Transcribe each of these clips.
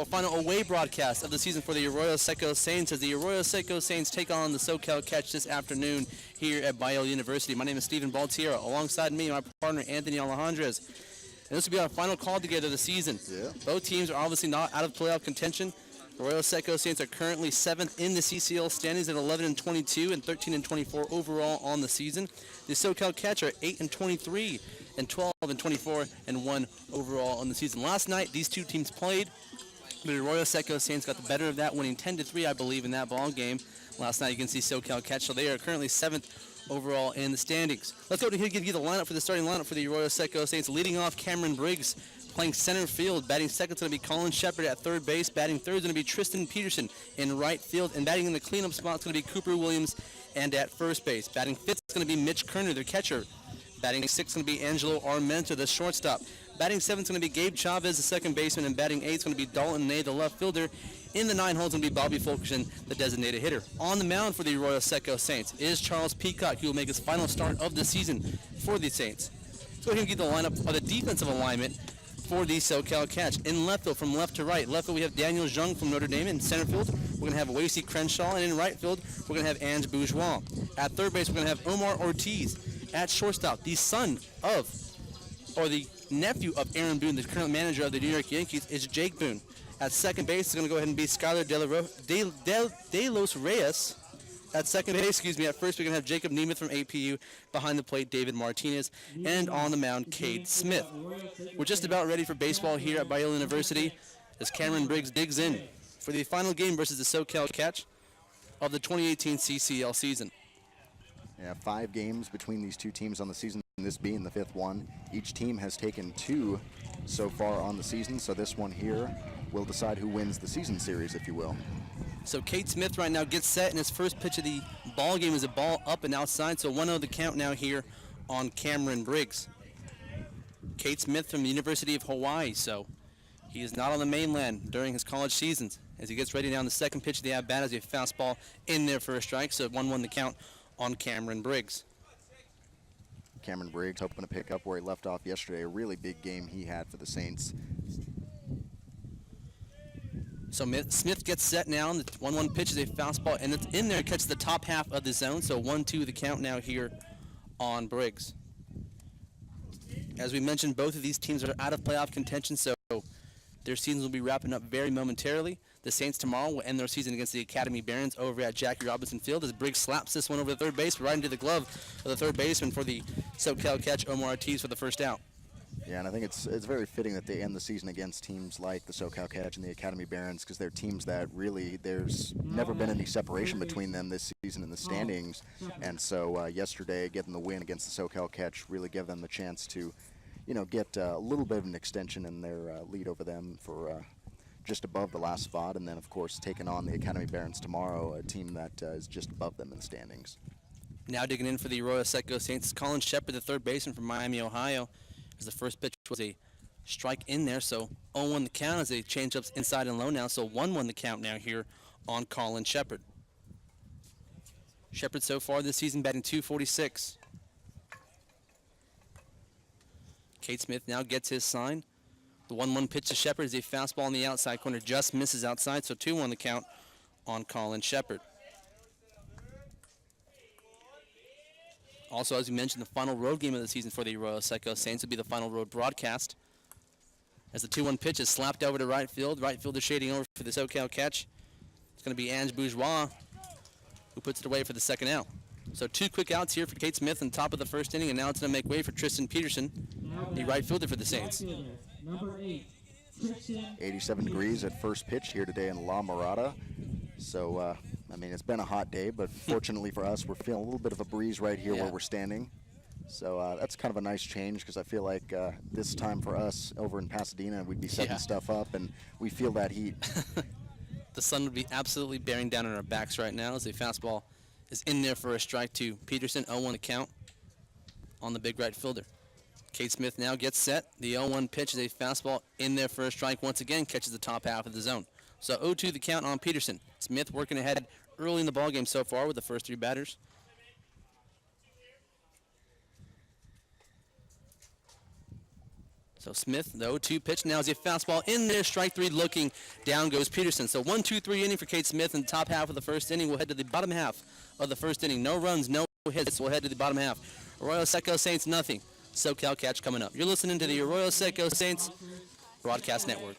our final away broadcast of the season for the Arroyo Seco Saints as the Arroyo Seco Saints take on the SoCal Catch this afternoon here at Biola University. My name is Stephen Baltiera. Alongside me, my partner Anthony Alejandrez. And this will be our final call together of the season. Yeah. Both teams are obviously not out of playoff contention. Arroyo Seco Saints are currently 7th in the CCL standings at 11-22 and 13-24 overall on the season. The SoCal Catch are 8-23 and 12-24 and 1 overall on the season. Last night, these two teams played. The Arroyo Seco Saints got the better of that, winning 10-3, I believe, in that ball game last night against the SoCal Catch. So they are currently 7th overall in the standings. Let's go to here give you the lineup for the starting lineup for the Arroyo Seco Saints. Leading off, Cameron Briggs playing center field. Batting second is going to be Colin Shepard at third base. Batting third is going to be Tristan Peterson in right field. And batting in the cleanup spot is going to be Cooper Williams and at first base. Batting fifth is going to be Mitch Kerner, their catcher. Batting sixth is going to be Angelo Armenta, the shortstop. Batting seventh is going to be Gabe Chavez, the second baseman. And batting eighth is going to be Dalton Ney, the left fielder. In the 9 holes is going to be Bobby Fulkerson, the designated hitter. On the mound for the Arroyo Seco Saints is Charles Peacock, who will make his final start of the season for the Saints. So we're going to get the lineup of the defensive alignment for the SoCal Catch. In left field, from left to right. Left field, we have Daniel Jung from Notre Dame. In center field, we're going to have Wasey Crenshaw. And in right field, we're going to have Ange Bourgeois. At third base, we're going to have Omar Ortiz. At shortstop, the son of, or the nephew of Aaron Boone, the current manager of the New York Yankees, is Jake Boone. At second base, it's going to go ahead and be Skylar De Los Reyes. At second base, at first we're going to have Jacob Nemeth from APU. Behind the plate, David Martinez. And on the mound, Cade Smith. We're just about ready for baseball here at Biola University as Cameron Briggs digs in for the final game versus the SoCal Catch of the 2018 CCL season. Yeah, 5 games between these two teams on the season, this being the 5th one. Each team has taken 2 so far on the season, so this one here will decide who wins the season series, if you will. So Cade Smith right now gets set, and his first pitch of the ball game is a ball up and outside, so 1-0 the count now here on Cameron Briggs. Cade Smith from the University of Hawaii, so he is not on the mainland during his college seasons. As he gets ready now, the second pitch of the at-bat is a fastball in there for a strike, so 1-1 the count on Cameron Briggs. Cameron Briggs hoping to pick up where he left off yesterday. A really big game he had for the Saints. So Smith gets set now. The 1-1 pitch is a fastball, and it's in there. Catches the top half of the zone. So 1-2 the count now here on Briggs. As we mentioned, both of these teams are out of playoff contention, so their seasons will be wrapping up very momentarily. The Saints tomorrow will end their season against the Academy Barons over at Jackie Robinson Field as Briggs slaps this one over the third base, right into the glove of the third baseman for the SoCal Catch, Omar Ortiz, for the first out. Yeah, and I think it's very fitting that they end the season against teams like the SoCal Catch and the Academy Barons, because they're teams that really, there's never been any separation between them this season in the standings. And so yesterday, getting the win against the SoCal Catch really gave them the chance to, you know, get a little bit of an extension in their lead over them for just above the last spot. And then, of course, taking on the Academy Barons tomorrow, a team that is just above them in the standings. Now digging in for the Arroyo Seco Saints, Colin Shepard, the third baseman from Miami, Ohio. As the first pitch was a strike in there, so 0-1 the count as they change ups inside and low now, so 1-1 the count now here on Colin Shepard. Shepard so far this season batting .246. Cade Smith now gets his sign. The 1-1 pitch to Shepard is a fastball on the outside corner, just misses outside, so 2-1 the count on Colin Shepard. Also, as we mentioned, the final road game of the season for the Arroyo Seco Saints will be the final road broadcast. As the 2-1 pitch is slapped over to right field. Right fielder shading over for the SoCal Catch. It's going to be Ange Bourgeois who puts it away for the second out. So 2 quick outs here for Cade Smith on top of the first inning, and now it's going to make way for Tristan Peterson, the right fielder for the Saints. Number 8, 87 degrees at first pitch here today in La Mirada. So, I mean, it's been a hot day, but fortunately for us, we're feeling a little bit of a breeze right here where we're standing. So that's kind of a nice change, because I feel like this time for us over in Pasadena, we'd be setting stuff up, and we feel that heat. The sun would be absolutely bearing down on our backs right now as the fastball is in there for a strike to Peterson. 0-1 to count on the big right fielder. Cade Smith now gets set. The 0-1 pitch is a fastball in there for a strike. Once again, catches the top half of the zone. So 0-2 the count on Peterson. Smith working ahead early in the ballgame so far with the first 3 batters. So Smith, the 0-2 pitch. Now is a fastball in there. Strike three looking. Down goes Peterson. So 1-2-3 inning for Kate Smith in the top half of the first inning. We'll head to the bottom half of the first inning. No runs, no hits. We'll head to the bottom half. Arroyo Seco Saints, nothing. SoCal Catch coming up. You're listening to the Arroyo Seco Saints Broadcast Network.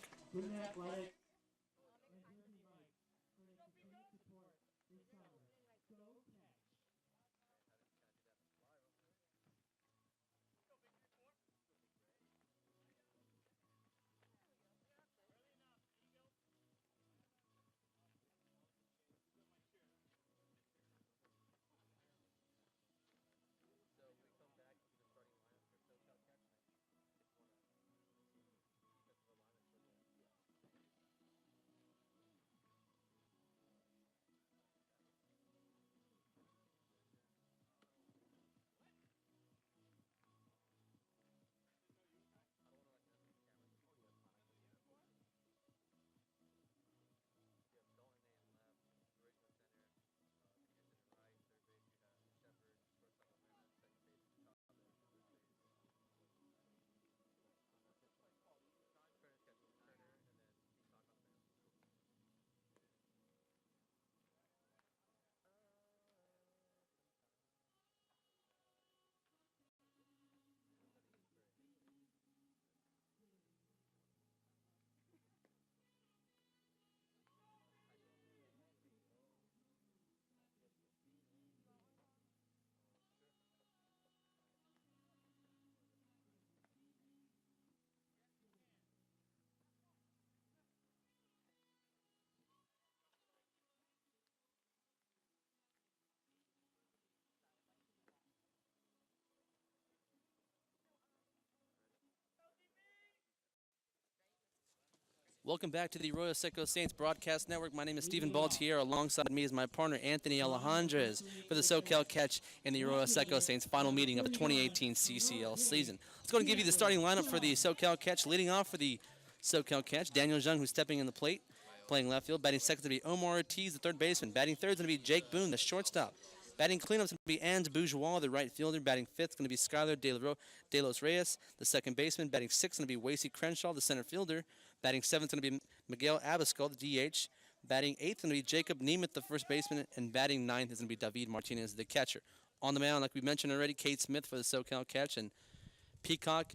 Welcome back to the Arroyo Seco Saints Broadcast Network. My name is Stephen Baltier. Alongside me is my partner, Anthony Alejandrez, for the SoCal Catch in the Arroyo Seco Saints final meeting of the 2018 CCL season. Let's go and give you the starting lineup for the SoCal Catch. Leading off for the SoCal Catch, Daniel Jung, who's stepping in the plate, playing left field. Batting second to be Omar Ortiz, the third baseman. Batting third is going to be Jake Boone, the shortstop. Batting cleanup is going to be Ange Bourgeois, the right fielder. Batting fifth is going to be Skylar De Los Reyes, the second baseman. Batting sixth is going to be Wasey Crenshaw, the center fielder. Batting seventh is going to be Miguel Abascal, the DH. Batting eighth is going to be Jacob Nemeth, the first baseman. And batting ninth is going to be David Martinez, the catcher. On the mound, like we mentioned already, Kate Smith for the SoCal Catch. And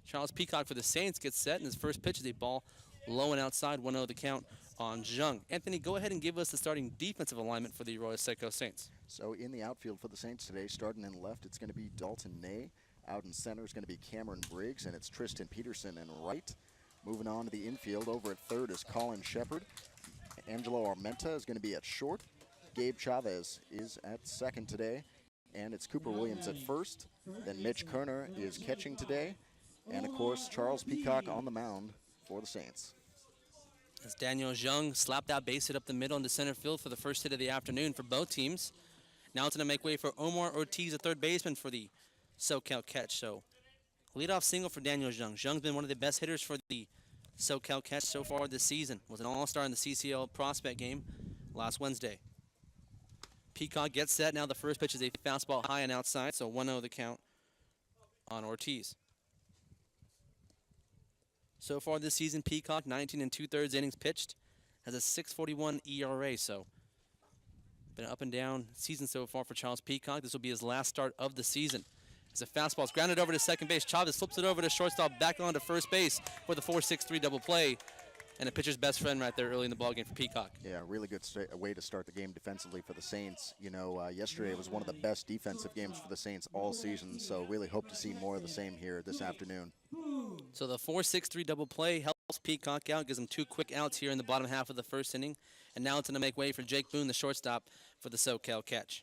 Charles Peacock for the Saints gets set. And his first pitch is a ball low and outside, 1-0 the count on Jung. Anthony, go ahead and give us the starting defensive alignment for the Arroyo Seco Saints. So in the outfield for the Saints today, starting in left, it's going to be Dalton Ney. Out in center is going to be Cameron Briggs, and it's Tristan Peterson in right. Moving on to the infield, over at third is Colin Shepard. Angelo Armenta is going to be at short. Gabe Chavez is at second today. And it's Cooper Williams at first. Then Mitch Kerner is catching today. And, of course, Charles Peacock on the mound for the Saints. As Daniel Jung slapped that base hit up the middle into center field for the first hit of the afternoon for both teams. Now it's going to make way for Omar Ortiz, the third baseman for the SoCal Catch. So, leadoff single for Daniel Jung. Jung's been one of the best hitters for the SoCal Catch so far this season. Was an all-star in the CCL prospect game last Wednesday. Peacock gets set. Now the first pitch is a fastball high and outside, so 1-0 the count on Ortiz. So far this season, Peacock, 19 2/3 innings pitched, has a 6.41 ERA, so been an up and down season so far for Charles Peacock. This will be his last start of the season. As a fastball is grounded over to second base, Chavez flips it over to shortstop, back on to first base for the 4-6-3 double play. And a pitcher's best friend right there early in the ballgame for Peacock. Yeah, really good way to start the game defensively for the Saints. You know, yesterday was one of the best defensive games for the Saints all season, so really hope to see more of the same here this afternoon. So the 4-6-3 double play helps Peacock out, gives him 2 quick outs here in the bottom half of the first inning. And now it's going to make way for Jake Boone, the shortstop, for the SoCal Catch.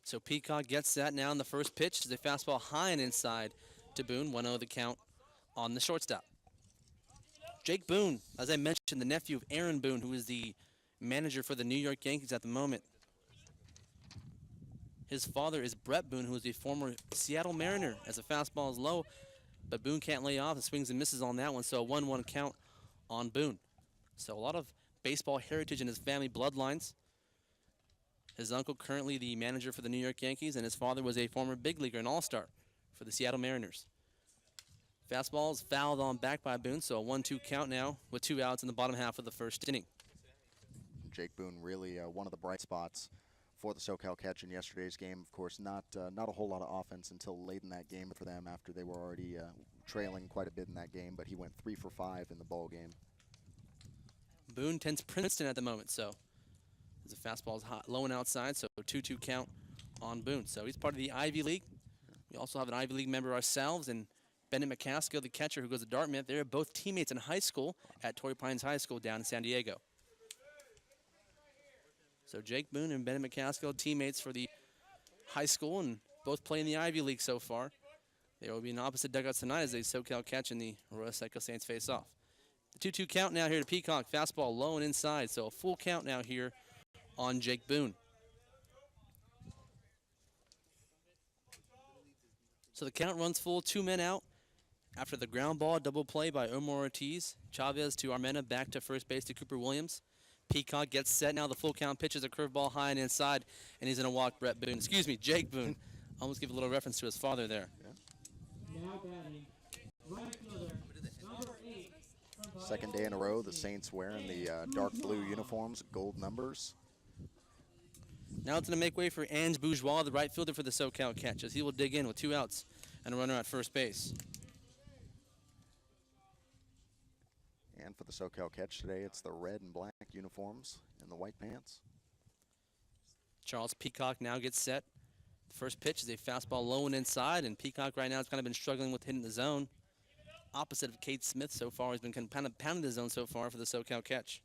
So Peacock gets that now in the first pitch. Is a fastball high and inside to Boone. 1-0 the count on the shortstop. Jake Boone, as I mentioned, the nephew of Aaron Boone, who is the manager for the New York Yankees at the moment. His father is Brett Boone, who is a former Seattle Mariner, as a fastball is low, but Boone can't lay off. The swings and misses on that one, so a 1-1 count on Boone. So a lot of baseball heritage in his family bloodlines. His uncle currently the manager for the New York Yankees, and his father was a former big leaguer and all-star for the Seattle Mariners. Fastball is fouled on back by Boone, so a 1-2 count now with 2 outs in the bottom half of the first inning. Jake Boone really one of the bright spots for the SoCal Catch in yesterday's game. Of course, not a whole lot of offense until late in that game for them after they were already trailing quite a bit in that game, but he went 3 for 5 in the ball game. Boone tends Princeton at the moment, so the fastball is hot, low and outside, so 2-2 count on Boone. So he's part of the Ivy League. We also have an Ivy League member ourselves, and Bennett McCaskill, the catcher who goes to Dartmouth. They're both teammates in high school at Torrey Pines High School down in San Diego. So Jake Boone and Bennett McCaskill, teammates for the high school, and both play in the Ivy League so far. They will be in opposite dugouts tonight as the SoCal Catch and the Arroyo Seco Saints face off. The 2-2 count now here to Peacock. Fastball low and inside, so a full count now here on Jake Boone. So the count runs full, 2 men out. After the ground ball double play by Omar Ortiz, Chavez to Armena, back to first base to Cooper Williams. Peacock gets set now. The full count pitches a curveball high and inside, and he's going to walk Jake Boone. Almost give a little reference to his father there. Now batting, right fielder, number 8. Second day in a row, the Saints wearing the dark blue uniforms, gold numbers. Now it's going to make way for Ange Bourgeois, the right fielder for the SoCal Catch, as he will dig in with 2 outs and a runner at first base. And for the SoCal Catch today, it's the red and black uniforms and the white pants. Charles Peacock now gets set. The first pitch is a fastball low and inside, and Peacock right now has kind of been struggling with hitting the zone. Opposite of Cade Smith so far. He's been kind of pounding the zone so far for the SoCal Catch.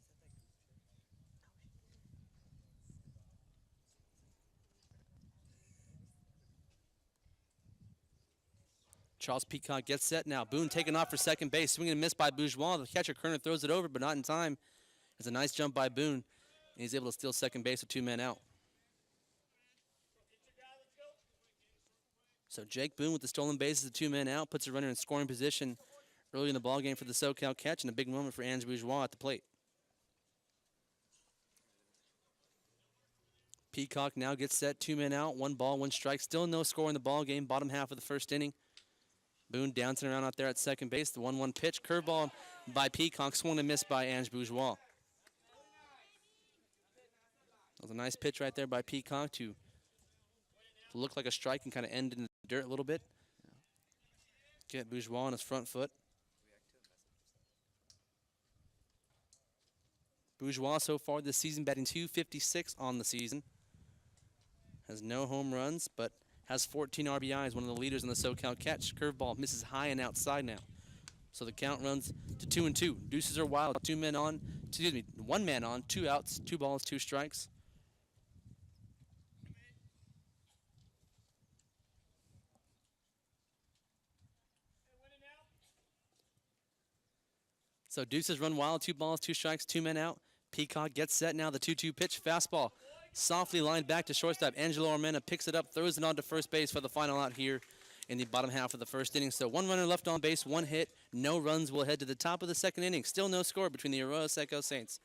Charles Peacock gets set now. Boone taken off for second base. Swing and miss by Bourgeois. The catcher Kerner throws it over, but not in time. It's a nice jump by Boone, and he's able to steal second base with 2 men out. So Jake Boone with the stolen bases of 2 men out puts a runner in scoring position early in the ballgame for the SoCal Catch, and a big moment for Ange Bourgeois at the plate. Peacock now gets set, 2 men out, 1 ball, 1 strike. Still no score in the ballgame, bottom half of the first inning. Boone dancing around out there at second base. The 1-1 pitch, curveball by Peacock, swung and missed by Ange Bourgeois. That was a nice pitch right there by Peacock to look like a strike and kind of end in the dirt a little bit. Get Bourgeois on his front foot. Bourgeois so far this season batting .256 on the season. Has no home runs, but has 14 RBIs, one of the leaders in the SoCal Catch. Curveball misses high and outside now. So the count runs to 2-2. Deuces are wild. 1 man on, 2 outs, 2 balls, 2 strikes. So deuces run wild, 2 balls, 2 strikes, 2 men out. Peacock gets set now. The 2-2 pitch, fastball. Softly lined back to shortstop. Angelo Armena picks it up, throws it on to first base for the final out here in the bottom half of the first inning. So 1 runner left on base, 1 hit, no runs. Will head to the top of the second inning. Still no score between the Arroyo Seco Saints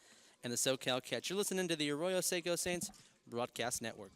and the SoCal Catch. You're listening to the Arroyo Seco Saints Broadcast Network.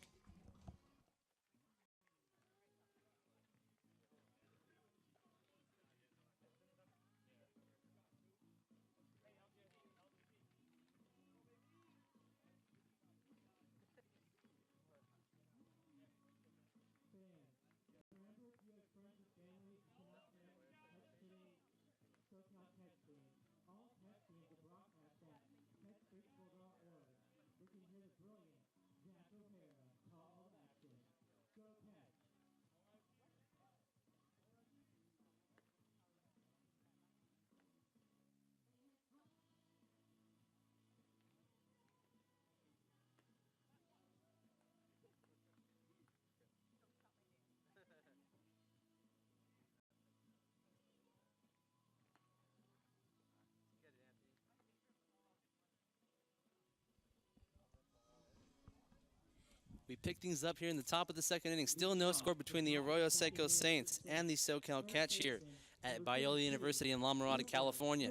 We pick things up here in the top of the second inning. Still no score between the Arroyo Seco Saints and the SoCal Catch here at Biola University in La Mirada, California.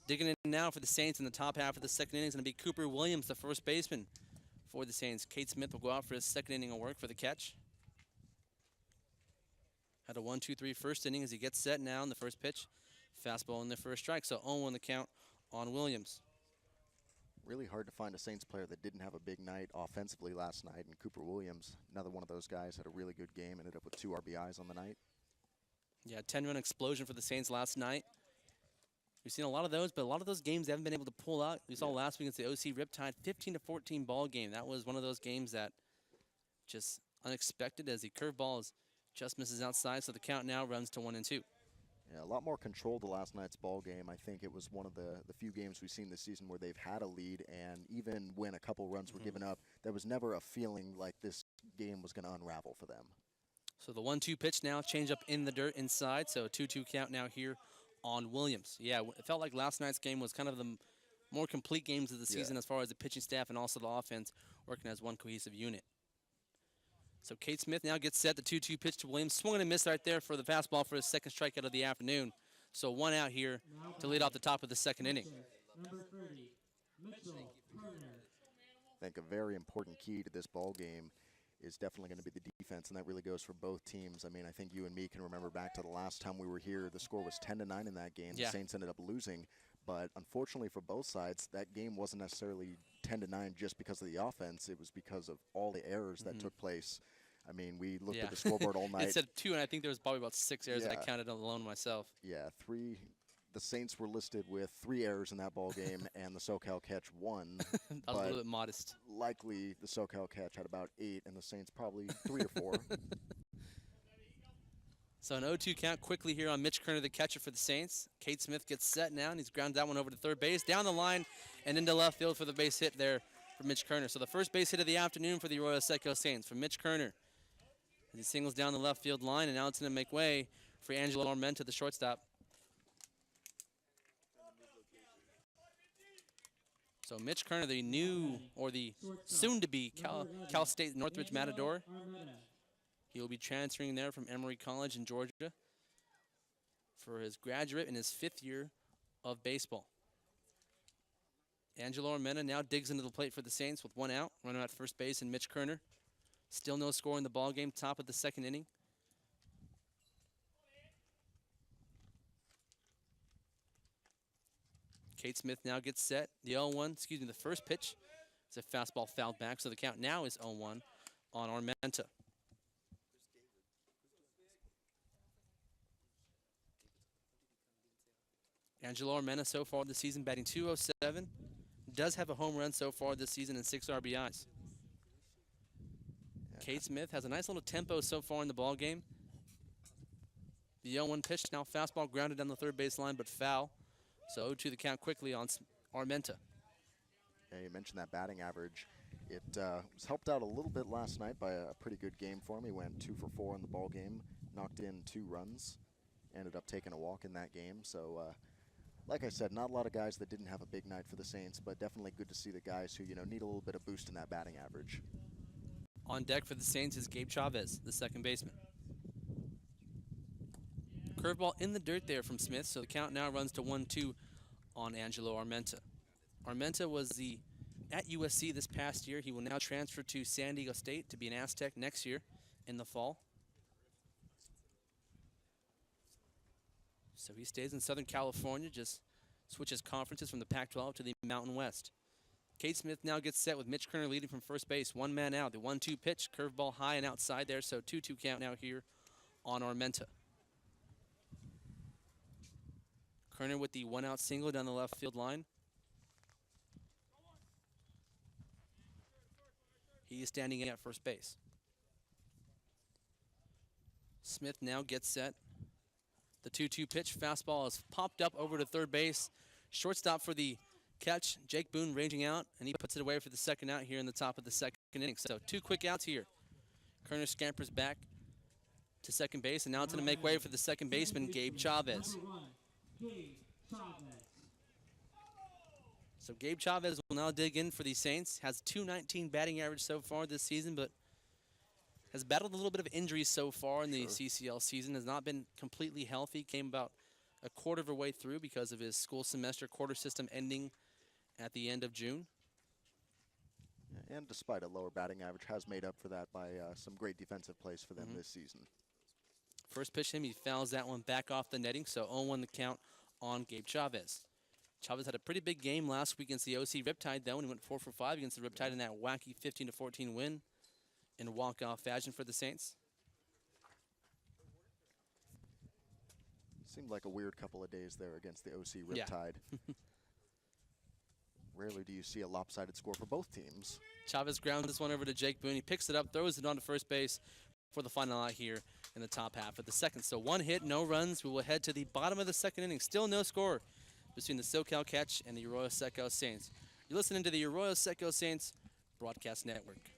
Digging in now for the Saints in the top half of the second inning is going to be Cooper Williams, the first baseman for the Saints. Cade Smith will go out for his second inning of work for the catch. Had a 1-2-3 first inning as he gets set now in the first pitch. Fastball in the first strike, so 0-1 the count on Williams. Really hard to find a Saints player that didn't have a big night offensively last night, and Cooper Williams, another one of those guys, had a really good game, ended up with 2 RBIs on the night. Yeah, 10-run explosion for the Saints last night. We've seen a lot of those, but a lot of those games they haven't been able to pull out. We saw last week against the OC Riptide, 15-14 ball game. That was one of those games that just unexpected as the curveball just misses outside, so the count now runs to 1-2. Yeah, a lot more control to last night's ball game. I think it was one of the few games we've seen this season where they've had a lead, and even when a couple runs were given up, there was never a feeling like this game was going to unravel for them. So the 1-2 pitch now, change up in the dirt inside, so a 2-2 count now here on Williams. Yeah, it felt like last night's game was kind of the more complete games of the season as far as the pitching staff and also the offense working as one cohesive unit. So Cade Smith now gets set, the 2-2 pitch to Williams. Swung and a miss right there for the fastball for his second strikeout of the afternoon. So 1 out here to lead off the top of the second inning. Number 30, Mitchell Turner. I think a very important key to this ball game is definitely going to be the defense, and that really goes for both teams. I mean, I think you and me can remember back to the last time we were here, the score was 10-9 in that game. Yeah. The Saints ended up losing, but unfortunately for both sides, that game wasn't necessarily 10-9 just because of the offense. It was because of all the errors that took place. I mean, we looked at the scoreboard all night. It said 2, and I think there was probably about 6 errors that I counted alone myself. Yeah, 3. The Saints were listed with 3 errors in that ball game, and the SoCal catch 1. That was a little bit modest. Likely the SoCal catch had about 8, and the Saints probably 3 or 4. So an 0-2 count quickly here on Mitch Kerner, the catcher for the Saints. Cade Smith gets set now, and he's grounded that one over to third base, down the line, and into left field for the base hit there for Mitch Kerner. So the first base hit of the afternoon for the Arroyo Seco Saints from Mitch Kerner. As he singles down the left field line, and now it's going to make way for Angelo Armenta, the shortstop. So Mitch Kerner, the new, or the soon-to-be Cal State Northridge Matador. He will be transferring there from Emory College in Georgia for his graduate in his 5th year of baseball. Angelo Armenta now digs into the plate for the Saints with 1 out. Runner at first base and Mitch Kerner. Still no score in the ball game, top of the second inning. Cade Smith now gets set. The 0-1, the first pitch. It's a fastball fouled back, so the count now is 0-1 on Armenta. Angelo Armenta so far this season batting .207. Does have a home run so far this season and 6 RBIs. Cade Smith has a nice little tempo so far in the ball game. The 0-1 pitch, now fastball grounded down the third base line, but foul. So 0-2 the count quickly on Armenta. Yeah, you mentioned that batting average. It was helped out a little bit last night by a pretty good game for him. He went 2 for 4 in the ball game, knocked in 2 runs, ended up taking a walk in that game. So, like I said, not a lot of guys that didn't have a big night for the Saints, but definitely good to see the guys who, need a little bit of boost in that batting average. On deck for the Saints is Gabe Chavez, the second baseman. Curveball in the dirt there from Smith, so the count now runs to 1-2 on Angelo Armenta. Armenta was at USC this past year. He will now transfer to San Diego State to be an Aztec next year in the fall. So he stays in Southern California, just switches conferences from the Pac-12 to the Mountain West. Cade Smith now gets set with Mitch Kerner leading from first base. 1 man out. The 1-2 pitch, curveball high and outside there, so 2-2 count now here on Armenta. Kerner with the 1-out single down the left field line. He is standing in at first base. Smith now gets set. The 2-2 pitch, fastball is popped up over to third base. Shortstop for the catch, Jake Boone ranging out, and he puts it away for the second out here in the top of the second inning. So 2 quick outs here. Kerner scampers back to second base, and now it's going to make way for the second baseman, Gabe Chavez. So Gabe Chavez will now dig in for the Saints. Has .219 batting average so far this season, but has battled a little bit of injuries so far in the CCL season. Has not been completely healthy. Came about a quarter of a way through because of his school semester quarter system ending at the end of June. And despite a lower batting average, has made up for that by some great defensive plays for them this season. First pitch him, he fouls that one back off the netting, so 0-1 the count on Gabe Chavez. Chavez had a pretty big game last week against the OC Riptide, though, and he went 4 for 5 against the Riptide in that wacky 15-14 win in walk-off fashion for the Saints. Seemed like a weird couple of days there against the OC Riptide. Yeah. Rarely do you see a lopsided score for both teams. Chavez grounds this one over to Jake Boone. He picks it up, throws it onto first base for the final out here in the top half of the second. So 1 hit, no runs. We will head to the bottom of the second inning. Still no score between the SoCal Catch and the Arroyo Seco Saints. You're listening to the Arroyo Seco Saints Broadcast Network.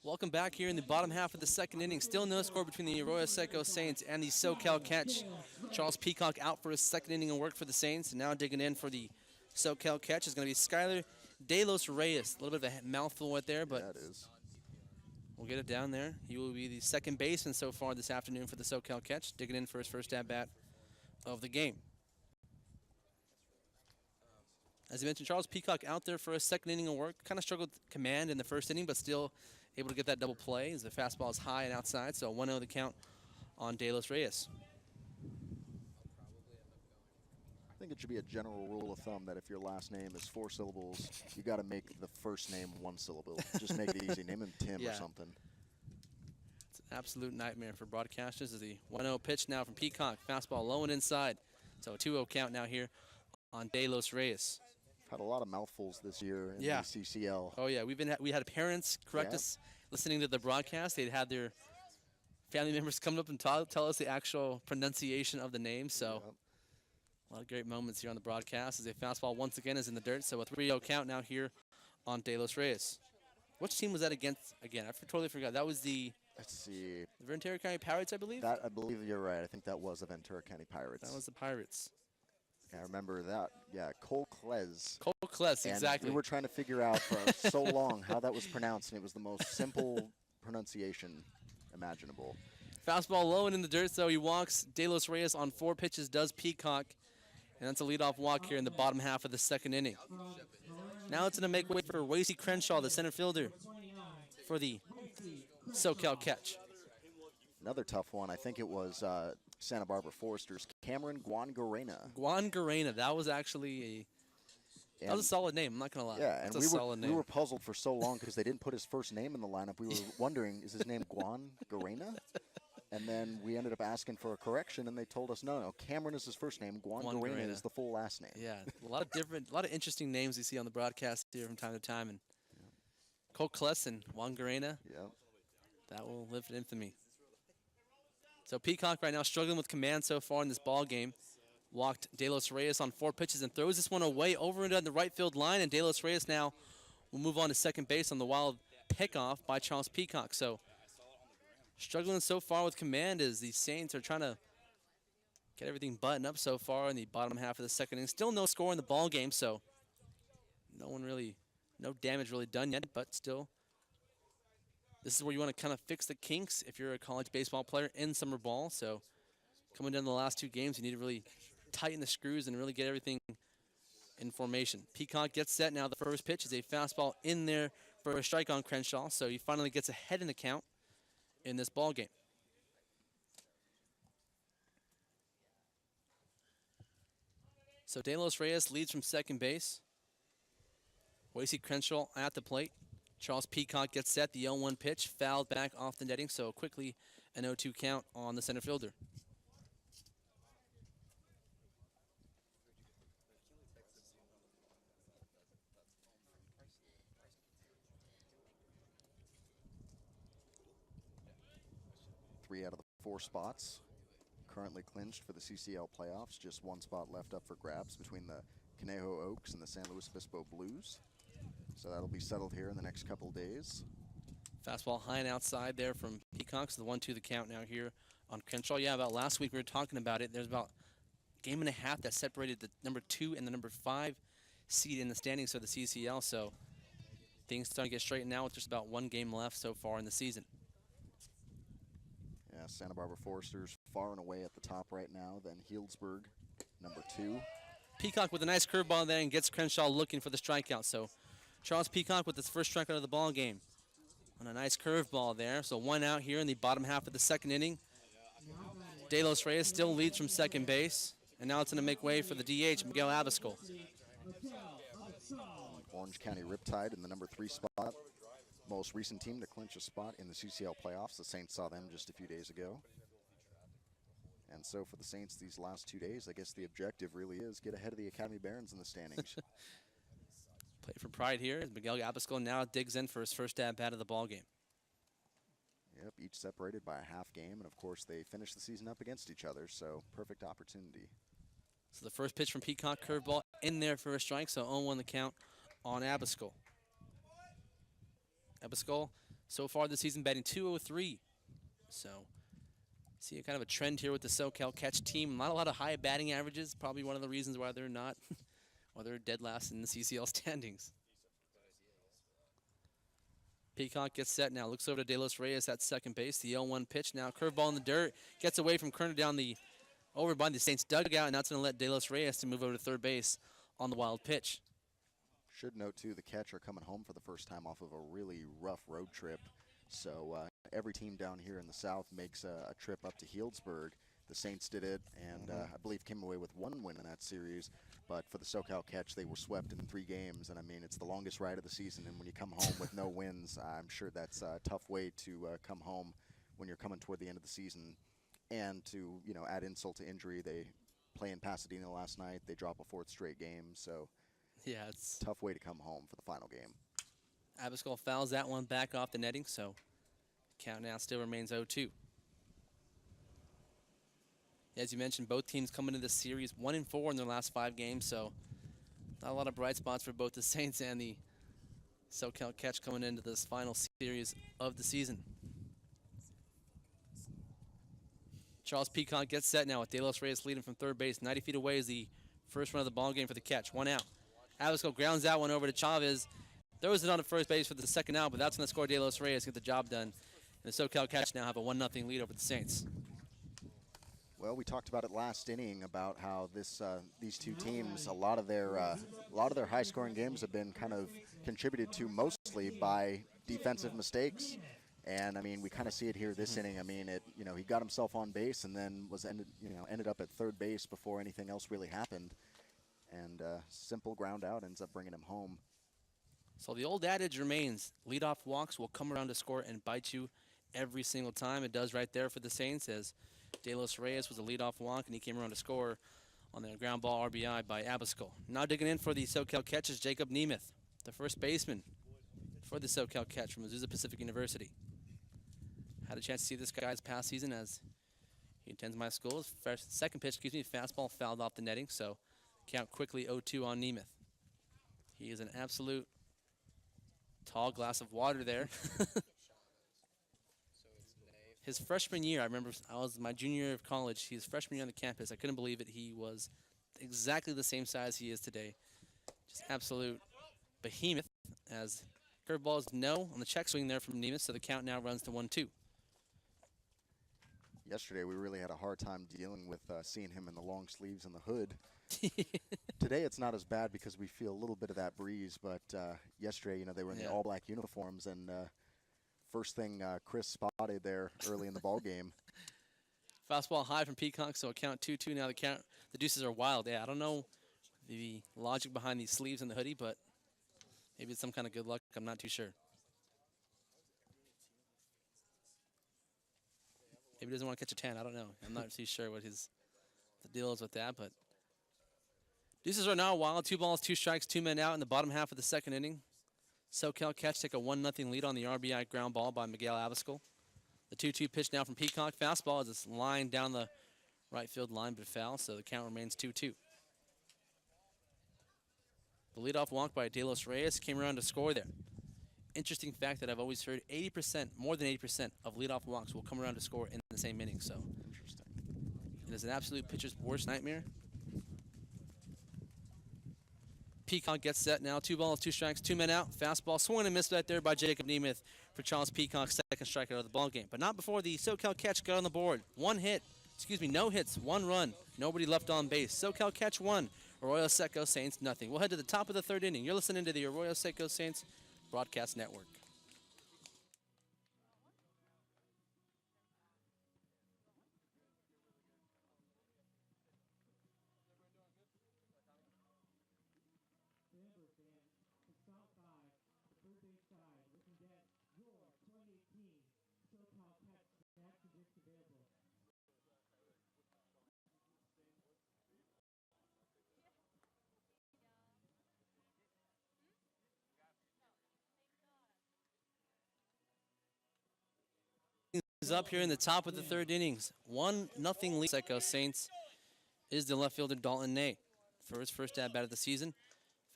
Welcome back here in the bottom half of the second inning. Still no score between the Arroyo Seco Saints and the SoCal Catch. Charles Peacock out for his second inning of work for the Saints. And now digging in for the SoCal Catch is going to be Skyler De Los Reyes. A little bit of a mouthful right there, but that is. We'll get it down there. He will be the second baseman so far this afternoon for the SoCal Catch, digging in for his first at-bat of the game. As I mentioned, Charles Peacock out there for a second inning of work. Kind of struggled with command in the first inning, but still able to get that double play as the fastball is high and outside. So 1-0 the count on De Los Reyes. I think it should be a general rule of thumb that if your last name is 4 syllables, you got to make the first name 1 syllable. Just make it easy. Name him Tim or something. It's an absolute nightmare for broadcasters. As the 1-0 pitch now from Peacock. Fastball low and inside. So a 2-0 count now here on De Los Reyes. Had a lot of mouthfuls this year in the CCL. Oh yeah, we had parents correct us listening to the broadcast. They'd had their family members come up and tell us the actual pronunciation of the name. So a lot of great moments here on the broadcast as a fastball once again is in the dirt. So a 3-0 count now here on De Los Reyes. Which team was that against again? I totally forgot. That was the Let's see. The Ventura County Pirates, I believe. I believe you're right. I think that was the Ventura County Pirates. That was the Pirates. I remember that. Yeah, Cole Klez. Cole Klez, exactly. We were trying to figure out for so long how that was pronounced, and it was the most simple pronunciation imaginable. Fastball low and in the dirt, so he walks. De Los Reyes on 4 pitches does Peacock, and that's a leadoff walk here in the bottom half of the second inning. Now it's going to make way for Wacy Crenshaw, the center fielder, for the SoCal Catch. Another tough one. I think it was Santa Barbara Foresters, Cameron Guangarena. Guangarena, that was actually that was a solid name, I'm not going to lie. Yeah, That's and we were puzzled for so long because they didn't put his first name in the lineup. We were wondering, is his name Guangarena? And then we ended up asking for a correction, and they told us, no, Cameron is his first name. Guangarena is the full last name. Yeah, a lot of interesting names you see on the broadcast here from time to time. And Cole Kless and Guangarena, that will live in infamy. So Peacock right now struggling with command so far in this ball game. Walked De Los Reyes on 4 pitches and throws this one away over into the right field line. And De Los Reyes now will move on to second base on the wild pickoff by Charles Peacock. So struggling so far with command as the Saints are trying to get everything buttoned up so far in the bottom half of the second inning. Still no score in the ball game, so no damage really done yet, but still, this is where you want to kind of fix the kinks if you're a college baseball player in summer ball. So coming down to the last 2 games, you need to really tighten the screws and really get everything in formation. Peacock gets set now. The first pitch is a fastball in there for a strike on Crenshaw, so he finally gets ahead in the count in this ball game. So De Los Reyes leads from second base. Wasey Crenshaw at the plate. Charles Peacock gets set. The 0-1 pitch fouled back off the netting, so quickly an 0-2 count on the center fielder. Three out of the 4 spots currently clinched for the CCL playoffs. Just 1 spot left up for grabs between the Conejo Oaks and the San Luis Obispo Blues. So that'll be settled here in the next couple days. Fastball high and outside there from Peacock. So the 1-2 the count now here on Crenshaw. Yeah, about last week we were talking about it. There's about a game and a half that separated the number 2 and the number 5 seed in the standings of the CCL. So things starting to get straightened out with just about 1 game left so far in the season. Yeah, Santa Barbara Foresters far and away at the top right now. Then Healdsburg, number 2. Peacock with a nice curveball there and gets Crenshaw looking for the strikeout. So Charles Peacock with his first strikeout of the ball game on a nice curveball there. So 1 out here in the bottom half of the second inning. De Los Reyes still leads from second base, and now it's going to make way for the DH, Miguel Abascal. Orange County Riptide in the number 3 spot. Most recent team to clinch a spot in the CCL playoffs. The Saints saw them just a few days ago. And so for the Saints these last 2 days, I guess the objective really is get ahead of the Academy Barons in the standings. Play for pride here as Miguel Abascal now digs in for his first at-bat of the ball game. Yep, each separated by a half game, and of course they finish the season up against each other, so perfect opportunity. So the first pitch from Peacock, curveball in there for a strike, so 0-1 the count on Abascal. Abascal so far this season batting .203. So see a kind of a trend here with the SoCal Catch team. Not a lot of high batting averages, probably one of the reasons why they're not, why they're dead last in the CCL standings. Peacock gets set now, looks over to De Los Reyes at second base. The 0-1 pitch now, curveball in the dirt, gets away from Kerner down the, over by the Saints dugout, and that's going to let De Los Reyes to move over to third base on the wild pitch. Should note, too, the Catch are coming home for the first time off of a really rough road trip. So every team down here in the South makes a trip up to Healdsburg. The Saints did it, and I believe came away with 1 win in that series. But for the SoCal Catch, they were swept in 3 games. And, I mean, it's the longest ride of the season. And when you come home with no wins, I'm sure that's a tough way to come home when you're coming toward the end of the season. And to, you know, add insult to injury, they play in Pasadena last night. They drop a 4th straight game. So yeah, it's a tough way to come home for the final game. Abascal fouls that one back off the netting, so count now still remains 0-2. As you mentioned, both teams coming into this series 1-4 in their last 5 games, so not a lot of bright spots for both the Saints and the SoCal Catch coming into this final series of the season. Charles Peacock gets set now with De Los Reyes leading from third base. 90 feet away is the first run of the ball game for the Catch. 1 out. Abascal grounds that one over to Chavez. Throws it on to first base for the second out, but that's going to score De Los Reyes, get the job done. And the SoCal Catch now have a 1-0 lead over the Saints. Well, we talked about it last inning about how these two teams, a lot of their high-scoring games have been kind of contributed to mostly by defensive mistakes. And I mean, we kind of see it here this inning. I mean, he got himself on base and then ended up at third base before anything else really happened. And simple ground out ends up bringing him home. So the old adage remains, leadoff walks will come around to score and bite you every single time. It does right there for the Saints, as De Los Reyes was a leadoff walk, and he came around to score on the ground ball RBI by Abascal. Now digging in for the SoCal Catch is Jacob Nemeth, the first baseman for the SoCal Catch from Azusa Pacific University. Had a chance to see this guy this past season as He attends my school. His second pitch, fastball fouled off the netting, so count quickly 0-2 on Nemeth. He is an absolute tall glass of water there. His freshman year, I remember I was my junior year of college. His freshman year on the campus. I couldn't believe it. He was exactly the same size he is today. Just absolute behemoth, as curveball is no on the check swing there from Nemeth, so the count now runs to 1-2. Yesterday, we really had a hard time dealing with seeing him in the long sleeves and the hood. Today, it's not as bad because we feel a little bit of that breeze, but yesterday, they were in the all-black uniforms, and first thing Chris spotted there early in the ball game. Fastball high from Peacock, so a count 2-2. Now the deuces are wild. Yeah, I don't know the logic behind these sleeves and the hoodie, but maybe it's some kind of good luck. I'm not too sure. Maybe he doesn't want to catch a tan. I don't know. I'm not too sure what the deal is with that, but deuces are now wild. 2 balls, 2 strikes, 2 men out in the bottom half of the second inning. SoCal Catch take a 1-0 lead on the RBI ground ball by Miguel Abascal. The 2-2 pitch now from Peacock. Fastball is this line down the right field line, but foul, so the count remains 2-2. The leadoff walk by De Los Reyes came around to score there. Interesting fact that I've always heard, 80%, more than 80% of leadoff walks will come around to score in the same inning, so Interesting. it is an absolute pitcher's worst nightmare. Peacock gets set now. 2 balls, 2 strikes, 2 men out. Fastball swung and missed right there by Jacob Nemeth for Charles Peacock's second strikeout of the ball game. But not before the SoCal Catch got on the board. No hits, 1 run. Nobody left on base. SoCal Catch 1. Arroyo Seco Saints nothing. We'll head to the top of the third inning. You're listening to the Arroyo Seco Saints Broadcast Network. Remember, fans, to stop by the third base side, we can get your 2018 SoCal Catch snacks and drinks available. Is up here in the top of the third innings. 1-0 lead. Seco Saints is the left fielder Dalton Ney for his first at bat of the season.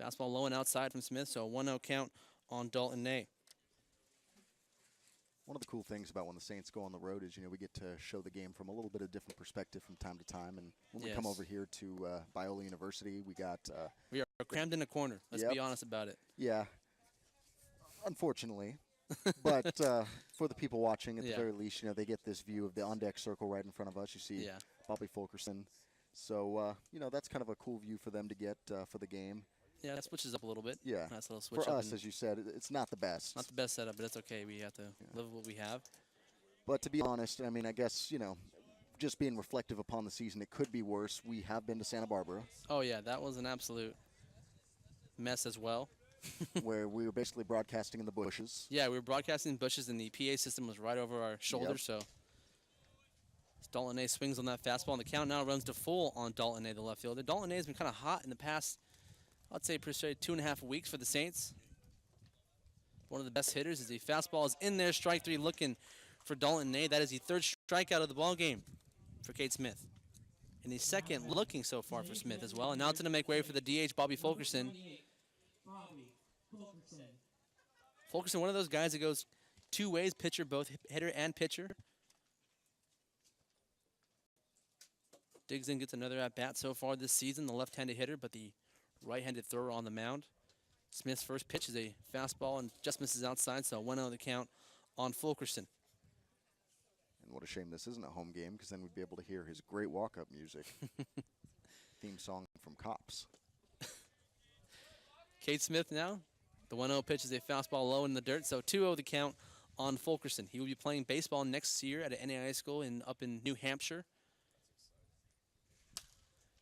Fastball low and outside from Smith, so a 1-0 count on Dalton Ney. One of the cool things about when the Saints go on the road is, we get to show the game from a little bit of different perspective from time to time. And when we come over here to Biola University, we got... we are crammed in a corner. Let's be honest about it. Yeah, unfortunately. But for the people watching, at the very least, they get this view of the on-deck circle right in front of us. You see Bobby Fulkerson. So, that's kind of a cool view for them to get for the game. Yeah, that switches up a little bit. Yeah. Nice little switch for up. us, as you said, it's not the best. Not the best setup, but it's okay. We have to live with what we have. But to be honest, I guess, just being reflective upon the season, it could be worse. We have been to Santa Barbara. Oh, yeah, that was an absolute mess as well. Where we were basically broadcasting in the bushes. Yeah, we were broadcasting in bushes, and the PA system was right over our shoulder, so Dalton Ney swings on that fastball, and the count now runs to full on Dalton Ney, the left fielder. Dalton Ney has been kind of hot in the past, I'd say, per se, 2.5 weeks for the Saints. One of the best hitters as the fastball is in there, strike 3 looking for Dalton Ney. That is the 3rd strikeout of the ball game for Cade Smith. And the 2nd looking so far for Smith as well. And now it's going to make way for the DH, Bobby Fulkerson. Fulkerson, one of those guys that goes 2 ways, pitcher, both hitter and pitcher. Digs in, gets another at-bat so far this season, the left-handed hitter, but the right-handed thrower on the mound. Smith's first pitch is a fastball and just misses outside, so 1-0 the count on Fulkerson. And what a shame this isn't a home game, because then we'd be able to hear his great walk-up music. Theme song from Cops. Cade Smith now. The 1-0 pitch is a fastball low in the dirt, so 2-0 the count on Fulkerson. He will be playing baseball next year at an NAIA school up in New Hampshire.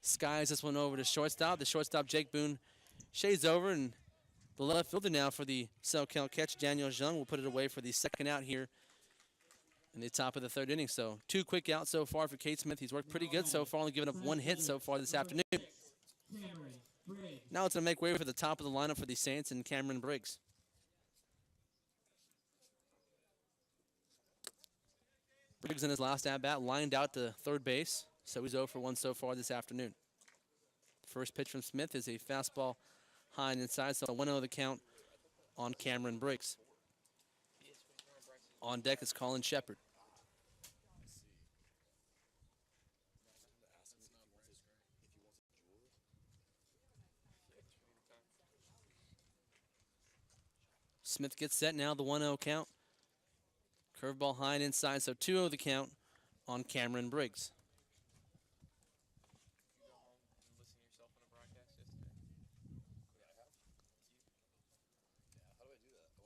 Skies this one over to shortstop. The shortstop, Jake Boone, shades over, and the left fielder now for the SoCal Catch, Daniel Jung, will put it away for the 2nd out here in the top of the 3rd inning. So 2 quick outs so far for Cade Smith. He's worked pretty good so far, only given up 1 hit so far this afternoon. Now it's going to make way for the top of the lineup for the Saints and Cameron Briggs. Briggs in his last at-bat lined out to third base, so he's 0 for 1 so far this afternoon. First pitch from Smith is a fastball high and inside, so a 1-0 the count on Cameron Briggs. On deck is Colin Shepard. Smith gets set now, the 1-0 count. Curveball high and inside, so 2-0 the count on Cameron Briggs.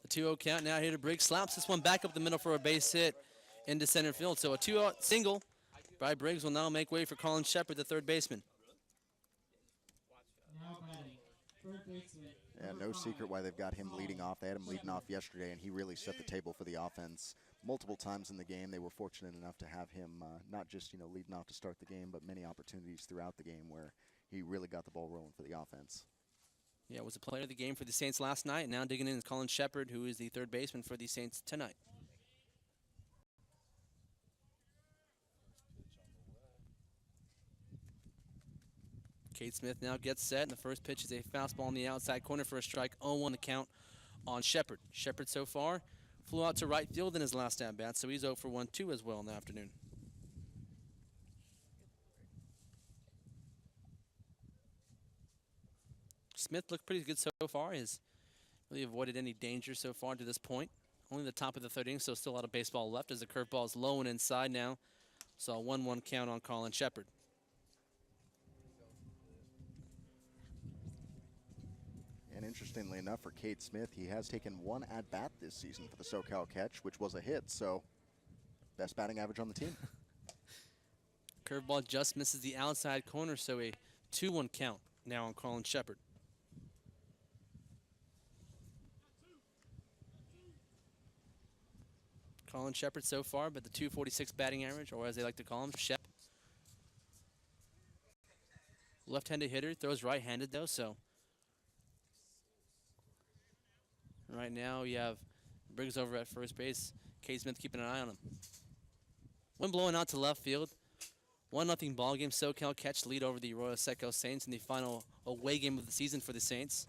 The 2-0 count now here to Briggs. Slaps this one back up the middle for a base hit into center field. So a 2-out single by Briggs will now make way for Colin Shepard, the third baseman. Now batting, third baseman. Yeah, no secret why they've got him leading off. They had him leading off yesterday, and he really set the table for the offense multiple times in the game. They were fortunate enough to have him not just leading off to start the game, but many opportunities throughout the game where he really got the ball rolling for the offense. Yeah, was a player of the game for the Saints last night. Now digging in is Colin Shepard, who is the third baseman for the Saints tonight. Cade Smith now gets set, and the first pitch is a fastball on the outside corner for a strike. 0-1 the count on Shepard. Shepard so far flew out to right field in his last at-bat, so he's 0 for 1 too as well in the afternoon. Smith looked pretty good so far. He's really avoided any danger so far to this point. Only the top of the third inning, so still a lot of baseball left as the curveball is low and inside now. So a 1-1 count on Colin Shepard. And interestingly enough, for Cade Smith, he has taken one at-bat this season for the SoCal Catch, which was a hit, so best batting average on the team. Curveball just misses the outside corner, so a 2-1 count now on Colin Shepard. Colin Shepard so far, but the .246 batting average, or as they like to call him, Shep. Left-handed hitter, throws right-handed though, so right now you have Briggs over at first base. Cade Smith keeping an eye on him. Wind blowing out to left field. 1-0 ball game. SoCal Catch lead over the Arroyo Seco Saints in the final away game of the season for the Saints.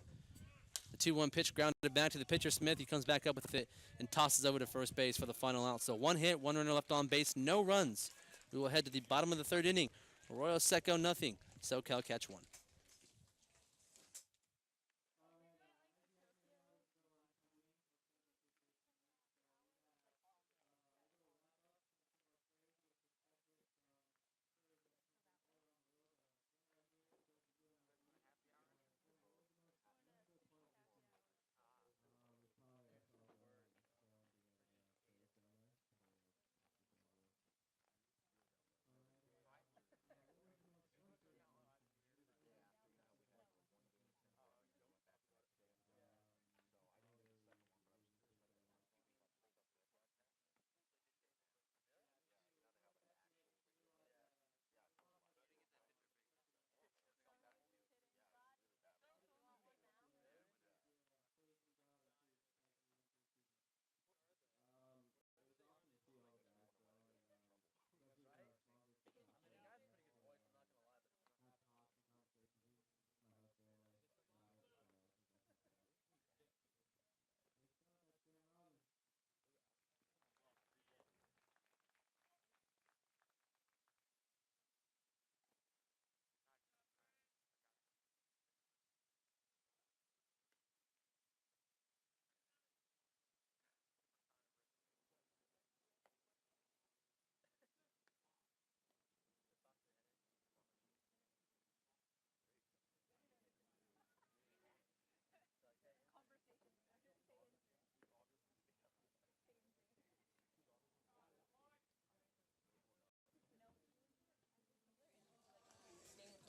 The 2-1 pitch grounded back to the pitcher Smith. He comes back up with it and tosses over to first base for the final out. So 1 hit, 1 runner left on base, no runs. We will head to the bottom of the third inning. Arroyo Seco nothing. SoCal Catch 1.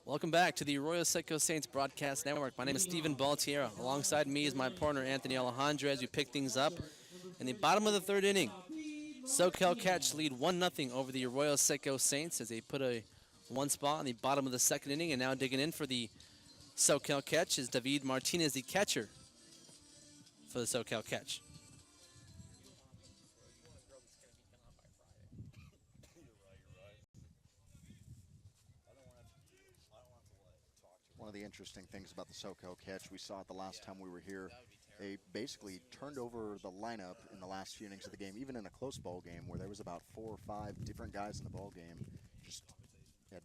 Welcome back to the Arroyo Seco Saints Broadcast Network. My name is Stephen Baltiera. Alongside me is my partner, Anthony Alejandro, as we pick things up. In the bottom of the third inning, SoCal Catch lead 1-0 over the Arroyo Seco Saints as they put a one spot in the bottom of the second inning. And now digging in for the SoCal Catch is David Martinez, the catcher for the SoCal Catch. One of the interesting things about the SoCal catch, we saw it the last time we were here. They basically turned over the lineup in the last few innings of the game, even in a close ball game where there was about 4 or 5 different guys in the ball game. Just had,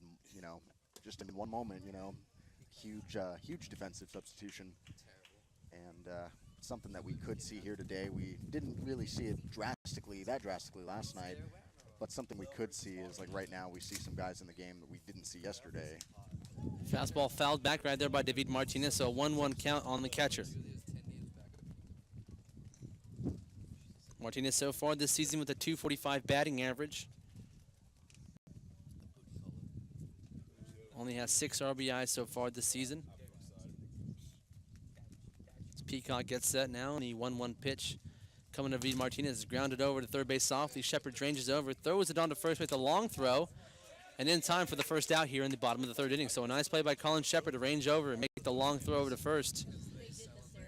just in one moment, huge defensive substitution, and something that we could see here today. We didn't really see it drastically last night, but something we could see is, like, right now we see some guys in the game that we didn't see yesterday. Fastball fouled back right there by David Martinez, so a 1-1 count on the catcher. Martinez so far this season with a .245 batting average. Only has 6 RBIs so far this season. As Peacock gets set now, and the 1-1 pitch coming to David Martinez is grounded over to third base softly. Shepard ranges over, throws it on to first with a long throw, and in time for the first out here in the bottom of the third inning. So a nice play by Colin Shepard to range over and make the long throw over to first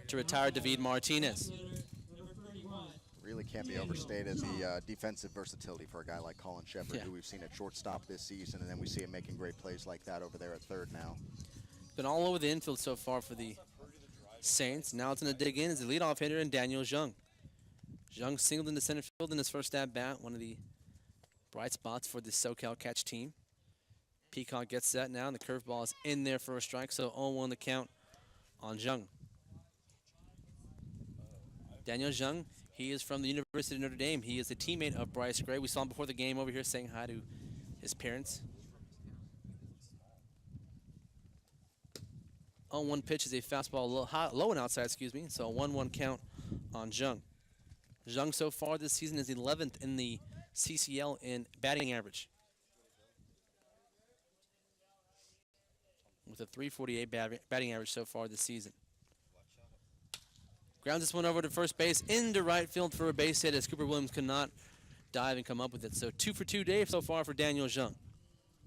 to retire David Martinez. Really can't be overstated, the defensive versatility for a guy like Colin Shepard, who we've seen at shortstop this season, and then we see him making great plays like that over there at third now. Been all over the infield so far for the Saints. Now it's going to dig in as the leadoff hitter in Daniel Zhang. Zhang singled into center field in his first at-bat, one of the bright spots for the SoCal catch team. Peacock gets set now, and the curveball is in there for a strike, so 0-1 the count on Zhang. Daniel Zhang, he is from the University of Notre Dame. He is a teammate of Bryce Gray. We saw him before the game over here saying hi to his parents. 0-1 pitch is a fastball low and outside, so a 1-1 count on Zhang. Zhang so far this season is 11th in the CCL in batting average, with a .348 batting average so far this season. Grounds this one over to first base, into right field for a base hit as Cooper Williams could not dive and come up with it. So 2 for 2 day so far for Daniel Zhang.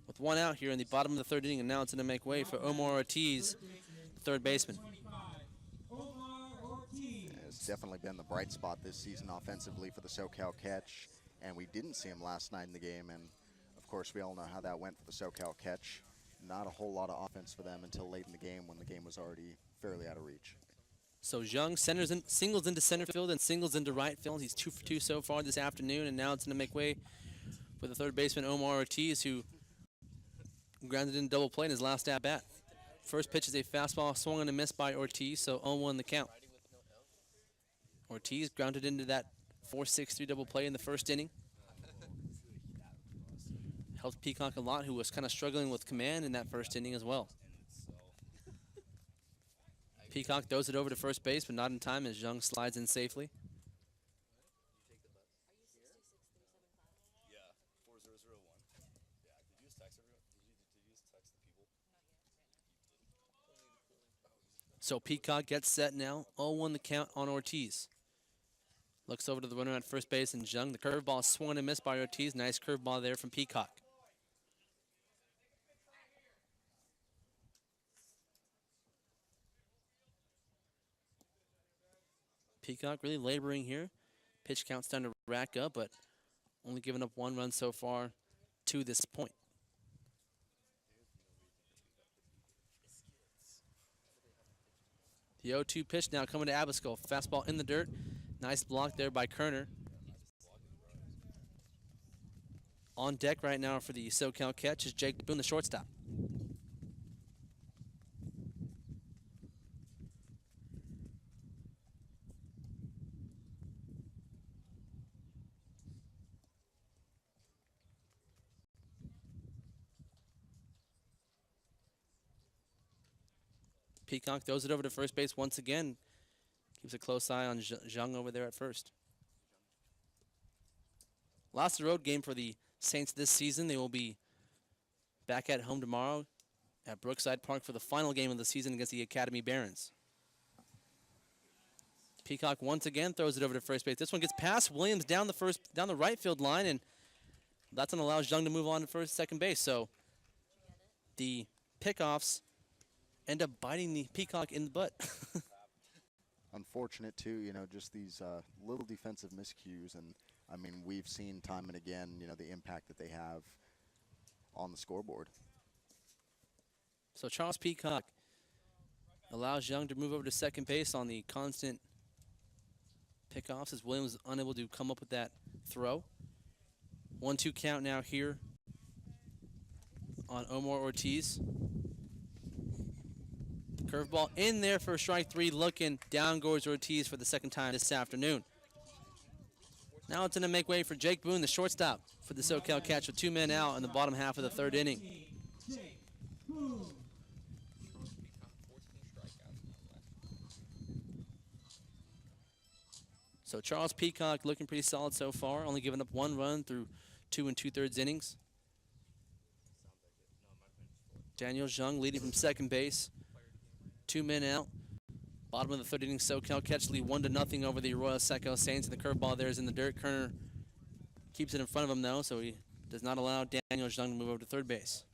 With 1 out here in the bottom of the third inning, and now it's going to make way for Omar Ortiz, third baseman. It's definitely been the bright spot this season offensively for the SoCal catch, and we didn't see him last night in the game, and of course we all know how that went for the SoCal catch. Not a whole lot of offense for them until late in the game when the game was already fairly out of reach. So Zhang singles into center field and singles into right field. He's 2 for 2 so far this afternoon, and now it's going to make way for the third baseman Omar Ortiz, who grounded in double play in his last at-bat. First pitch is a fastball swung and a miss by Ortiz, so 0-1 the count. Ortiz grounded into that 4-6-3 double play in the first inning. Helped Peacock a lot, who was kind of struggling with command in that first inning as well. Peacock throws it over to first base, but not in time as Zhang slides in safely. So Peacock gets set now. 0-1 the count on Ortiz. Looks over to the runner at first base and Zhang. The curveball swung and missed by Ortiz. Nice curveball there from Peacock. Peacock really laboring here. Pitch count's starting to rack up, but only giving up 1 run so far to this point. The 0-2 pitch now coming to Abascal. Fastball in the dirt. Nice block there by Kerner. On deck right now for the SoCal catch is Jake Boone, the shortstop. Peacock throws it over to first base once again. Keeps a close eye on Zhang over there at first. Last road game for the Saints this season. They will be back at home tomorrow at Brookside Park for the final game of the season against the Academy Barons. Peacock once again throws it over to first base. This one gets past Williams down the right field line, and that's going to allow Zhang to move on to second base. So the pickoffs end up biting the Peacock in the butt. Unfortunate too, just these little defensive miscues, and I mean, we've seen time and again, the impact that they have on the scoreboard. So Charles Peacock Allows Young to move over to second base on the constant pickoffs as Williams is unable to come up with that throw. 1-2 count now here on Omar Ortiz. Curveball in there for strike three, looking down goes Ortiz for the second time this afternoon. Now it's going to make way for Jake Boone, the shortstop for the SoCal Catch with 2 men out in the bottom half of the third inning. Jake Boone. So Charles Peacock looking pretty solid so far, only giving up 1 run through 2 2/3 innings. Daniel Jung leading from second base. 2 men out. Bottom of the third inning, SoCal Catch lead 1-0 over the Arroyo Seco Saints. And the curveball there is in the dirt. Kerner keeps it in front of him, though, so he does not allow Daniel Jung to move over to third base.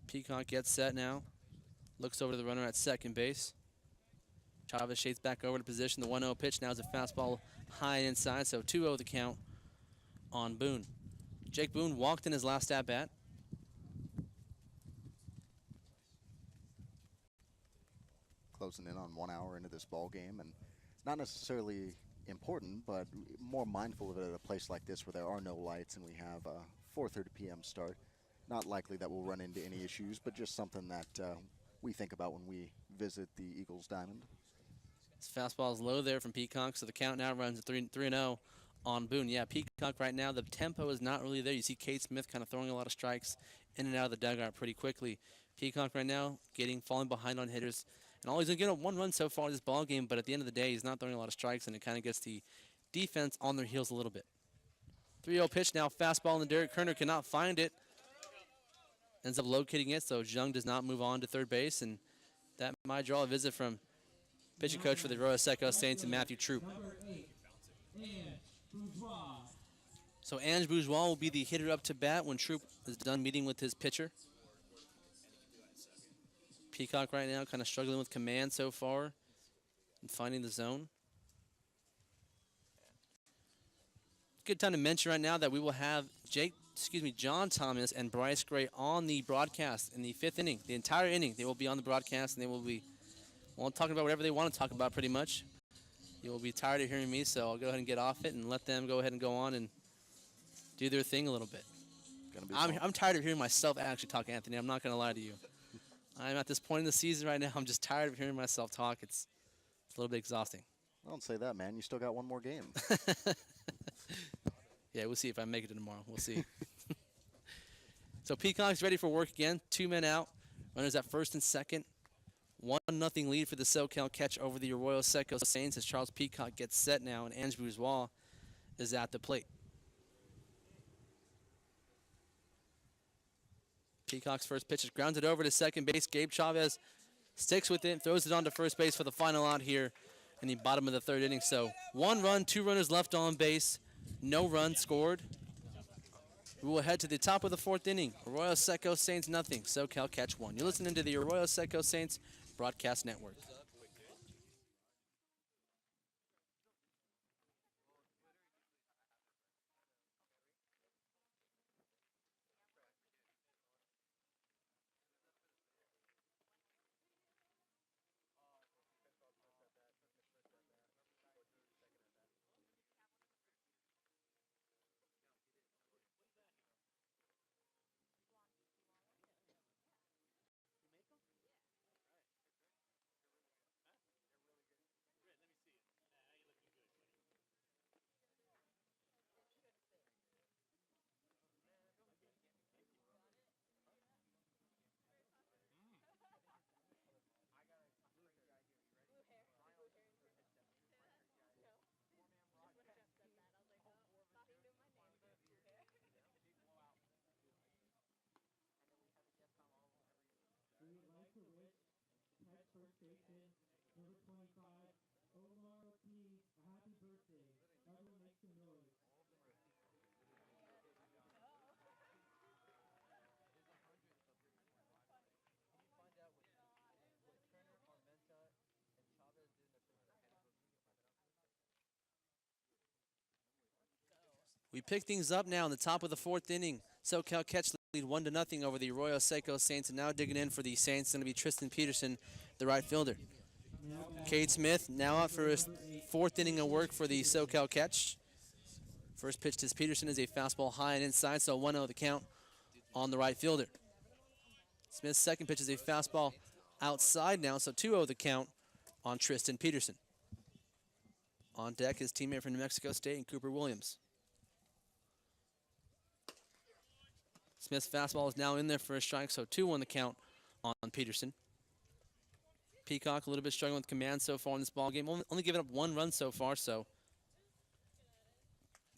Peacock gets set now. Looks over to the runner at second base. Chavez shades back over to position. The 1-0 pitch now is a fastball high inside, so 2-0 the count on Boone. Jake Boone walked in his last at-bat. Closing in on 1 hour into this ball game, and not necessarily important, but more mindful of it at a place like this where there are no lights and we have a 4:30 p.m. start. Not likely that we'll run into any issues, but just something that we think about when we visit the Eagles Diamond. His fastball is low there from Peacock, so the count now runs at 3-0 on Boone. Yeah, Peacock right now, the tempo is not really there. You see Kate Smith kind of throwing a lot of strikes in and out of the dugout pretty quickly. Peacock right now falling behind on hitters. And all he's going to get 1 run so far in this ball game, but at the end of the day, he's not throwing a lot of strikes, and it kind of gets the defense on their heels a little bit. 3-0 pitch now, fastball in the dirt. Kerner cannot find it. Ends up locating it, so Jung does not move on to third base, and that might draw a visit from pitching coach for the Arroyo Seco Saints and Matthew Troop. Number 8, Ange Bourgeois. So Ange Bourgeois will be the hitter up to bat when Troop is done meeting with his pitcher. Peacock right now kind of struggling with command so far and finding the zone. Good time to mention right now that we will have John Thomas and Bryce Gray on the broadcast in the 5th inning. The entire inning, they will be on the broadcast, and they will be talking about whatever they want to talk about pretty much. You will be tired of hearing me, so I'll go ahead and get off it and let them go ahead and go on and do their thing a little bit. I'm tired of hearing myself actually talk, Anthony. I'm not going to lie to you. I'm at this point in the season right now, I'm just tired of hearing myself talk. It's a little bit exhausting. Don't say that, man. You still got 1 more game. Yeah, we'll see if I make it tomorrow. We'll see. So Peacock's ready for work again. 2 men out. Runners at first and second. 1-0 lead for the SoCal Catch over the Arroyo Seco Saints as Charles Peacock gets set now, and Ange Bourgeois is at the plate. Peacock's first pitch is grounded over to second base. Gabe Chavez sticks with it, throws it on to first base for the final out here in the bottom of the third inning. So 1 run, 2 runners left on base, no run scored. We will head to the top of the 4th inning. Arroyo Seco Saints nothing, SoCal Catch 1. You're listening to the Arroyo Seco Saints Broadcast Network. We would like to wish Catch first baseman number 25, Omar Ortiz, a happy birthday. Everyone make some noise. We pick things up now in the top of the fourth inning. SoCal Catch lead 1-0 over the Arroyo Seco Saints, and now digging in for the Saints going to be Tristan Peterson, the right fielder. Cade Smith now out for his fourth inning of work for the SoCal Catch. First pitch to Peterson is a fastball high and inside, so 1-0 the count on the right fielder. Smith's second pitch is a fastball outside now, so 2-0 the count on Tristan Peterson. On deck, his teammate from New Mexico State and Cooper Williams. Smith's fastball is now in there for a strike, so 2-1 the count on Peterson. Peacock a little bit struggling with command so far in this ballgame. Only giving up 1 run so far, so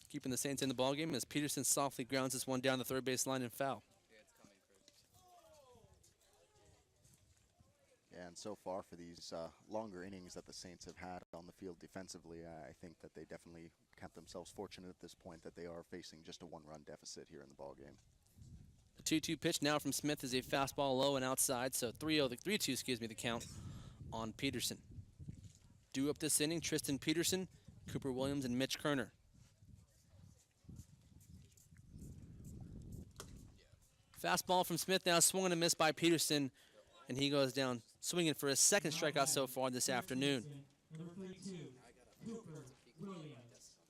keeping the Saints in the ballgame as Peterson softly grounds this one down the third base line and foul. Yeah, and so far for these longer innings that the Saints have had on the field defensively, I think that they definitely count themselves fortunate at this point that they are facing just a 1-run deficit here in the ballgame. The 2-2 pitch now from Smith is a fastball low and outside, so 3-2 the count on Peterson. Due up this inning, Tristan Peterson, Cooper Williams, and Mitch Kerner. Fastball from Smith now swung and a miss by Peterson, and he goes down swinging for his second strikeout so far this afternoon. Number 32, Cooper Williams.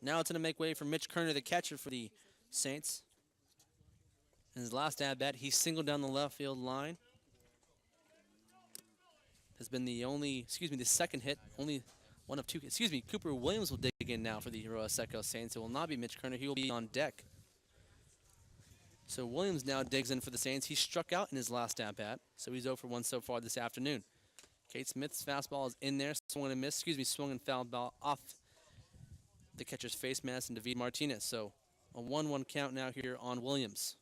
Now it's going to make way for Mitch Kerner, the catcher for the Saints. In his last at-bat, he singled down the left field line. Has been the second hit, only one of two. Cooper Williams will dig in now for the Arroyo Seco Saints. It will not be Mitch Kerner. He will be on deck. So Williams now digs in for the Saints. He struck out in his last at-bat, so he's 0 for 1 so far this afternoon. Cade Smith's fastball is in there, swung and fouled ball off the catcher's face mask and David Martinez. So a 1-1 count now here on Williams.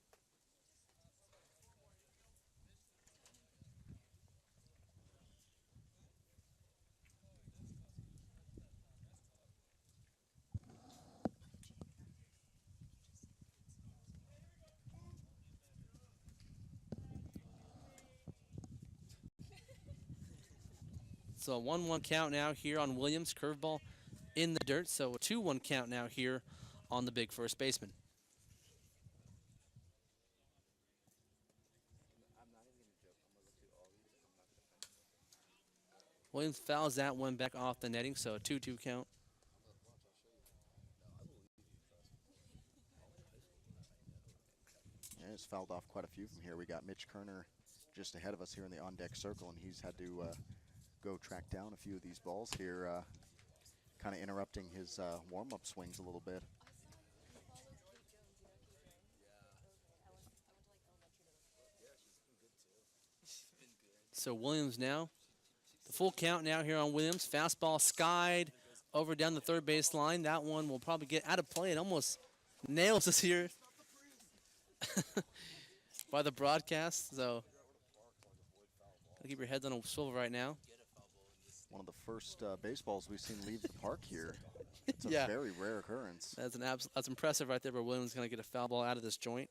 So a 1-1 count now here on Williams. Curveball in the dirt. So a 2-1 count now here on the big first baseman. Williams fouls that one back off the netting, so a 2-2 count. Yeah, he's fouled off quite a few from here. We got Mitch Kerner just ahead of us here in the on-deck circle, and he's had to go track down a few of these balls here, kind of interrupting his warm-up swings a little bit. So Williams now, the full count now here on Williams. Fastball skied over down the third base line. That one will probably get out of play. It almost nails us here by the broadcast. So gotta keep your heads on a swivel right now. One of the first baseballs we've seen leave the park here. It's a very rare occurrence. That's impressive right there, but Williams going to get a foul ball out of this joint.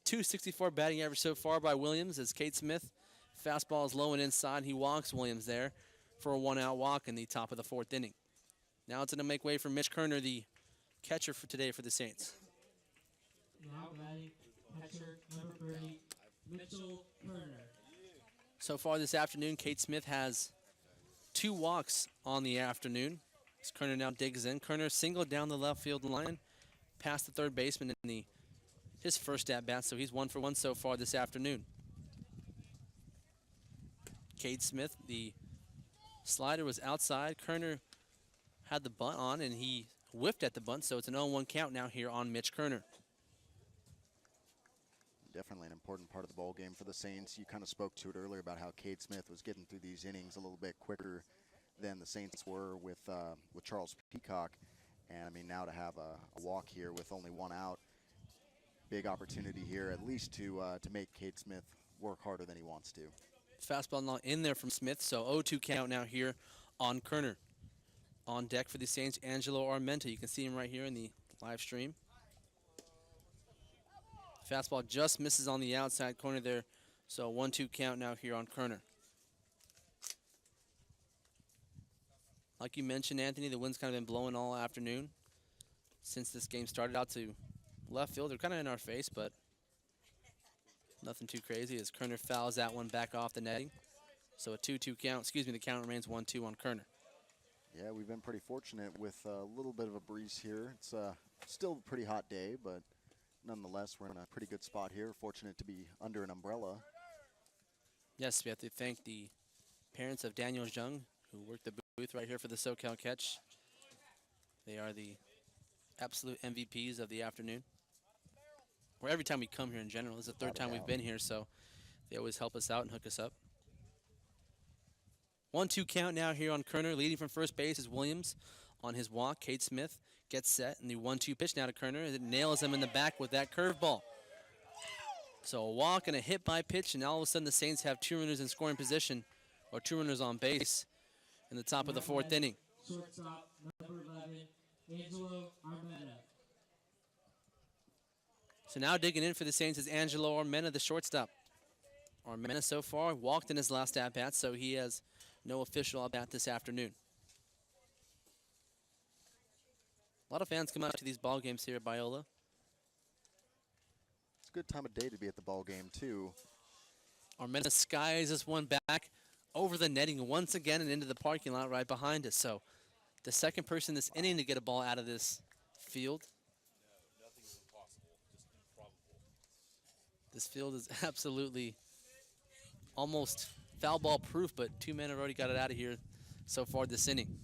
264 batting average so far by Williams as Cade Smith. Fastball is low and inside. He walks Williams there for a 1-out walk in the top of the fourth inning. Now it's going to make way for Mitch Kerner, the catcher for today for the Saints. Now batting catcher number 30, Mitchell Kerner. So far this afternoon, Cade Smith has 2 walks on the afternoon. As Kerner now digs in. Kerner singled down the left field line, past the third baseman in his first at-bat, so he's 1 for 1 so far this afternoon. Cade Smith, the slider was outside. Kerner had the bunt on, and he whiffed at the bunt, so it's an 0-1 count now here on Mitch Kerner. Definitely an important part of the ball game for the Saints. You kind of spoke to it earlier about how Cade Smith was getting through these innings a little bit quicker than the Saints were with Charles Peacock. And I mean, now to have a walk here with only 1 out, big opportunity here at least to make Cade Smith work harder than he wants to. Fastball not in there from Smith, so 0-2 count now here on Kerner. On deck for the Saints, Angelo Armenta. You can see him right here in the live stream. Fastball just misses on the outside corner there, so 1-2 count now here on Kerner. Like you mentioned, Anthony, the wind's kind of been blowing all afternoon. since this game started out to left field. They're kind of in our face, but nothing too crazy as Kerner fouls that one back off the netting. So a 2-2 count. Excuse me, the count remains 1-2 on Kerner. Yeah, we've been pretty fortunate with a little bit of a breeze here. It's still a pretty hot day, but nonetheless, we're in a pretty good spot here. Fortunate to be under an umbrella. Yes, we have to thank the parents of Daniel Jung, who worked the booth right here for the SoCal Catch. They are the absolute MVPs of the afternoon. Or every time we come here in general. This is the third time we've been here, so they always help us out and hook us up. 1-2 count now here on Kerner. Leading from first base is Williams on his walk. Cade Smith gets set, and the 1-2 pitch now to Kerner. It nails him in the back with that curveball. So a walk and a hit by pitch, and all of a sudden the Saints have 2 runners in scoring position, or 2 runners on base in the top of the 4th inning. Shortstop, number 11, Angelo Armenta. So now digging in for the Saints is Angelo Armenta, the shortstop. Armenta so far walked in his last at-bat, so he has no official at-bat this afternoon. A lot of fans come out to these ball games here at Biola. It's a good time of day to be at the ball game, too. Armenta skies this one back over the netting once again and into the parking lot right behind us. So the second person this inning to get a ball out of this field. Nothing is impossible, just improbable. This field is absolutely almost foul ball proof, but 2 men have already got it out of here so far this inning.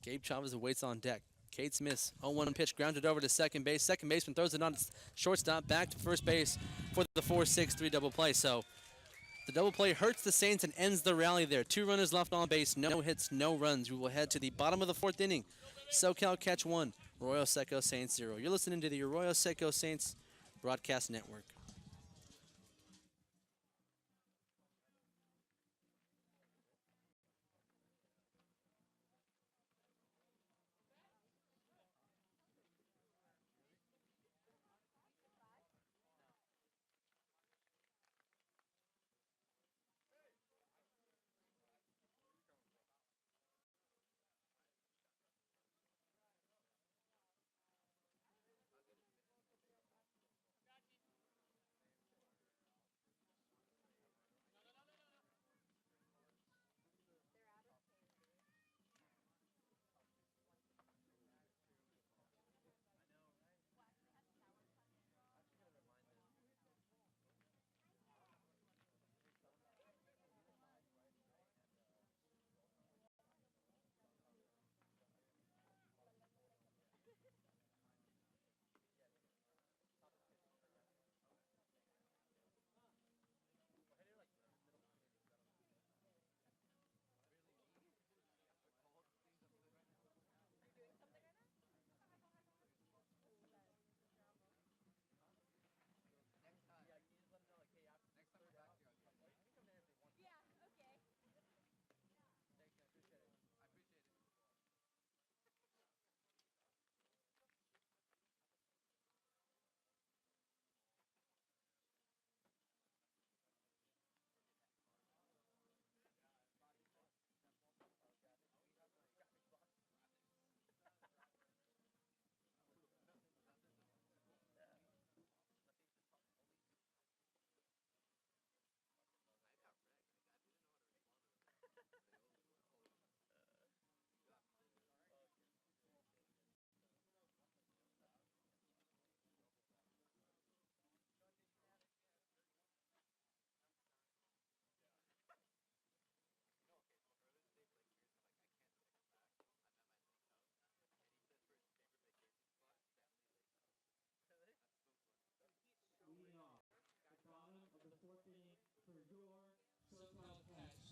Gabe Chavez waits on deck. Cade Smith, 0-1 pitch, grounded over to second base. Second baseman throws it on its shortstop, back to first base for the 4-6-3 double play. So the double play hurts the Saints and ends the rally there. 2 runners left on base, no hits, no runs. We will head to the bottom of the 4th inning. SoCal Catch 1, Arroyo Seco Saints 0. You're listening to the Arroyo Seco Saints Broadcast Network.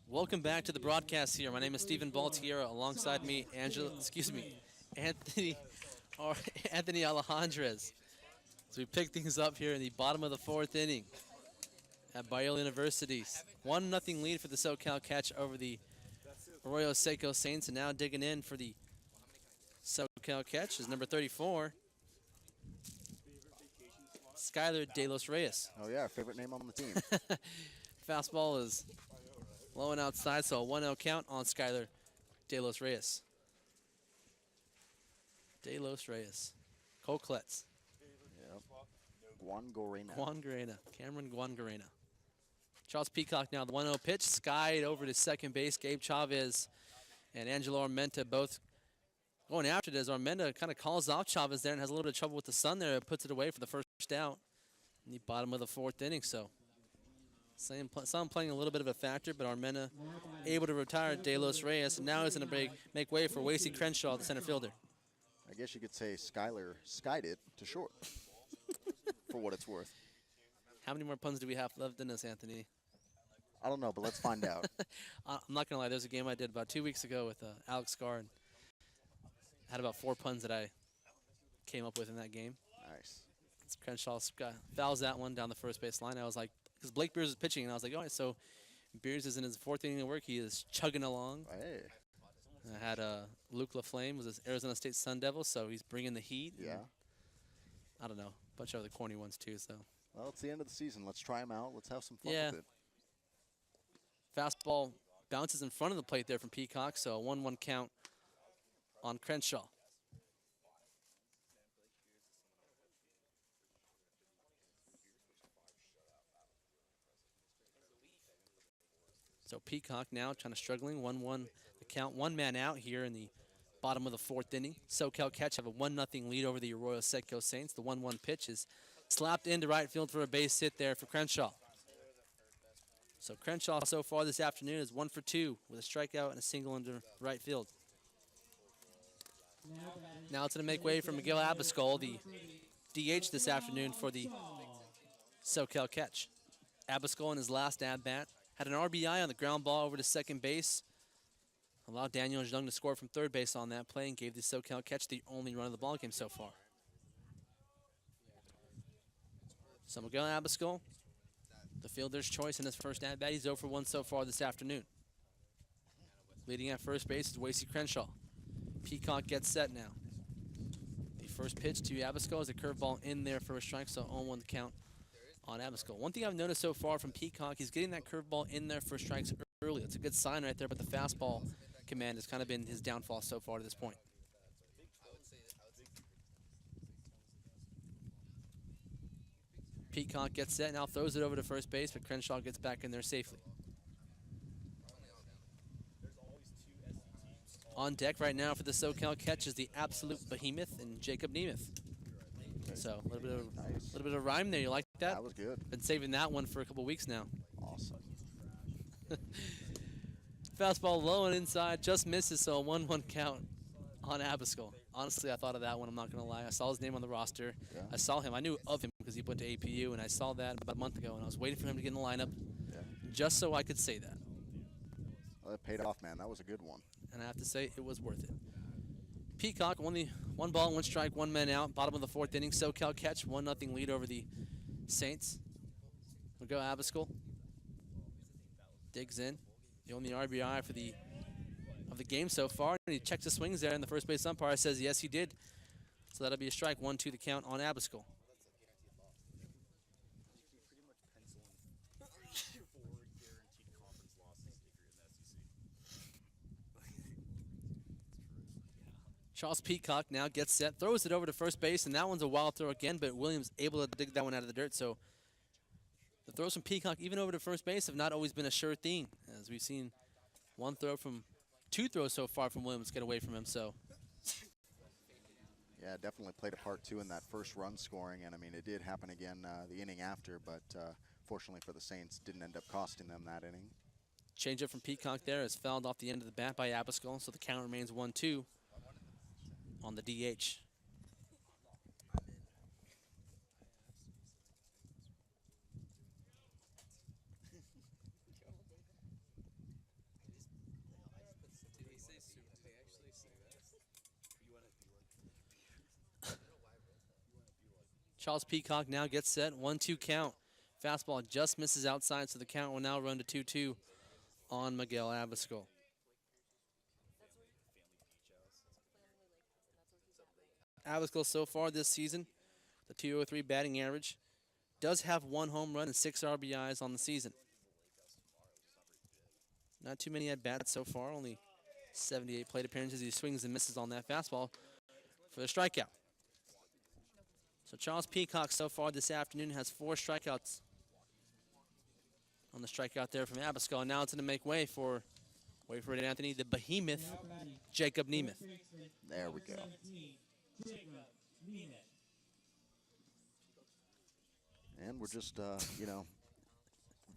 Welcome back to the broadcast here. My name is Stephen Baltiera. Alongside me, Anthony Alejandrez. So we pick things up here in the bottom of the 4th inning at Biola University. 1-0 lead for the SoCal Catch over the Arroyo Seco Saints, and now digging in for the SoCal Catch is number 34, Skylar De Los Reyes. Oh, yeah, favorite name on the team. Fastball is low and outside, so a 1-0 count on Skylar De Los Reyes. De Los Reyes. Cole Kletz. Yep. Juan Gorena. Guangarena. Cameron Guangarena. Charles Peacock now the 1-0 pitch. Skied over to second base. Gabe Chavez and Angelo Armenta both going after it as Armenta kind of calls off Chavez there and has a little bit of trouble with the sun there. Puts it away for the first out in the bottom of the 4th inning. So some playing a little bit of a factor, but Armenta able to retire De Los Reyes. And now he's going to make way for Wasey Crenshaw, the center fielder. I guess you could say Skyler skied it to short, for what it's worth. How many more puns do we have left in us, Anthony? I don't know, but let's find out. I'm not going to lie. There's a game I did about 2 weeks ago with Alex Carr, and had about 4 puns that I came up with in that game. Nice. Crenshaw fouls that one down the first base line. I was like, because Blake Beers is pitching, and I was like, all right, so Beers is in his 4th inning of work. He is chugging along. Hey. I had Luke LaFlame, was his Arizona State Sun Devil, so he's bringing the heat. Yeah. I don't know, a bunch of other corny ones too. So. Well, it's the end of the season. Let's try them out. Let's have some fun with it. Fastball bounces in front of the plate there from Peacock, so a 1-1 count on Crenshaw. So Peacock now kind of struggling, 1-1 the count, 1 man out here in the bottom of the 4th inning. SoCal Catch have a 1-0 lead over the Arroyo Seco Saints. The 1-1 pitch is slapped into right field for a base hit there for Crenshaw. So Crenshaw so far this afternoon is 1 for 2 with a strikeout and a single into right field. Now it's going to make way for Miguel Abascal, the DH this afternoon for the SoCal Catch. Abascal in his last at-bat had an RBI on the ground ball over to second base. Allowed Daniel Young to score from third base on that play and gave the SoCal Catch the only run of the ballgame so far. So Miguel Abascal, the fielder's choice in his first at-bat. He's 0 for 1 so far this afternoon. Leading at first base is Wasey Crenshaw. Peacock gets set now. The first pitch to Abascal is a curveball in there for a strike, so 0-1 the count on Abascal. One thing I've noticed so far from Peacock, he's getting that curveball in there for strikes early. It's a good sign right there, but the fastball command has kind of been his downfall so far to this point. Peacock gets set, now throws it over to first base, but Crenshaw gets back in there safely. On deck right now for the SoCal Catch is the absolute behemoth and Jacob Nemeth. So a little bit of rhyme there. You like that? That was good. Been saving that one for a couple weeks now. Awesome. Fastball low and inside, just misses, so a 1-1 count on Abascal. Honestly, I thought of that one, I'm not going to lie. I saw his name on the roster. Yeah. I saw him. I knew of him because he went to APU, and I saw that about a month ago, and I was waiting for him to get in the lineup just so I could say that. Well, that paid off, man. That was a good one. And I have to say, it was worth it. Peacock, one ball, 1 strike, 1 man out, bottom of the 4th inning. SoCal Catch, 1-0 lead over the Saints. We'll go Abascal. Digs in. The only RBI of the game so far. And he checks the swings there, and the first base umpire says yes, he did. So that'll be a strike, 1-2 the count on Abascal. Charles Peacock now gets set, throws it over to first base, and that one's a wild throw again, but Williams able to dig that one out of the dirt. So the throws from Peacock, even over to first base, have not always been a sure thing, as we've seen 2 throws so far from Williams get away from him. So Yeah, definitely played a part too in that first run scoring, and I mean it did happen again the inning after, but fortunately for the Saints, didn't end up costing them that inning. changeup from Peacock there is fouled off the end of the bat by Abascal, so the count remains 1-2 on the DH. Charles Peacock now gets set, 1-2 count. Fastball just misses outside, so the count will now run to 2-2 on Miguel Abascal. Abascal so far this season, the .203 batting average, does have 1 home run and 6 RBIs on the season. Not too many at-bats so far, only 78 plate appearances. He swings and misses on that fastball. for the strikeout. So Charles Peacock so far this afternoon has 4 strikeouts on the strikeout there from Abiskal. And now it's going to make way for, wait for it, Anthony, the behemoth, Jacob Nemeth. There we go. And we're just, you know,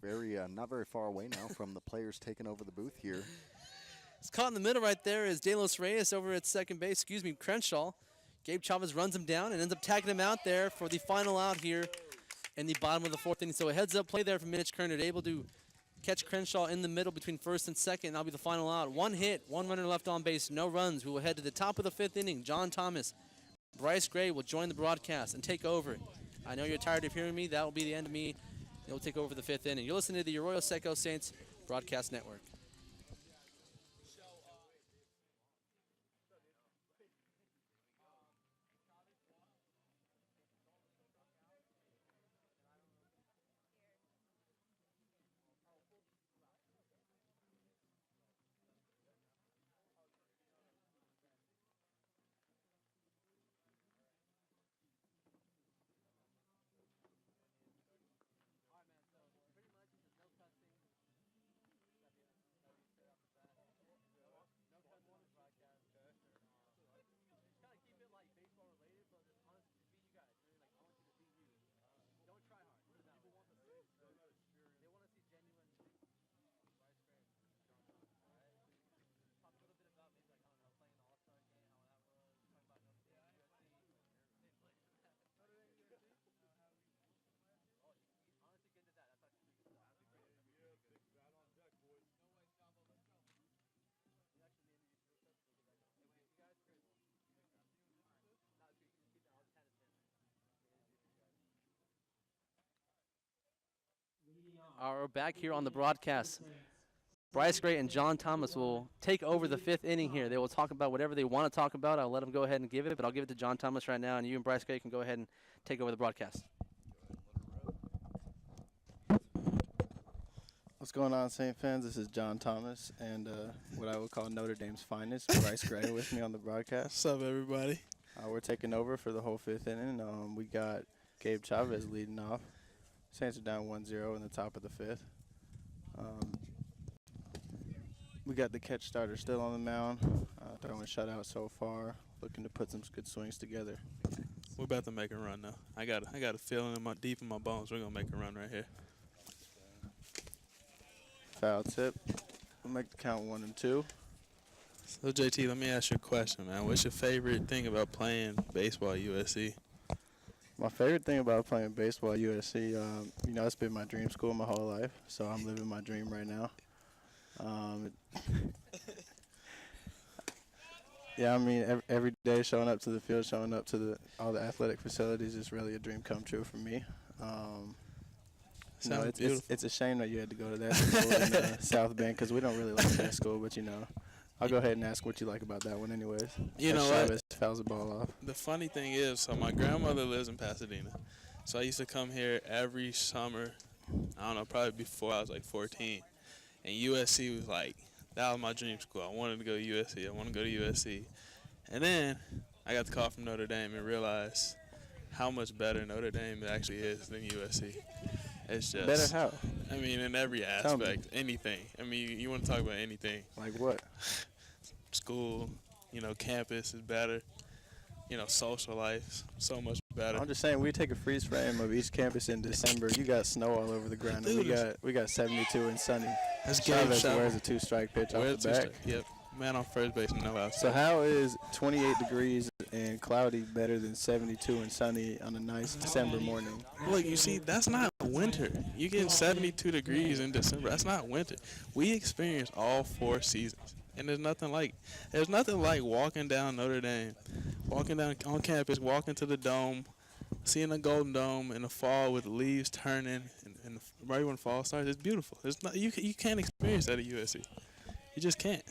not very far away now from the players taking over the booth here. It's caught in the middle right there is Delos Reyes over at second base, Crenshaw. Gabe Chavez runs him down and ends up tagging him out there for the final out here in the bottom of the 4th inning. So a heads-up play there from Mitch Kerner, able to catch Crenshaw in the middle between first and second. That'll be the final out. 1 hit, 1 runner left on base, no runs. We will head to the top of the 5th inning. John Thomas, Bryce Gray will join the broadcast and take over. I know you're tired of hearing me. That will be the end of me. They'll take over the 5th inning. You're listening to the Arroyo Seco Saints Broadcast Network. We're back here on the broadcast. Bryce Gray and John Thomas will take over the 5th inning here. They will talk about whatever they want to talk about. I'll let them go ahead and give it, but I'll give it to John Thomas right now, and you and Bryce Gray can go ahead and take over the broadcast. What's going on, Saint fans? This is John Thomas and what I would call Notre Dame's finest, Bryce Gray, with me on the broadcast. What's up, everybody? We're taking over for the whole 5th inning. We got Gabe Chavez leading off. Saints are down 1-0 in the top of the 5th. We got the catch starter still on the mound. Throwing a shutout so far. Looking to put some good swings together. We're about to make a run now. I got a feeling deep in my bones we're gonna make a run right here. Foul tip. We'll make the count 1 and 2. So JT, let me ask you a question, man. What's your favorite thing about playing baseball at USC? My favorite thing about playing baseball at USC, you know, it's been my dream school my whole life, so I'm living my dream right now. Yeah, I mean, every day showing up to the field, showing up to all the athletic facilities is really a dream come true for me. You know, it's a shame that you had to go to that school in South Bend because we don't really like that school, but, you know, I'll go ahead and ask what you like about that one anyways. You know what? Fouls the ball off. The funny thing is, so my grandmother lives in Pasadena. So I used to come here every summer, I don't know, probably before I was like 14. And USC was like, that was my dream school. I wanted to go to USC. I want to go to USC. And then I got the call from Notre Dame and realized how much better Notre Dame actually is than USC. It's just better how? I mean, in every aspect, anything. I mean, you want to talk about anything. Like what? School, you know, campus is better. You know, social life, so much better. I'm just saying, we take a freeze frame of each campus in December. You got snow all over the ground, and we got 72 and sunny. That's Chavez wears a 2-strike pitch off the back. Yep, man on first base, no outside. So how is 28 degrees and cloudy better than 72 and sunny on a nice December morning? Look, you see, that's not winter. You get 72 degrees in December. That's not winter. We experience all 4 seasons, and there's nothing like walking down Notre Dame, walking down on campus, walking to the dome, seeing the Golden Dome in the fall with the leaves turning, and right when fall starts. It's beautiful. It's not you can't experience that at USC. You just can't.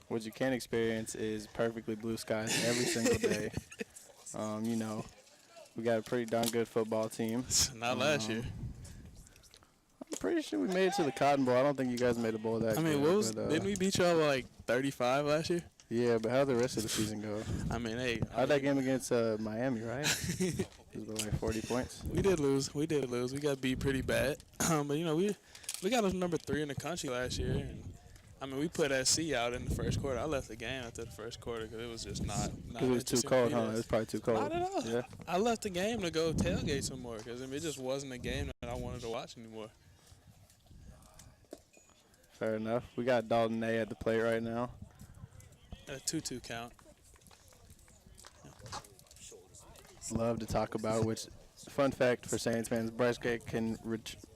What you can experience is perfectly blue skies every single day. You know, we got a pretty darn good football team. Not last year. I'm pretty sure we made it to the Cotton Bowl. I don't think you guys made a bowl that I mean, good, didn't we beat y'all like 35 last year? Yeah, but how'd the rest of the season go? I mean, hey, How'd that game against Miami, right? It was like 40 points. we did lose. We got beat pretty bad. But you know, we got us number 3 in the country last year. And I mean, we put SC out in the first quarter. I left the game after the first quarter because it was just not. Because it was too interesting to cold, beat huh? us. It was probably too cold. Not at all. Yeah. I left the game to go tailgate some more because I mean, it just wasn't a game that I wanted to watch anymore. Fair enough. We got Dalton A at the plate right now. A 2-2 count. Love to talk about, which, fun fact for Saints fans, Bryce Gay can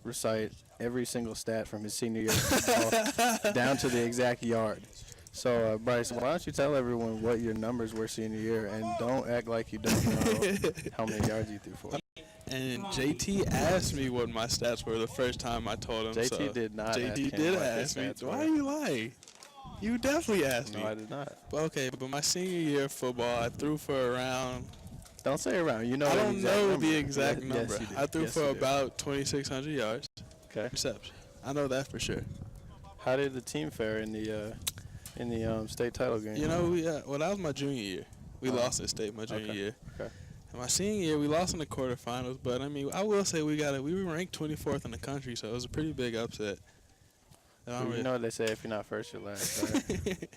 recite every single stat from his senior year of football down to the exact yard. So, Bryce, why don't you tell everyone what your numbers were senior year, and don't act like you don't know how many yards you threw for. And JT asked me what my stats were the first time I told him. JT so did not ask JT him did what his ask me. stats Why were. are you lying? You definitely asked me. No, I did not. Okay, but my senior year of football, I threw for around. Don't say around. You know I the don't exact know number. the exact Yes, number. you did. I threw Yes, for you did. about 2,600 yards. Okay. Reception. I know that for sure. How did the team fare in the state title game? You know, well, that was my junior year. We lost at state my junior okay. year. Okay. And my senior year, we lost in the quarterfinals. But I mean, I will say we were ranked 24th in the country, so it was a pretty big upset. Well, you know what they say: if you're not first, you're last. Right?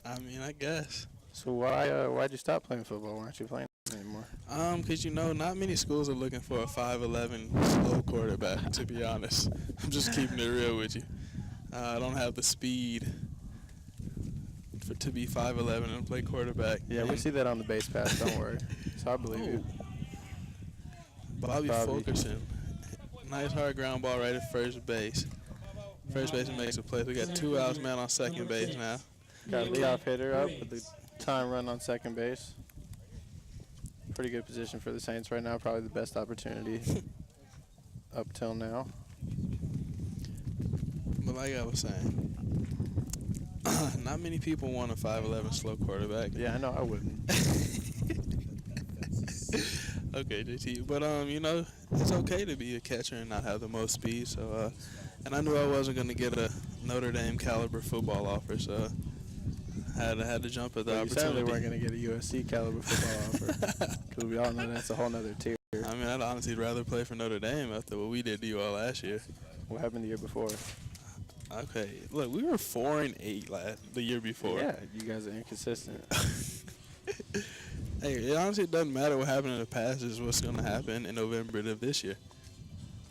I mean, I guess. So why'd you stop playing football? Why aren't you playing anymore? Because you know, not many schools are looking for a 5'11" slow quarterback. To be honest, I'm just keeping it real with you. I don't have the speed to be 5'11" and play quarterback. Yeah, we And- see that on the base pass. Don't worry. So I believe you. Bobby Bobby. Fulkerson. Nice hard ground ball right at first base. First baseman makes a play. We got 2 outs, man on second base now. Got a leadoff hitter up with the time run on second base. Pretty good position for the Saints right now. Probably the best opportunity up till now. But like I was saying, not many people want a 5'11" slow quarterback. Yeah, I know I wouldn't. Okay, JT. But you know, it's okay to be a catcher and not have the most speed. So, and I knew I wasn't going to get a Notre Dame caliber football offer, so I had to jump at the Well, you certainly opportunity. weren't going to get a USC caliber football offer. Because we all know that's a whole nother tier. I mean, I'd honestly rather play for Notre Dame after what we did to you all last year. What happened the year before? Okay, look, we were 4-8 the year before. Yeah, you guys are inconsistent. Hey, it honestly doesn't matter what happened in the past. It's what's going to happen in November of this year.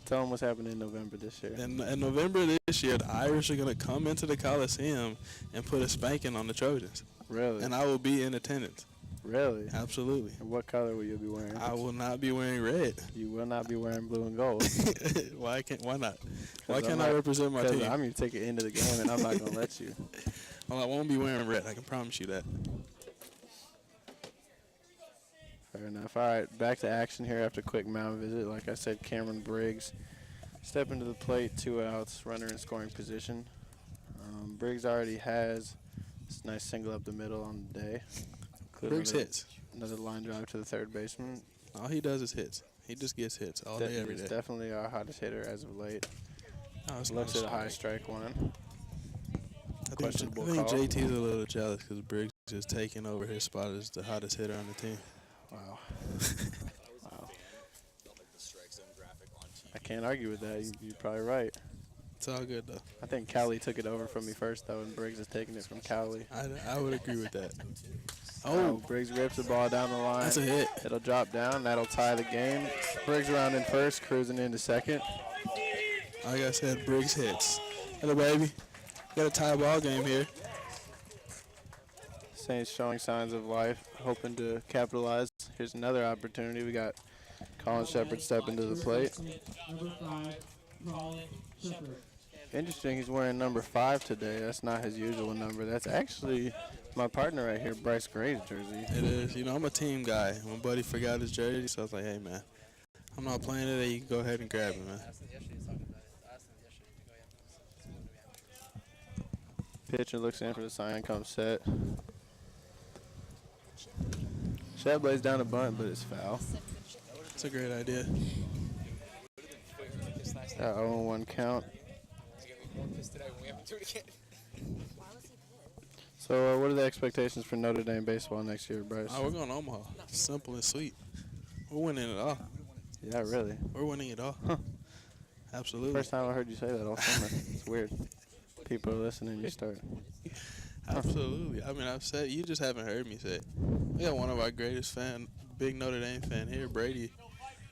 Tell them what's happening in November this year. In November of this year, the Irish are going to come into the Coliseum and put a spanking on the Trojans. Really? And I will be in attendance. Really? Absolutely. And what color will you be wearing? I will not be wearing red. You will not be wearing blue and gold. Why not? Why I'm can't not- I represent my Because team? I'm your ticket into the game, and I'm not going to let you. Well, I won't be wearing red. I can promise you that. Fair enough. All right, back to action here after a quick mound visit. Like I said, Cameron Briggs stepping to the plate, 2 outs, runner in scoring position. Briggs already has this nice single up the middle on the day. Including Briggs hits. Another line drive to the third baseman. All he does is hits. He just gets hits all day, every He's day. definitely our hottest hitter as of late. Oh, it's Looks no at a high strike. strike one. I questionable think call. JT's a little jealous because Briggs is taking over his spot as the hottest hitter on the team. Wow. Wow. I can't argue with that. You're probably right. It's all good, though. I think Cali took it over from me first, though, and Briggs is taking it from Cali. I would agree with that. Oh, Briggs rips the ball down the line. That's a hit. It'll drop down. That'll tie the game. Briggs around in first, cruising into second. Like I said, Briggs hits. Hello, baby. Got a tie ball game here. Saints showing signs of life, hoping to capitalize. Here's another opportunity. We got Colin Shepard stepping to the plate. Number 5, Colin Shepard. Interesting, he's wearing number 5 today. That's not his usual number. That's actually my partner right here, Bryce Gray's jersey. It is. You know, I'm a team guy. My buddy forgot his jersey, so I was like, hey, man, I'm not playing today. You can go ahead and grab it, man. Pitcher looks in for the sign, comes set. Shep lays down a bunt, but it's foul. It's a great idea. That 0-1 count. So So, what are the expectations for Notre Dame baseball next year, Bryce? Oh, we're going to Omaha. Simple and sweet. We're winning it all. Yeah, really. We're winning it all. Absolutely. First time I heard you say that all summer. It's weird. People are listening. You start. Absolutely. I mean, I've said, you just haven't heard me say it. We got one of our greatest big Notre Dame fan here, Brady.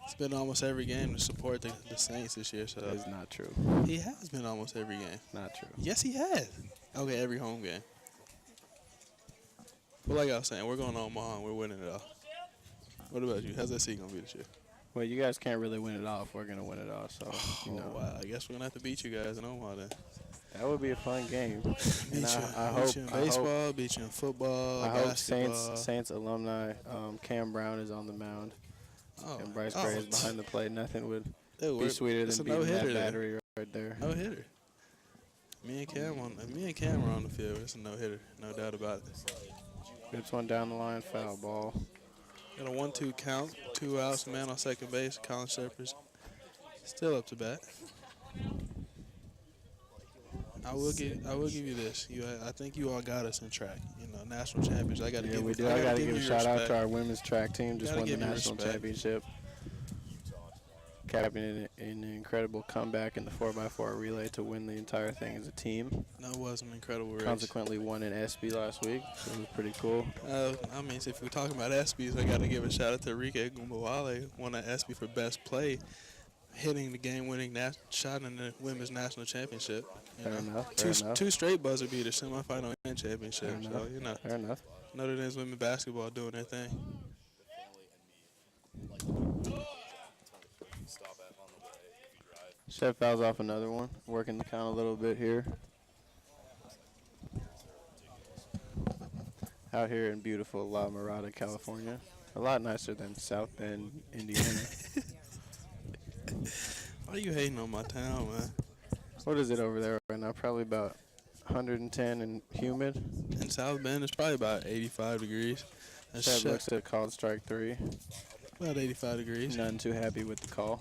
He's been almost every game to support the Saints this year. So That is not true. he has been almost every game. Not true. Yes, he has. Okay, every home game. But like I was saying, we're going to Omaha and we're winning it all. What about you? How's that season going to be this year? Well, you guys can't really win it all if we're going to win it all. So, you know. Wow, I guess we're going to have to beat you guys in Omaha then. That would be a fun game. Beat you in baseball, beat you in football, I hope basketball. Saints alumni Cam Brown is on the mound and Bryce Gray is behind the plate. Nothing would be sweeter than beating that battery right there. No hitter. Me and Cam were on the field. It's a no hitter, no doubt about it. Gets one down the line, foul ball. Got a 1-2 count, 2 outs, man on second base. Colin Shepard's still up to bat. I will give you this. I think you all got us in track. You know, national champions. I got to give. We do. I got to give a shout out respect. to our women's track team. Just Gotta won the give you national respect. championship. Capping an incredible comeback in the 4x4 relay to win the entire thing as a team. That was an incredible race. Consequently, won in SB last week, so it was pretty cool. I mean, if we're talking about ESPYs, I got to give a shout out to Enrique Gumbawale, won an ESPY for best play, hitting the game-winning shot in the women's national championship. Fair enough. Two straight buzzer beaters, semifinal and championship. So you know, Fair enough. Notre Dame's women basketball doing their thing. Chef fouls off another one, working the count a little bit here. Out here in beautiful La Mirada, California. A lot nicer than South Bend, Indiana. Why are you hating on my town, man? What is it over there right now? Probably about 110 and humid. In South Bend, it's probably about 85 degrees. Chef looks at called strike 3. About 85 degrees. None too happy with the call.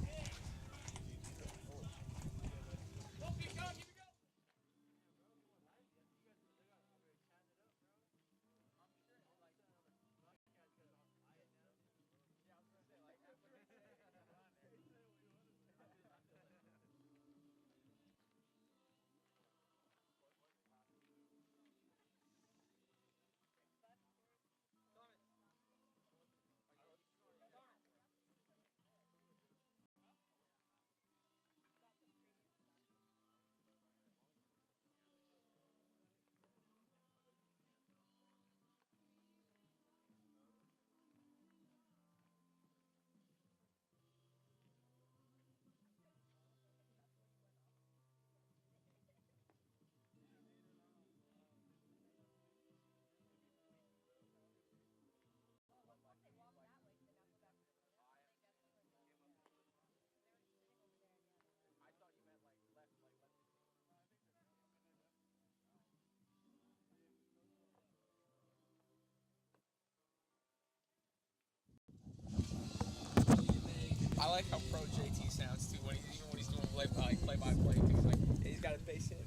I like how pro JT sounds too when he's doing play-by-play too. He's like, he's got a base hit.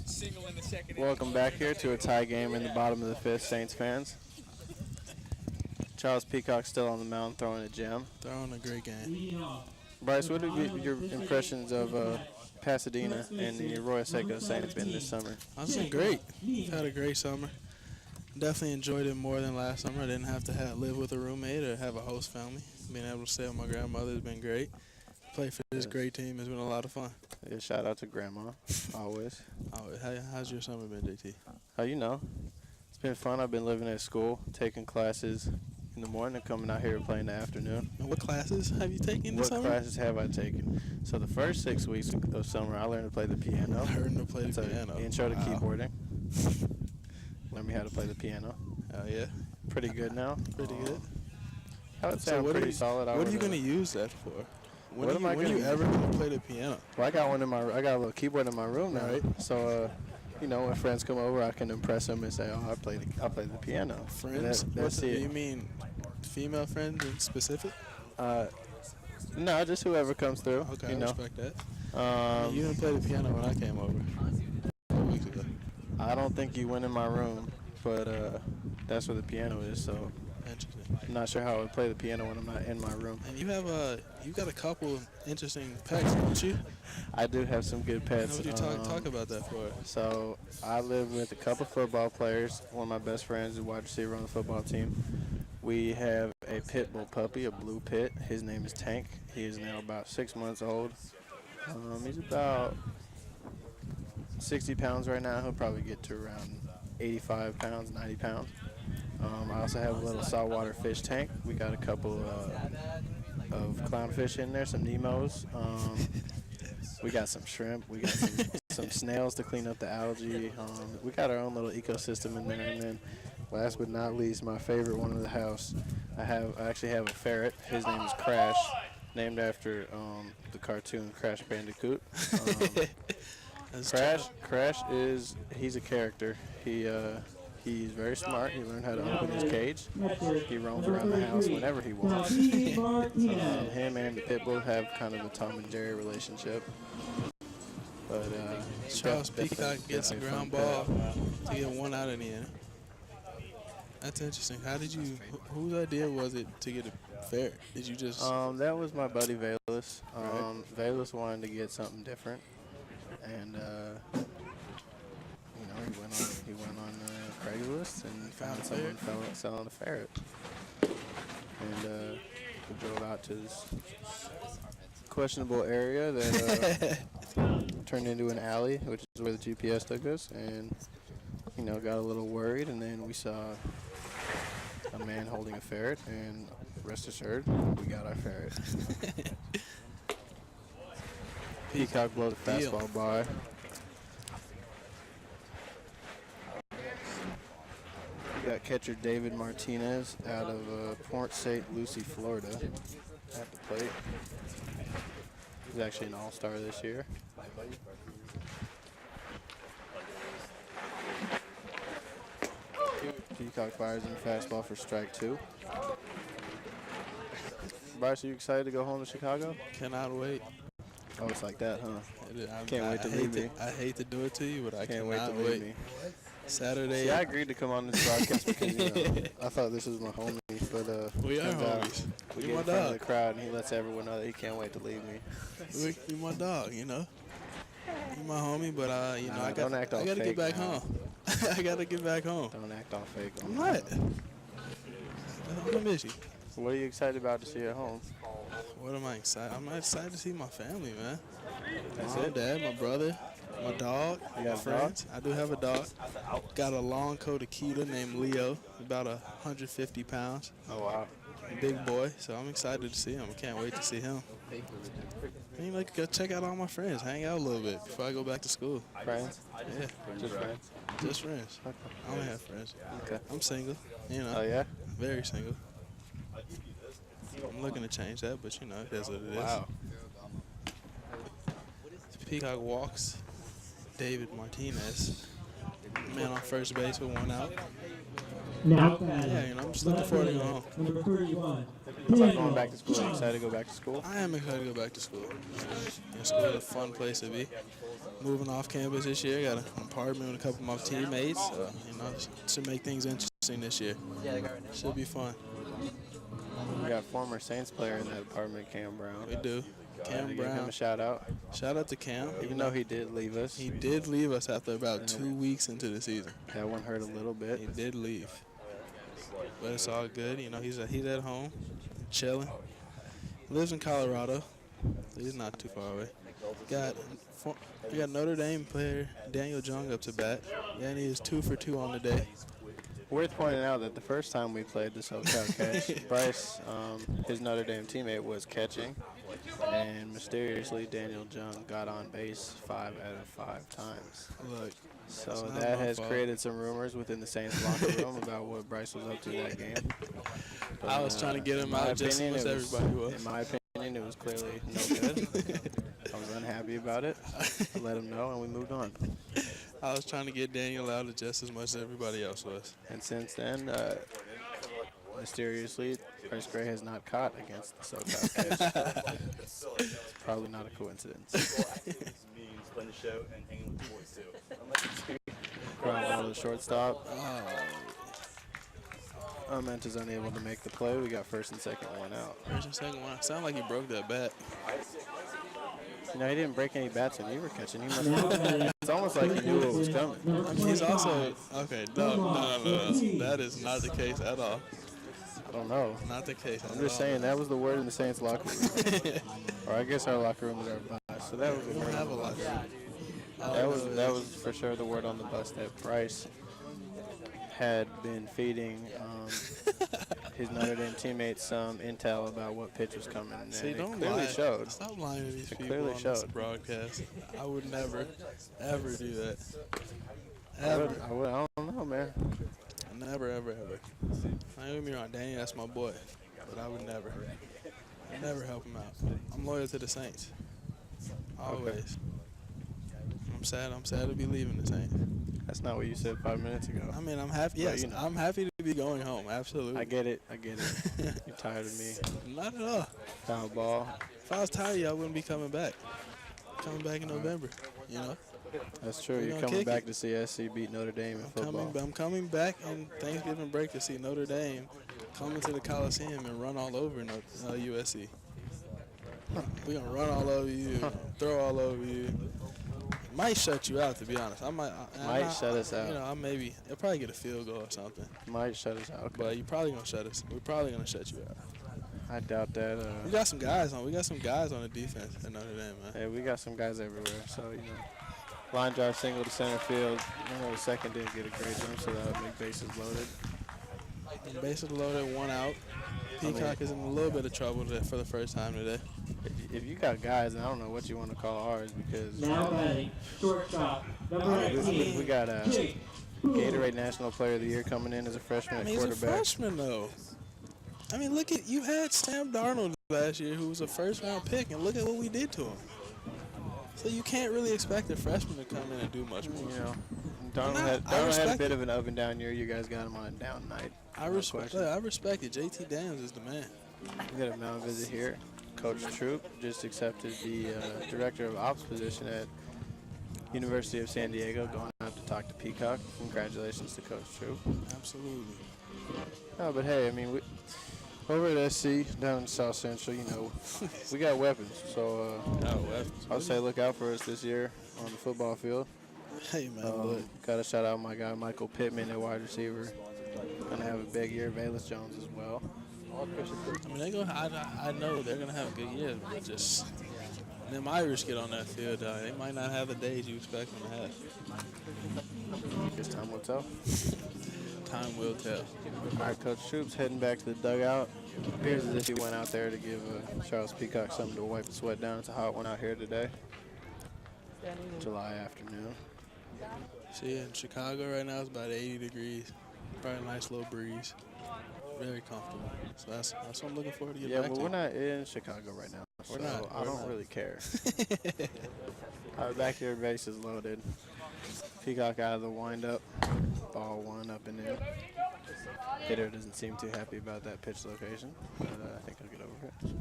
Single in the second. Welcome back here to a tie game in the bottom of the 5th, Saints fans. Charles Peacock still on the mound throwing a gem. Throwing a great game. Bryce, what have your impressions of Pasadena and the Arroyo Seco Saints been this summer? It's been great. Had a great summer. Definitely enjoyed it more than last summer. I didn't have to live with a roommate or have a host family. Being able to stay with my grandmother has been great. Play for this great team has been a lot of fun. Yeah, shout out to Grandma, always. How's your summer been, JT? How you know? It's been fun. I've been living at school, taking classes in the morning, coming out here to play in the afternoon. And what classes have you taken this summer? What classes have I taken? So the first 6 weeks of summer, I learned to play the piano. Learned to play the piano. Intro to keyboarding. Learned me how to play the piano. Oh, yeah? Pretty good now. Pretty good. I would say I'm pretty solid. What are you going to use that for? When What am I when gonna you ever going to play the piano? Well, I got a little keyboard in my room now. Right. So, you know, when friends come over, I can impress them and say, "Oh, I play the piano." Friends? That's it. You mean female friends in specific? No, just whoever comes through. Okay, you I know. respect that. You didn't play the piano when I came over 4 weeks ago. I don't think you went in my room, but that's where the piano is. So Interesting. I'm not sure how I would play the piano when I'm not in my room. And you have you got a couple interesting pets, don't you? I do have some good How pets. would you talk about that for us? So I live with a couple football players. One of my best friends is a wide receiver on the football team. We have a pit bull puppy, a blue pit. His name is Tank. He is now about 6 months old. He's about 60 pounds right now. He'll probably get to around 85 pounds, 90 pounds. I also have a little saltwater fish tank. We got a couple of clownfish in there, some Nemos. We got some shrimp. We got some snails to clean up the algae. We got our own little ecosystem in there. And then last but not least, my favorite one in the house, I actually have a ferret. His name is Crash, named after the cartoon Crash Bandicoot. Crash he's a character. He's very smart. He learned how to open his cage. He roams around the house whenever he wants. Him and the pit bull have kind of a Tom and Jerry relationship. But Charles Peacock gets a ground ball to get one out in the end. That's interesting. How did you? Whose idea was it to get a ferret? Did you just? That was my buddy Valus. Valus wanted to get something different, and he went on Craigslist and found someone selling a ferret, and we drove out to this questionable area that turned into an alley, which is where the GPS took us, and got a little worried, and then we saw a man holding a ferret, and rest assured, we got our ferret. Peacock blows a fastball by. We got catcher David Martinez out of Port St. Lucie, Florida, at the plate. He's actually an all-star this year. Peacock fires in a fastball for strike 2. Bryce, are you excited to go home to Chicago? Cannot wait. Oh, it's like that, huh? Can't wait to leave me. I hate to do it to you, but I Can't wait cannot to leave me. Saturday. See, I agreed to come on this broadcast because I thought this was my homie, but we are turns out homies. we You get my in front of dog. the crowd and he lets everyone know that he can't wait to leave me. You my dog, You my homie, but I don't act all I gotta fake get back now. home. I gotta get back home. Don't act all fake. I'm not. I'm gonna miss you. What are you excited about to see at home? What am I excited? I'm excited to see my family, man. That's Mom, it? Dad, my brother, my dog, You my got a friends. I do have a dog. Got a long coat Akita named Leo, about 150 pounds. Oh, wow. Big boy, so I'm excited to see him. I can't wait to see him. And go check out all my friends, hang out a little bit before I go back to school. Friends? Yeah, Just friends? just friends. I only have friends. Okay. I'm single, Oh, yeah? very single. I'm looking to change that, but it is what it is. Wow. Peacock walks David Martinez. Man on first base with one out. Now Yeah, I'm just looking forward to going home. number 31. It's like going back to school. Are you excited to go back to school? I am excited to go back to school. School is a fun place to be. Moving off campus this year, got an apartment with a couple of my teammates. So, should make things interesting this year. Should be fun. We got former Saints player in that apartment, Cam Brown. We do. Cam Give him Brown. a shout out. Shout out to Cam. Even though he did leave us, He did leave us after about 2 weeks into the season. that one hurt a little bit. He did leave. But it's all good. He's at home, chilling. Lives in Colorado. He's not too far away. We got Notre Dame player Daniel Jung up to bat. And he is 2 for 2 on the day. Worth pointing out that the first time we played the SoCal Catch, Bryce, his Notre Dame teammate, was catching, and mysteriously Daniel Jung got on base 5 out of 5 times. Look, So it's not that my has fault. created some rumors within the Saints locker room about what Bryce was up to that game. But, I was trying to get him in my out just as opinion, much it as everybody was. In my opinion, it was clearly no good. I was unhappy about it. I let him know, and we moved on. I was trying to get Daniel out just as much as everybody else was. And since then, mysteriously, Bryce Gray has not caught against the SoCal Catch. It's probably not a coincidence. means playing the show and hanging with the boys too. the shortstop. Ament is unable to make the play. We got first and second, one out. First and second one. Sound like he broke that bat. You know, he didn't break any bats when you were catching. He must Now batting, it's almost like he knew what was coming. I mean, he's also okay. No. That is not the case at all. I don't know. Not the case. I'm just saying that was the word in the Saints locker room. Or I guess our locker room is our bus. So that was the We don't word. have a locker room. That was for sure the word on the bus that Bryce had been feeding his Notre Dame teammates some intel about what pitch was coming. And See, it don't clearly lie. showed. Stop lying to these It people clearly on this showed. broadcast. I would never, ever do that. I don't know, man. Never, ever. I ain't get me wrong, Danny, that's my boy. But I would never help him out. I'm loyal to the Saints. Always. I'm sad to be leaving the Saints. That's not what you said 5 minutes ago. I mean, I'm happy. Well, Yes, you know. I'm happy to be going home. Absolutely. I get it. You're tired of me. Not at all. Foul ball. If I was tired of you, I wouldn't be coming back. Coming back in November, you know. That's true. We You're gonna coming kick back it. to see SC beat Notre Dame in football. I'm coming back in Thanksgiving break to see Notre Dame come into the Coliseum and run all over USC. We're going to run all over you, throw all over you. Might shut you out, to be honest. Might shut us out. You know, I'll probably get a field goal or something. Might shut us out. But you're probably going to shut us. We're probably going to shut you out. I doubt that. We got some guys on the defense at Notre Dame, man. Hey, we got some guys everywhere. So, you know, line drive single to center field. I know the second didn't get a great jump, so that would make bases loaded. And bases loaded, one out. Peacock is in a little bit of trouble for the first time today. If you got guys, I don't know what you want to call ours because now batting, shortstop, number 18. we got a Gatorade National Player of the Year coming in as a freshman at He's a quarterback. freshman, though. I mean, look at you had Sam Darnold last year, who was a first-round pick, and look at what we did to him. So you can't really expect a freshman to come in and do much more. You know, Darnold had a bit of an up and down year. You guys got him on a down night. I respect it. JT Daniels is the man. We got a mound visit here. Coach Troop just accepted the director of ops position at University of San Diego, going out to talk to Peacock. Congratulations to Coach Troop. Absolutely. No, but hey, I mean, over at SC down in South Central, you know, we got weapons. So I'll say look out for us this year on the football field. Hey, man, look. Got to shout out my guy Michael Pittman at wide receiver. Gonna have a big year. Valus Jones as well. I mean, I know they're gonna have a good year, but just them Irish get on that field, they might not have the days you expect them to have. Guess time will tell. Time will tell. All right, Coach Troop's heading back to the dugout. Appears as if he went out there to give Charles Peacock something to wipe the sweat down. It's a hot one out here today. July afternoon. See, in Chicago right now it's about 80 degrees. Probably a nice little breeze. Very comfortable. So that's what I'm looking forward to get back to. Yeah, but we're not in Chicago right now. We're so not. I don't really care. Back here, bases loaded. Peacock out of the windup. Ball one up and in. Hitter doesn't seem too happy about that pitch location, but I think he'll get over it.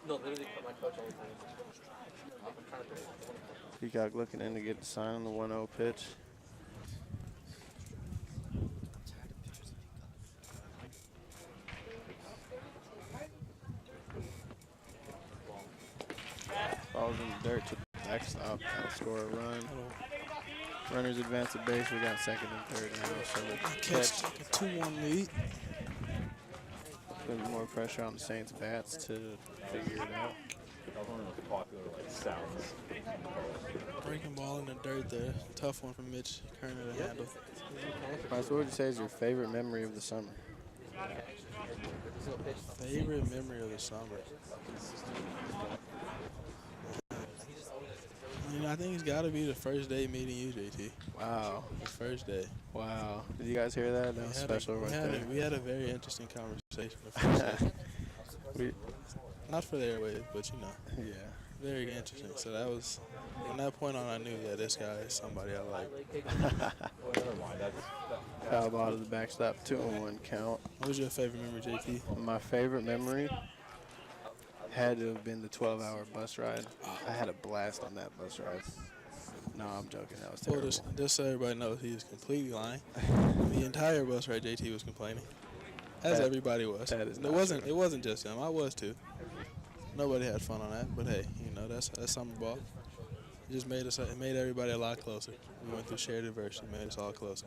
No, literally, my coach all the time. Peacock looking in to get the sign on the 1-0 pitch. Falls in the dirt to the backstop. That'll score a run. Runners advance the base. We got second and third now. So the Catch a 2-1 lead. Put more pressure on the Saints bats to figure it out. Breaking ball in the dirt there. Tough one from Mitch Kerner to handle. All right, so what would you say is your favorite memory of the summer? Favorite memory of the summer? I think it's got to be the first day meeting you, JT. Wow. The first day. Wow. Did you guys hear that? That was special right there. We had a very interesting conversation the first day. Not for the airways, but you know. Yeah. Very interesting. So that was, from that point on, I knew that this guy is somebody I like. Foul ball to the backstop, 2-1 count. What was your favorite memory, JT? My favorite memory had to have been the 12-hour bus ride. I had a blast on that bus ride. No, I'm joking. That was Well, terrible. just so everybody knows, he was completely lying. The entire bus ride, JT was complaining, as That- everybody was. that is It not wasn't. true. It wasn't just him. I was too. Nobody had fun on that, but hey, that's summer ball. It just made us. It made everybody a lot closer. We went through shared adversity, made us all closer.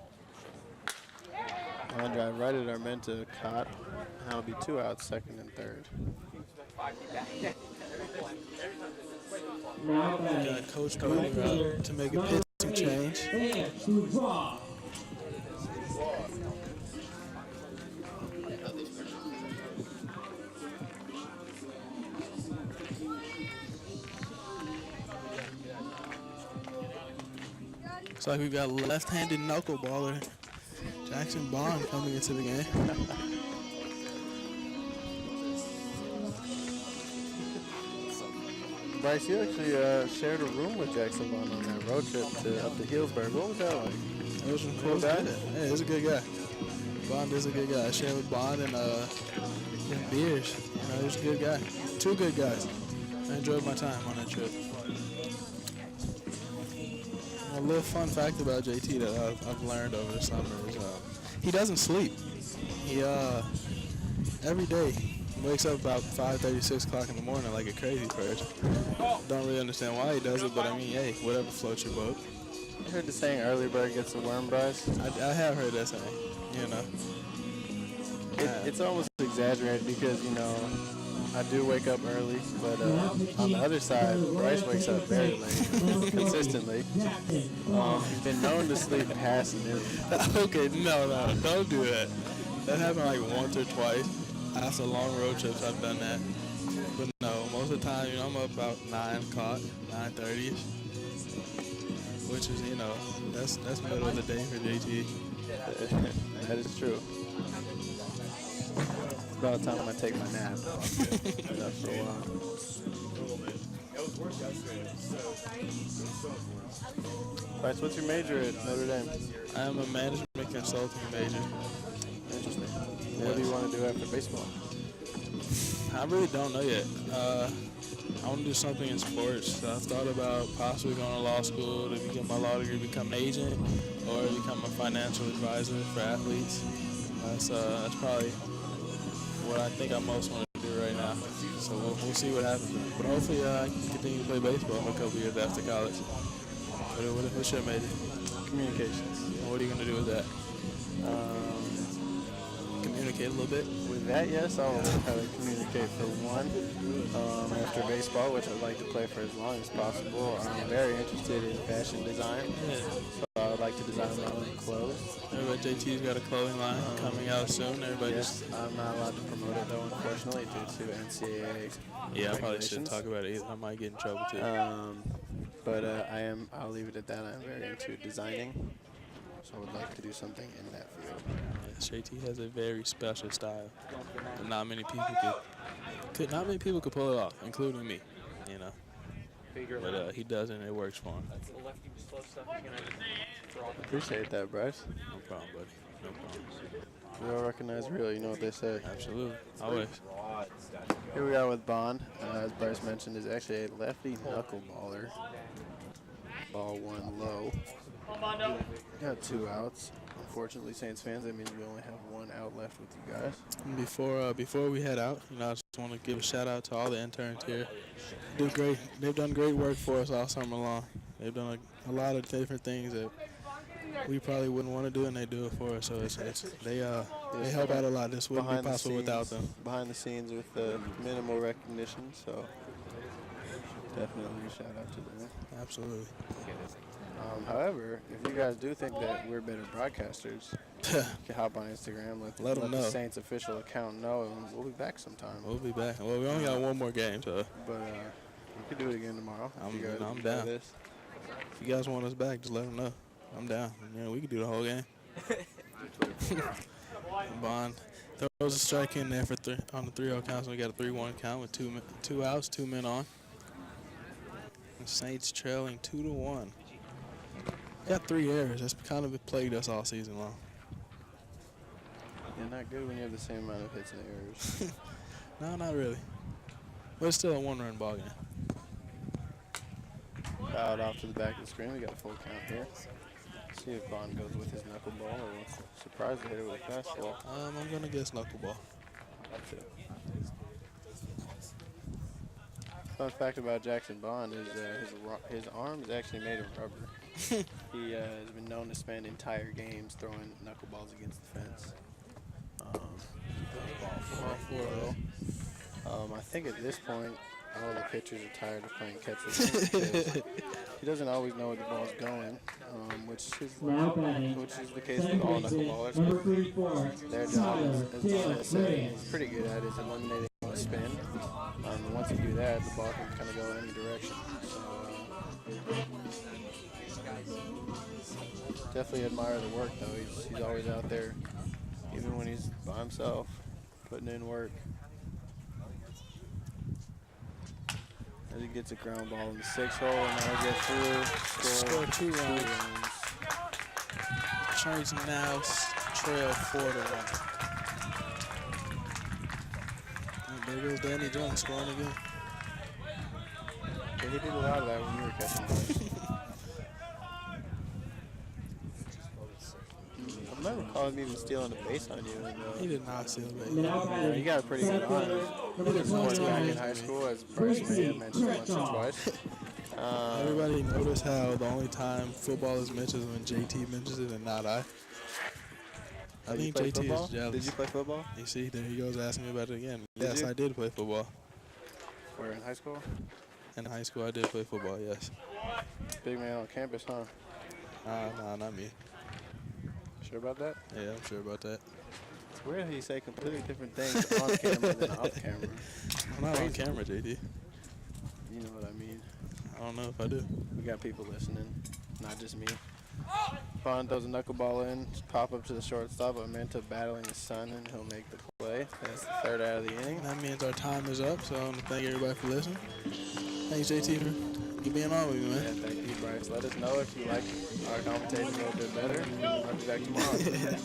On drive right at Armenta, caught. And that'll be 2 outs, second and third. Now batting. Got Coach Brewer out to make a pitching change. And to draw. Looks like we've got a left-handed knuckleballer, Jackson Bond, coming into the game. Bryce, you actually shared a room with Jackson Bond on that road trip up to Healdsburg. What was that like? It was cool. guy? Yeah, he's a good guy. Bond is a good guy. I shared with Bond and beers. He's a good guy. Two good guys. I enjoyed my time on that trip. A little fun fact about JT that I've learned over the summer is he doesn't sleep. He every day he wakes up about 5:30, 6 o'clock in the morning like a crazy person. Don't really understand why he does it, but I mean, hey, whatever floats your boat. I heard the saying early bird gets the worm, Bryce. I have heard that saying, It's almost exaggerated because, I do wake up early, but on the other side, Bryce wakes up very late, consistently. He's been known to sleep past noon. Okay, no, don't do that. That happened like once or twice. After long road trips, I've done that. But no, most of the time, I'm up about 9 o'clock, 9:30, which is, that's middle of the day for JT. That is true. It's about time I take my nap. Enough for a while. Bryce, what's your major at Notre Dame? I am a management consulting major. Interesting. What do you want to do after baseball? I really don't know yet. I want to do something in sports. So I've thought about possibly going to law school to get my law degree, become an agent, or become a financial advisor for athletes. That's probably what I think I most want to do right now. So we'll see what happens. But hopefully I can continue to play baseball for a couple years after college. What's your major? Communications. What are you going to do with that? Communicate a little bit? With that, yes, I'll learn how to communicate for one. After baseball, which I'd like to play for as long as possible. I'm very interested in fashion design, so I would like to design my own clothes. Everybody, JT's got a clothing line coming out soon. Everybody Yes, I'm not allowed to promote it though, unfortunately, due to NCAA Yeah, I probably shouldn't regulations. talk about it either. I might get in trouble too. But I'll leave it at that. I'm very into designing, so I would like to do something in that field. Yes, JT has a very special style that not many people could pull it off, including me. But he does, and it works for him. Appreciate that, Bryce. No problem, buddy. No problem. Real recognize real, you know what they say. Absolutely. Always. Here we are with Bond. As Bryce mentioned, is actually a lefty knuckleballer. Ball one low. Got 2 outs. Unfortunately, Saints fans, that means we only have 1 out left with you guys. Before we head out, I just want to give a shout out to all the interns here. They've done great work for us all summer long. They've done a lot of different things that we probably wouldn't want to do, and they do it for us. So they help out a lot. This wouldn't be possible without them. Behind the scenes with minimal recognition, so definitely a shout out to them. Absolutely. However, if you guys do think that we're better broadcasters, you can hop on Instagram, Let 'em the know. Saints official account know, and we'll be back sometime. We'll be back. Well, we only got one more game, so But we could do it again tomorrow. if you guys I'm enjoy down. This. if you guys want us back, just let them know. I'm down. We can do the whole game. Bond throws a strike in there on the 3-0 count, so we got a 3-1 count with 2 outs, 2 men on. The Saints trailing 2-1. Got 3 errors. That's kind of plagued us all season long. Yeah, not good when you have the same amount of hits and errors. No, not really. But it's still a one-run ball game. Fouled off to the back of the screen. We got a full count here. See if Bond goes with his knuckleball or wants to surprise the hitter with a fastball. I'm going to guess knuckleball. Fun fact about Jackson Bond is his arm is actually made of rubber. He has been known to spend entire games throwing knuckleballs against the fence. I think at this point, all the pitchers are tired of playing catch with him because he doesn't always know where the ball's going, which is the case with all knuckleballers. Number 34. Their job, as Bond said, he's pretty good at is eliminating the spin. And once you do that, the ball can kind of go any direction. So, definitely admire the work, though. He's always out there, even when he's by himself, putting in work. As he gets a ground ball in the 6th hole, and now get through, Score 2 runs. Giants now trail 4-1. And there goes Danny Jones scoring again. Yeah, he did a lot of that when you were catching balls. I remember calling him even stealing a base on you. He did not steal a base. Yeah, he got a pretty good arm. He was back in high school, as Bryce may have mentioned once or twice. Everybody notice how the only time football is mentioned is when JT mentions it and not I. I think play JT football? is jealous. Did you play football? You see, there he goes asking me about it again. Did Yes, you? I did play football. Where, in high school? In high school, I did play football, yes. Big man on campus, huh? Nah, not me. Sure about that? Yeah, I'm sure about that. It's weird how you say completely different things on camera than off camera. I'm not on camera, JD. You know what I mean. I don't know if I do. We got people listening, not just me. Bond throws a knuckleball in, pop up to the shortstop. Amenta battling his son, and he'll make the play. That's the 3rd out of the inning. That means our time is up, so I want to thank everybody for listening. Thanks, JT, for being on with me, Yeah, man. thank you, Bryce. Let us know if you like our commentating a little bit better. I'll be back tomorrow.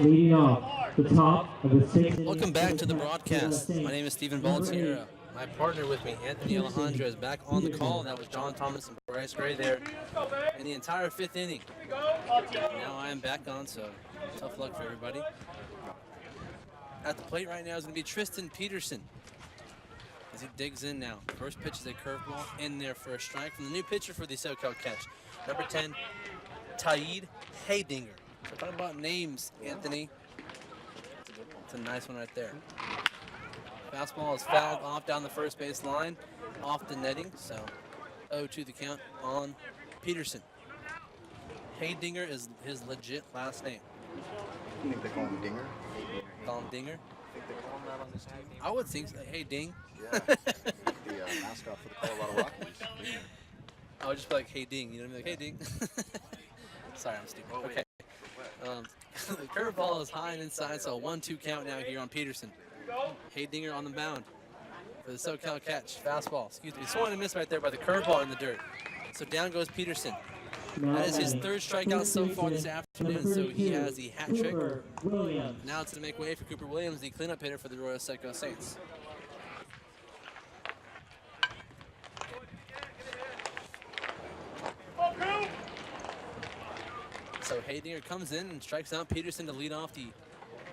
Leading off the top of the 6th. Welcome back to the broadcast. My name is Stephen Baltier. My partner with me, Anthony Alejandro, is back on the call. That was John Thomas and Bryce Gray there in the entire 5th inning. Now I am back on, so tough luck for everybody. At the plate right now is going to be Tristan Peterson as he digs in now. First pitch is a curveball in there for a strike from the new pitcher for the SoCal Catch. Number 10, Taid Haydinger. So talking about names, Anthony. It's a nice one right there. Fastball is fouled off down the first base line, off the netting, so 0-2 the count on Peterson. Haydinger is his legit last name. I think they call him Dinger. Call him Dinger. I think they call him that on this team. I would think so. Hey, Ding. Yeah. The mascot for the Colorado Rockies. Dinger. I would just be like, hey, Ding. You know what I mean? Like, hey, Ding. Sorry, I'm stupid. Okay. The curveball is high and inside, so a 1-2 count now here on Peterson. Haydinger on the mound for the SoCal catch. Fastball, excuse me. Swung and missed right there by the curveball in the dirt. So down goes Peterson. That is his third strikeout so far this afternoon, so he has the hat trick. Now it's to make way for Cooper Williams, the cleanup hitter for the Arroyo Seco Saints. So Haydinger comes in and strikes out Peterson to lead off the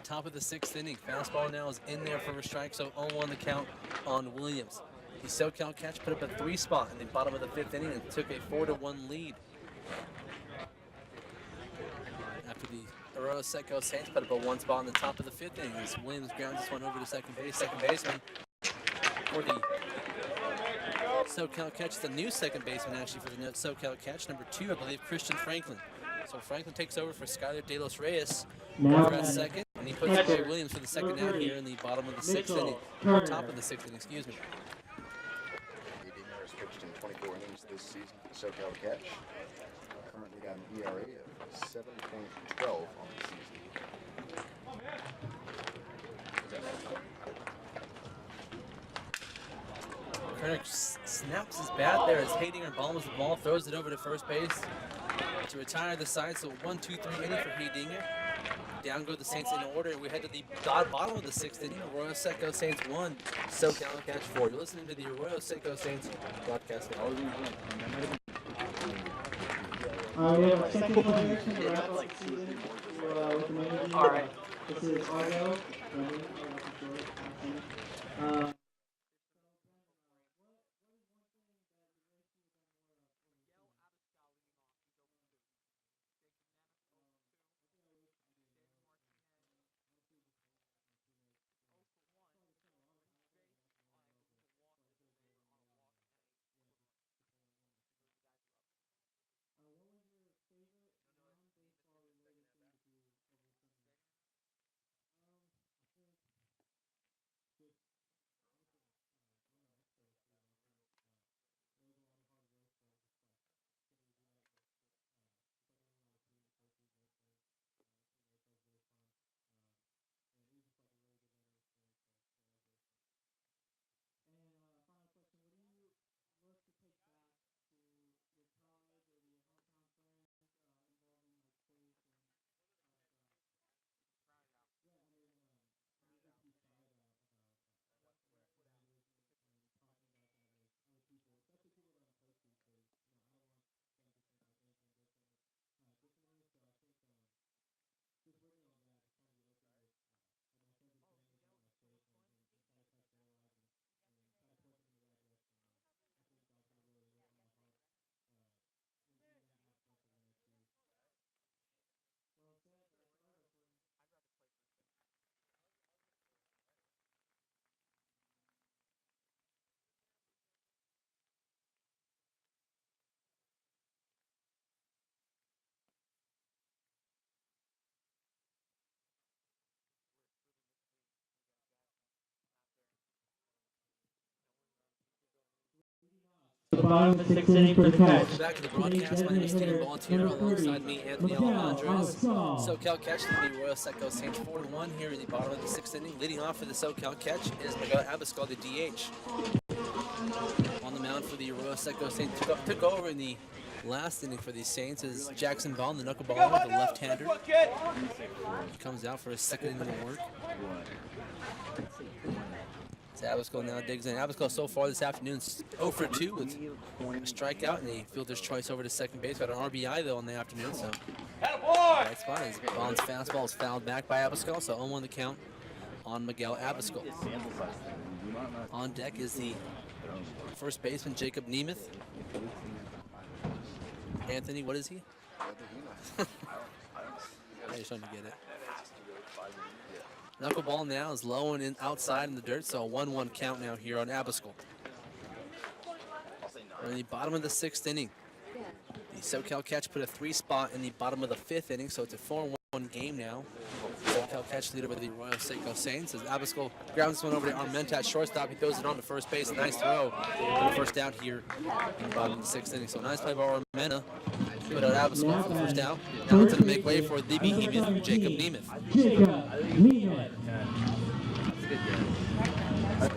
top of the 6th inning. Fastball now is in there for a strike, so 0-1 the count on Williams. The SoCal catch put up a 3 spot in the bottom of the 5th inning and took a 4-1 lead. After the Arroyo Seco Saints put up a 1 spot in the top of the 5th inning as Williams grounds this one over to second base. Second baseman for the SoCal catch, the new second baseman actually for the SoCal catch, number 2, I believe, Christian Franklin. So Franklin takes over for Skyler De Los Reyes over at second, and he puts Corey Williams for the second out here in the bottom of the 6th inning, top of the 6th inning, excuse me. Haydinger has pitched in 24 innings this season for the SoCal catch. Currently got an ERA of 7.12 on the season. Kernick snaps his bat there as Haydinger bombs the ball, throws it over to first base to retire the side. So 1-2-3 inning for Haydinger. Down go the Saints in order, and we head to the bottom of the 6th inning. Arroyo Seco Saints 1, SoCal catch 4. You're listening to the Arroyo Seco Saints broadcast. We have a second player to wrap up the season with the main. All right. This is Argo. The bottom of the 6th inning for the catch. Welcome back to the broadcast. My name is Steven Valentino. Alongside me, Anthony Alejandres. SoCal catch for the Arroyo Seco Saints 4-1 here in the bottom of the 6th inning. Leading off for the SoCal catch is Miguel Abascal, the DH. On the mound for the Arroyo Seco Saints. Took over in the last inning for the Saints is Jackson Bond, the knuckleballer, the left-hander. He comes out for his second inning of work. Abascal now digs in. Abascal so far this afternoon 0 for 2 with a strikeout and a fielder's choice over to second base. Got an RBI though in the afternoon, so right spot is Bond's fastball is fouled back by Abascal, so 0-1 the count on Miguel Abascal. On deck is the first baseman Jacob Nemeth. Anthony, what is he? I just wanted to get it. Knuckleball now is low and outside in the dirt, so a 1-1 count now here on Abiskal. We're in the bottom of the 6th inning. The SoCal Catch put a 3 spot in the bottom of the 5th inning, so it's a 4-1 game now. SoCal Catch lead over the Arroyo Seco Saints as Abiskal grounds one over to Armenta, shortstop. He throws it on to first base. Nice throw for the first out here in the bottom of the 6th inning. So nice play by Armenta. Put out Abiskal for the first out. Now it's going to make way for the behemoth, Jacob Nemeth.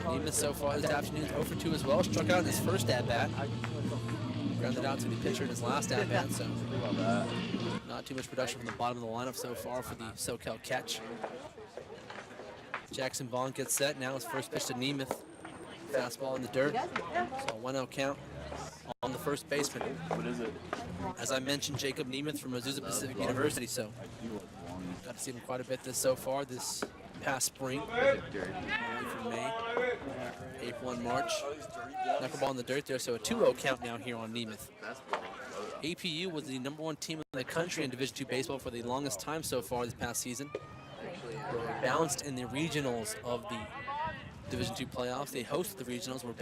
Nemeth so far this afternoon 0 for 2 as well. Struck out in his first at-bat. Grounded out to the pitcher in his last at-bat, so not too much production from the bottom of the lineup so far for the SoCal Catch. Jackson Bond gets set. Now his first pitch to Nemeth. Fastball in the dirt. So a 1-0 count on the first baseman. What is it? As I mentioned, Jacob Nemeth from Azusa Pacific University, so got to see him quite a bit so far this past spring. From May, April, and March. Knuckleball in the dirt there, so a 2-0 count now here on Nemeth. APU was the #1 team in the country in Division II baseball for the longest time so far this past season. They were bounced in the regionals of the Division II playoffs. They hosted the regionals, were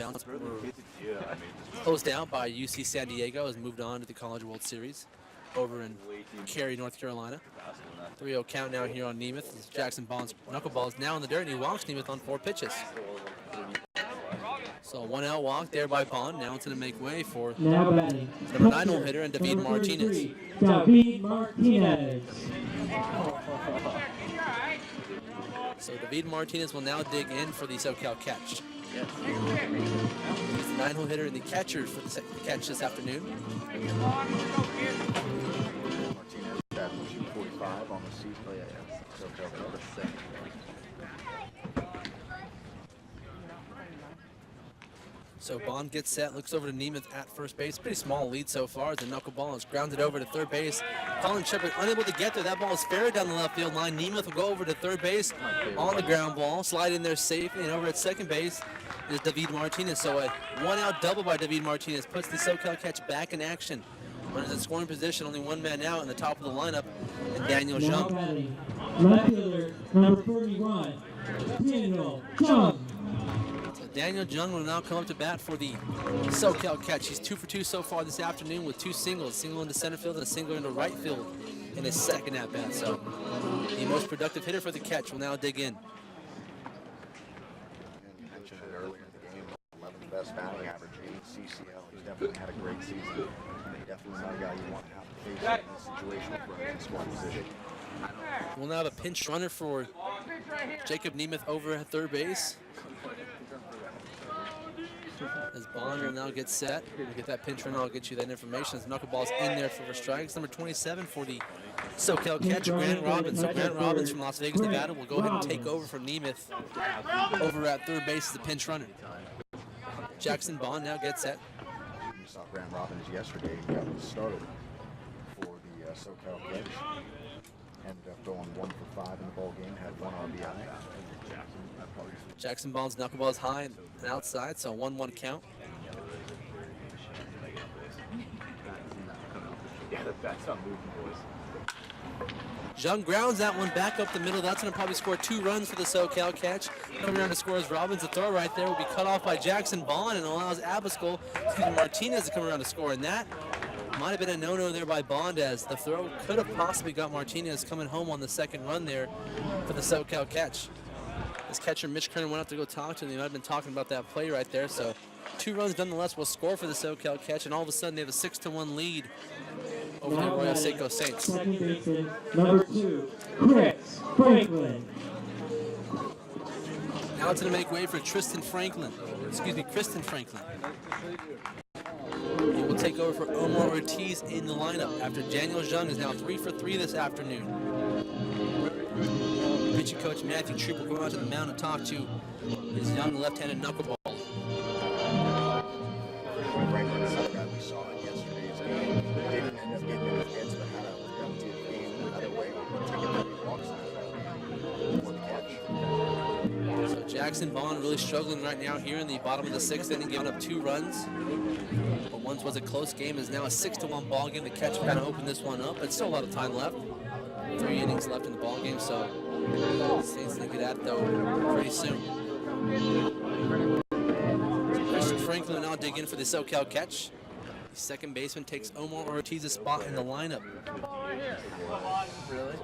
closed out by UC San Diego, has moved on to the College World Series over in Cary, North Carolina. 3-0 count now here on Nemeth. As Jackson Bond's knuckleball is now in the dirt, and he walks Nemeth on 4 pitches. So a 1-out walk there by Bond. Now it's going to make way for number 9 hole hitter and David Martinez. David Martinez. So David Martinez will now dig in for the SoCal Catch. He's the 9 hole hitter and the catcher for the Catch this afternoon. Martinez that pushing 45 on the season. Oh, yeah. SoCal. So Bond gets set, looks over to Nemeth at first base. Pretty small lead so far as the knuckleball is grounded over to third base. Colin Shepard unable to get there. That ball is ferried down the left field line. Nemeth will go over to third base on the ground ball, slide in there safely, and over at second base is David Martinez. So a 1-out double by David Martinez puts the SoCal Catch back in action. Runners in scoring position, only 1 man out in the top of the lineup, and Daniel Jung. Left fielder, number 41, Daniel Jung. Daniel Jung will now come up to bat for the SoCal Catch. He's 2 for 2 so far this afternoon with 2 singles, a single into center field and a single into right field in his second at bat. So the most productive hitter for the Catch will now dig in. And you mentioned it earlier in the game, 11th best batting average in CCL. He's definitely had a great season. Definitely not a guy you want to have to face in this situation for a scoring position. We'll now have a pinch runner for Jacob Nemeth over at third base. As Bond will now get set. We'll get that pinch runner, I'll get you that information. As knuckleball's in there for strikes. Number 27 for the SoCal Catch, Grant Robbins. So Grant Robbins from Las Vegas, Nevada will go ahead and take over from Nemeth over at third base as the pinch runner. Jackson Bond now gets set. You saw Grant Robbins yesterday. He got started for the SoCal Catch. Ended up going 1 for 5 in the ball game. Had 1 RBI. Jackson Bond's knuckleball is high and outside, so 1-1 count. Jung grounds that one back up the middle. That's going to probably score 2 runs for the SoCal Catch. Coming around to score is Robbins. The throw right there will be cut off by Jackson Bond and allows Martinez to come around to score. And that might have been a no-no there by Bond, as the throw could have possibly got Martinez coming home on the second run there for the SoCal Catch. As catcher Mitch Kernan went up to go talk to him. They might have been talking about that play right there. So 2 runs nonetheless will score for the SoCal Catch, and all of a sudden they have a 6-1 lead over the Arroyo Seco Saints. Second baseman, number 2, Chris Franklin. Now it's going to make way for Kristen Franklin. He will take over for Omar Ortiz in the lineup after Daniel Jung is now 3 for 3 this afternoon. Pitching coach Matthew Trooper going out to the mound and talk to his young left-handed knuckleball. Franklin is another guy we saw in yesterday's game. Didn't end up getting enough hits, but had a productive game another way. Taking 30 walks for the Catch. So Jackson Bond really struggling right now here in the bottom of the 6th inning, giving up 2 runs. But once was a close game, is now a 6-1 ball game. The Catch kind of opened this one up, but still a lot of time left. 3 innings left in the ball game, so Saints need to get at it, though, pretty soon. Christian Franklin will now dig in for the SoCal catch. The second baseman takes Omar Ortiz's spot in the lineup. Really?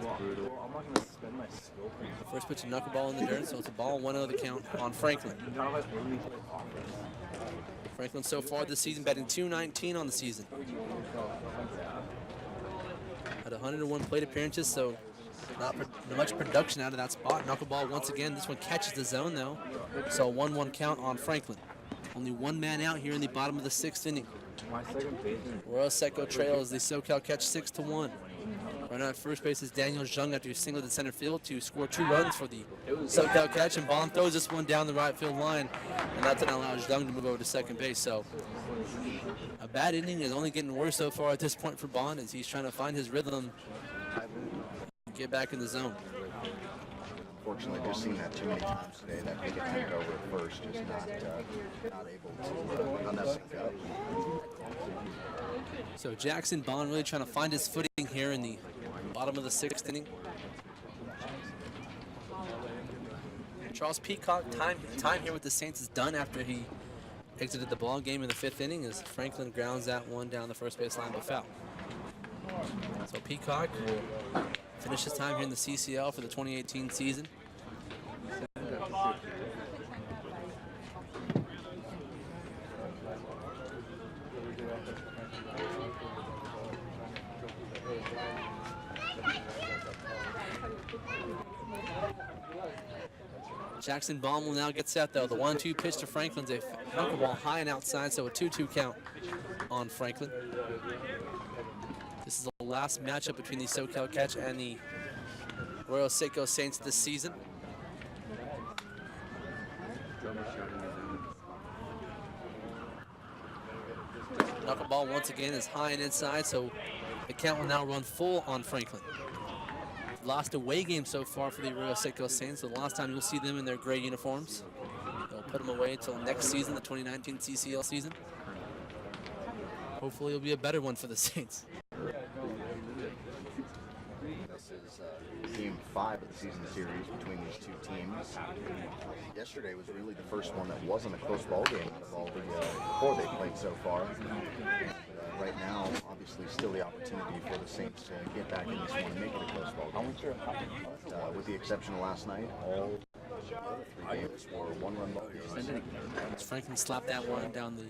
Well, I'm not gonna spend my skill points. First pitch, a knuckleball in the dirt, so it's a ball, 1-0 the count on Franklin. Franklin so far this season batting .219 on the season. Had 101 plate appearances, so not much production out of that spot. Knuckleball once again. This one catches the zone though, so 1-1 count on Franklin. Only one man out here in the bottom of the 6th inning. Arroyo Seco trails the SoCal catch 6-1. Runner at first base is Daniel Zhang after he singled to center field to score 2 runs for the SoCal catch, and Bond throws this one down the right field line, and that's going to allow Zhang to move over to second base. So a bad inning is only getting worse so far at this point for Bond as he's trying to find his rhythm, get back in the zone. Unfortunately, we've seen that too many times today. That big attempt over at first is not able to sync up. So Jackson Bond really trying to find his footing here in the bottom of the 6th inning. Charles Peacock, time here with the Saints is done after he exited the ball game in the 5th inning as Franklin grounds that one down the first base line but foul. So Peacock will finish his time here in the CCL for the 2018 season. Jackson Baum will now get set though. The 1-2 pitch to Franklin's a knuckleball high and outside, so a 2-2 count on Franklin. This is the last matchup between the SoCal catch and the Arroyo Seco Saints this season. Knuckleball once again is high and inside, so the count will now run full on Franklin. Lost away game so far for the Arroyo Seco Saints, so the last time you'll see them in their gray uniforms. They'll put them away until next season, the 2019 CCL season. Hopefully it'll be a better one for the Saints. This is game 5 of the season series between these two teams. Yesterday was really the first one that wasn't a close ball game out of all the 4 they played so far. Right now, obviously, still the opportunity for the Saints to get back in this one and make it a close ball game. With the exception of last night, all the other 3 games were 1-run ball games. Franklin slapped that one down the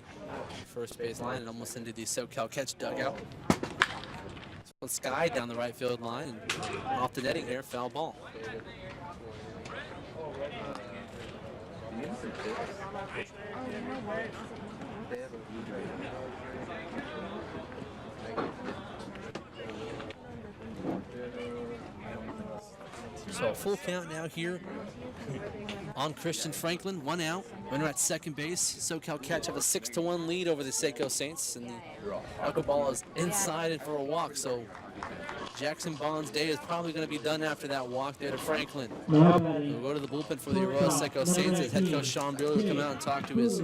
first base line and almost into the SoCal catch dugout. Sky down the right field line and off the netting here, foul ball. So a full count now here on Christian Franklin, 1 out. Runner at second base. SoCal catch have a 6-1 lead over the Seco Saints, and the knuckleball is inside and for a walk. So Jackson Bond's day is probably going to be done after that walk there to Franklin. We'll go to the bullpen for the Arroyo Seco Saints as head coach Sean Brewer will come out and talk to his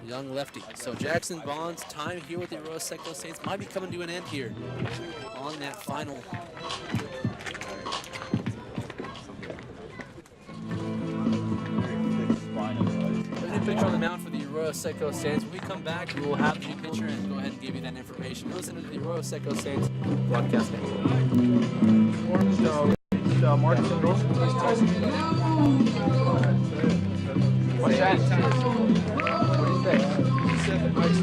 young lefty. So Jackson Bond's time here with the Arroyo Seco Saints might be coming to an end here on that final. Pitcher on the mound for the Arroyo Seco Saints. When we come back, we will have the new pitcher and go ahead and give you that information. Listen to the Arroyo Seco Saints broadcasting. So Marcus and Wilson, please tell us. What's that? What do you think? He said that Mike's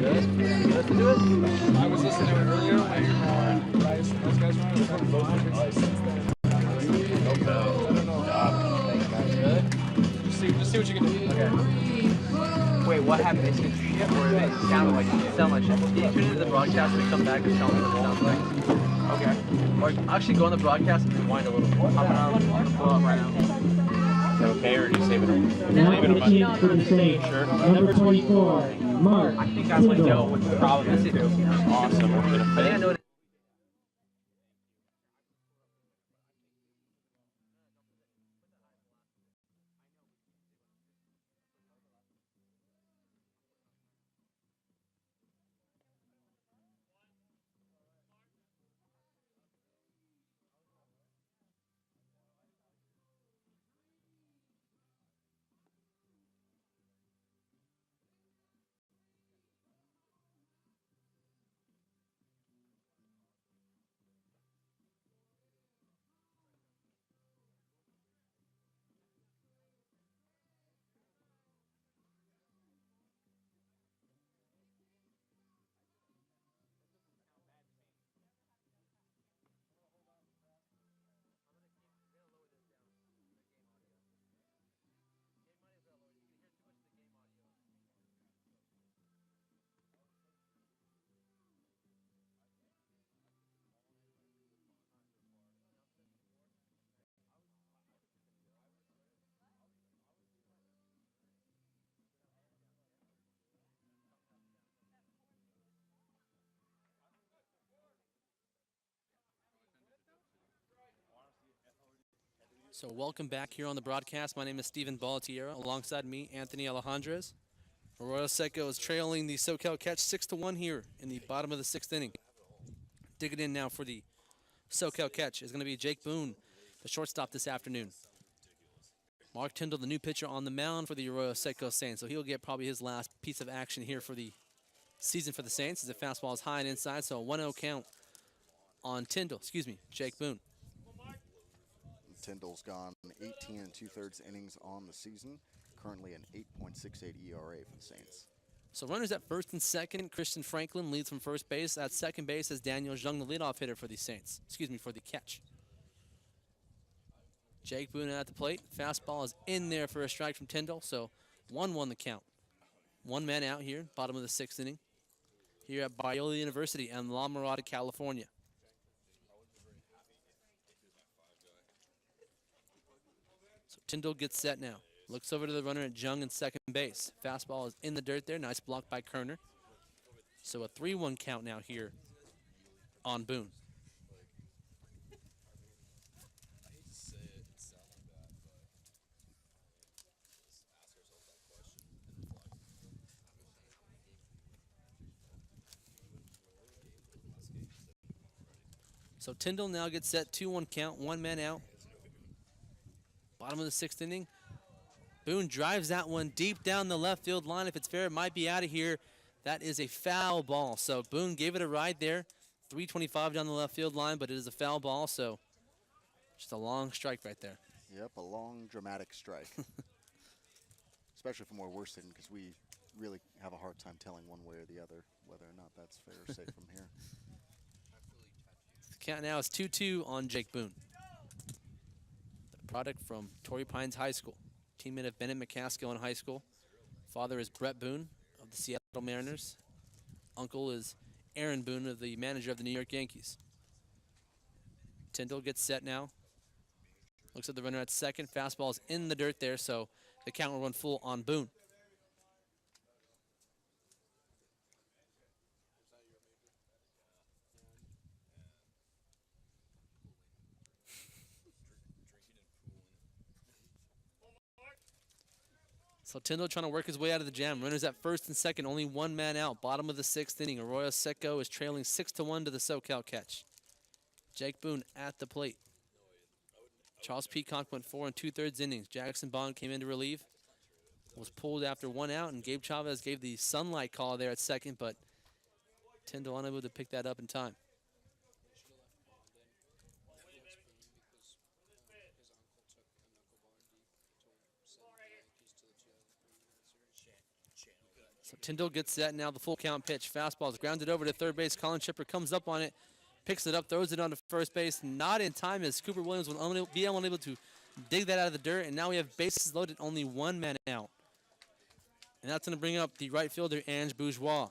Let's do it. I was listening to it earlier when Bryce and those guys were on. They're both different since then. I don't know. Just see what you can do. Okay. Wait, what happened? They said shit, or it sounded like it? It sounded like shit. Can you tune into the broadcast and come back and tell me what it sounds like? Okay. Or actually go on the broadcast and rewind a little bit. I'm gonna pull up right now. Is that okay, or are you saving them? Now pitching for the Saints, number 24, Mark. I think I would go with the problem is too. Awesome. We're gonna I think I know So welcome back here on the broadcast. My name is Steven Ballatiero. Alongside me, Anthony Alejandres. Arroyo Seco is trailing the SoCal Catch 6-1 here in the bottom of the 6th inning. Digging in now for the SoCal Catch is going to be Jake Boone, the shortstop this afternoon. Mark Tyndall, the new pitcher on the mound for the Arroyo Seco Saints. So he'll get probably his last piece of action here for the season for the Saints as the fastball is high and inside. So a 1-0 count on Jake Boone. Tyndall's gone 18 2/3 innings on the season, currently an 8.68 ERA for the Saints. So runners at first and second. Christian Franklin leads from first base. At second base is Daniel Jung, the leadoff hitter for the Saints. For the Catch. Jake Boone at the plate. Fastball is in there for a strike from Tyndall. So 1-1 the count. One man out here, bottom of the 6th inning. Here at Biola University in La Mirada, California. So Tyndall gets set now. Looks over to the runner at Jung in second base. Fastball is in the dirt there. Nice block by Kerner. So a 3-1 count now here on Boone. So Tyndall now gets set, 2-1 count, one man out. Bottom of the 6th inning. Boone drives that one deep down the left field line. If it's fair, it might be out of here. That is a foul ball. So Boone gave it a ride there. 325 down the left field line, but it is a foul ball, so just a long strike right there. Yep, a long, dramatic strike. Especially from where we're sitting, because we really have a hard time telling one way or the other whether or not that's fair or safe from here. The count now is 2-2 on Jake Boone. The product from Torrey Pines High School. Teammate of Bennett McCaskill in high school. Father is Brett Boone of the Seattle Mariners. Uncle is Aaron Boone, of the manager of the New York Yankees. Tyndall gets set now. Looks at the runner at second. Fastball is in the dirt there, so the count will run full on Boone. So Tyndall trying to work his way out of the jam. Runners at first and second, only one man out. Bottom of the 6th inning. Arroyo Seco is trailing 6-1 to the SoCal Catch. Jake Boone at the plate. Charles Peacock went 4 2/3 innings. Jackson Bond came in to relieve. Was pulled after one out, and Gabe Chavez gave the sunlight call there at second, but Tyndall unable to pick that up in time. So Tyndall gets set now, the full count pitch. Fastball is grounded over to third base. Colin Chipper comes up on it, picks it up, throws it onto first base. Not in time, as Cooper Williams will be unable to dig that out of the dirt. And now we have bases loaded, only one man out. And that's going to bring up the right fielder, Ange Bourgeois.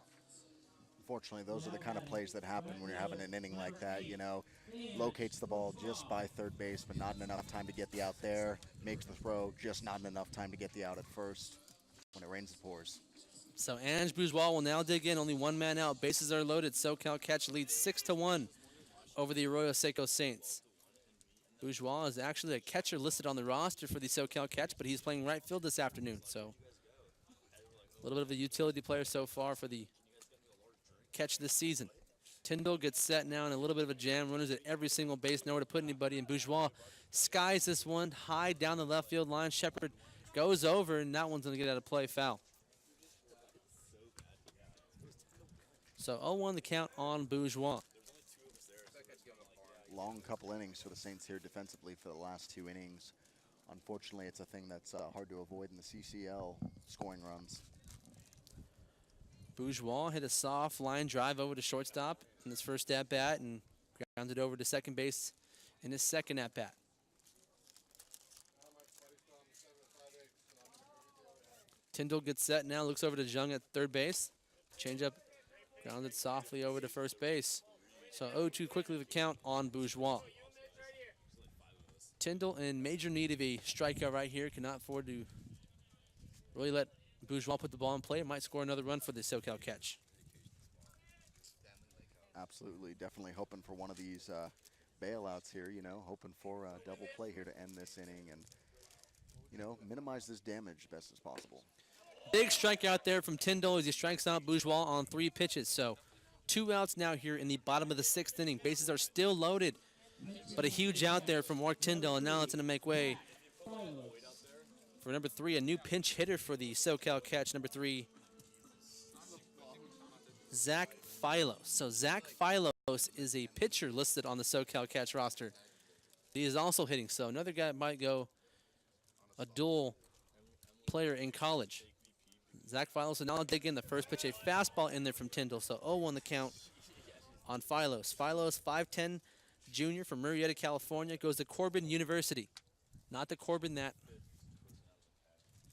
Unfortunately, those are the kind of plays that happen when you're having an inning like that, you know. Locates the ball just by third base, but not enough time to get the out there. Makes the throw, just not enough time to get the out at first. When it rains, it pours. So Ange Bourgeois will now dig in. Only one man out. Bases are loaded. SoCal Catch leads 6-1 over the Arroyo Seco Saints. Bourgeois is actually a catcher listed on the roster for the SoCal Catch, but he's playing right field this afternoon. So a little bit of a utility player so far for the Catch this season. Tyndall gets set now in a little bit of a jam. Runners at every single base, nowhere to put anybody. And Bourgeois skies this one high down the left field line. Shepard goes over, and that one's going to get out of play, foul. So 0-1 the count on Bourgeois. Long couple innings for the Saints here defensively for the last 2 innings. Unfortunately, it's a thing that's hard to avoid in the CCL, scoring runs. Bourgeois hit a soft line drive over to shortstop in his first at-bat and grounded over to second base in his second at-bat. Tyndall gets set now, looks over to Jung at third base. Changeup grounded softly over to first base. So 0-2 quickly the count on Bourgeois. Tyndall in major need of a strikeout right here. Cannot afford to really let Bourgeois put the ball in play. Might score another run for the SoCal Catch. Absolutely, definitely hoping for one of these bailouts here, hoping for a double play here to end this inning and, minimize this damage best as possible. Big strikeout there from Tyndall as he strikes out Bourgeois on 3 pitches. So 2 outs now here in the bottom of the 6th inning. Bases are still loaded, but a huge out there from Mark Tyndall, and now it's going to make way for number 3, a new pinch hitter for the SoCal Catch, number 3, Zach Philos. So Zach Philos is a pitcher listed on the SoCal Catch roster. He is also hitting, so another guy might go a dual player in college. Zach Philos will now dig in the first pitch, a fastball in there from Tyndall, so 0-1 the count on Philos. Philos, 5'10", junior from Murrieta, California, goes to Corbin University. Not the Corbin that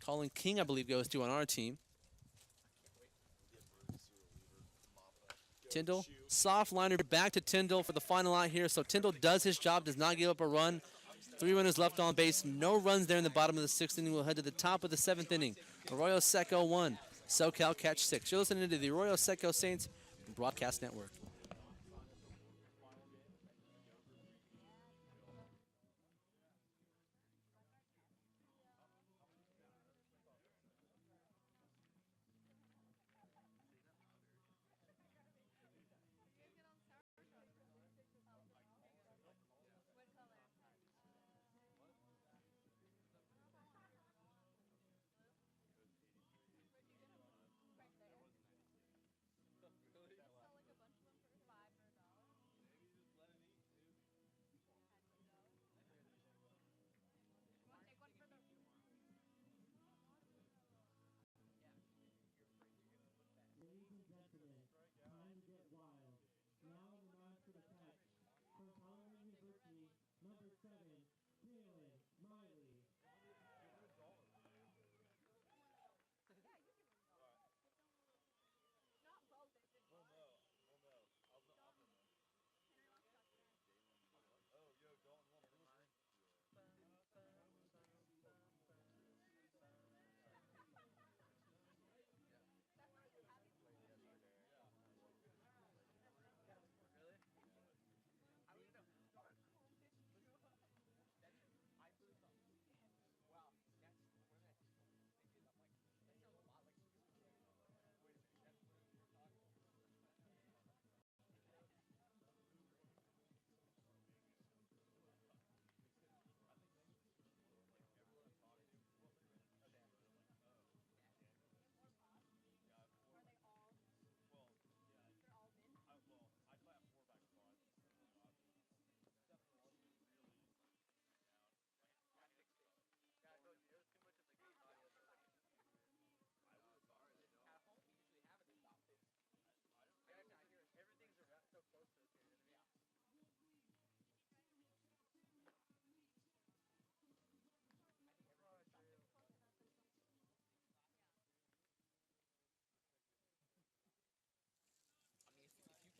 Colin King, I believe, goes to on our team. Tyndall, soft liner back to Tyndall for the final out here. So Tyndall does his job, does not give up a run. 3 runners left on base, no runs there in the bottom of the 6th inning. We'll head to the top of the 7th inning. Arroyo Seco 1, SoCal Catch 6. You're listening to the Arroyo Seco Saints Broadcast Network. Ladies and gentlemen, time to get wild. Now on the mound for the Catch, from Colorado University, number 7, Dalen Miley.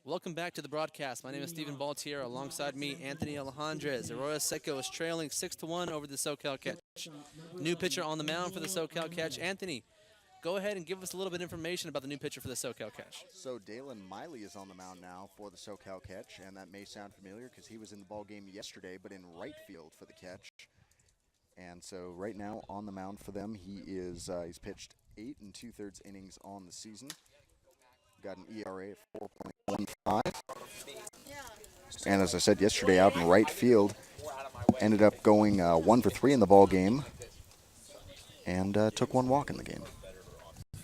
Welcome back to the broadcast. My name is Stephen Baltier. Alongside me, Anthony Alejandrez. Arroyo Seco is trailing 6-1 over the SoCal Catch. New pitcher on the mound for the SoCal Catch. Anthony, go ahead and give us a little bit of information about the new pitcher for the SoCal Catch. So Dalen Miley is on the mound now for the SoCal Catch, and that may sound familiar because he was in the ball game yesterday, but in right field for the Catch. And so right now on the mound for them, he's pitched 8 2/3 innings on the season. Got an ERA of 4.15. And as I said yesterday, out in right field, ended up going 1 for 3 in the ball game, and took 1 walk in the game.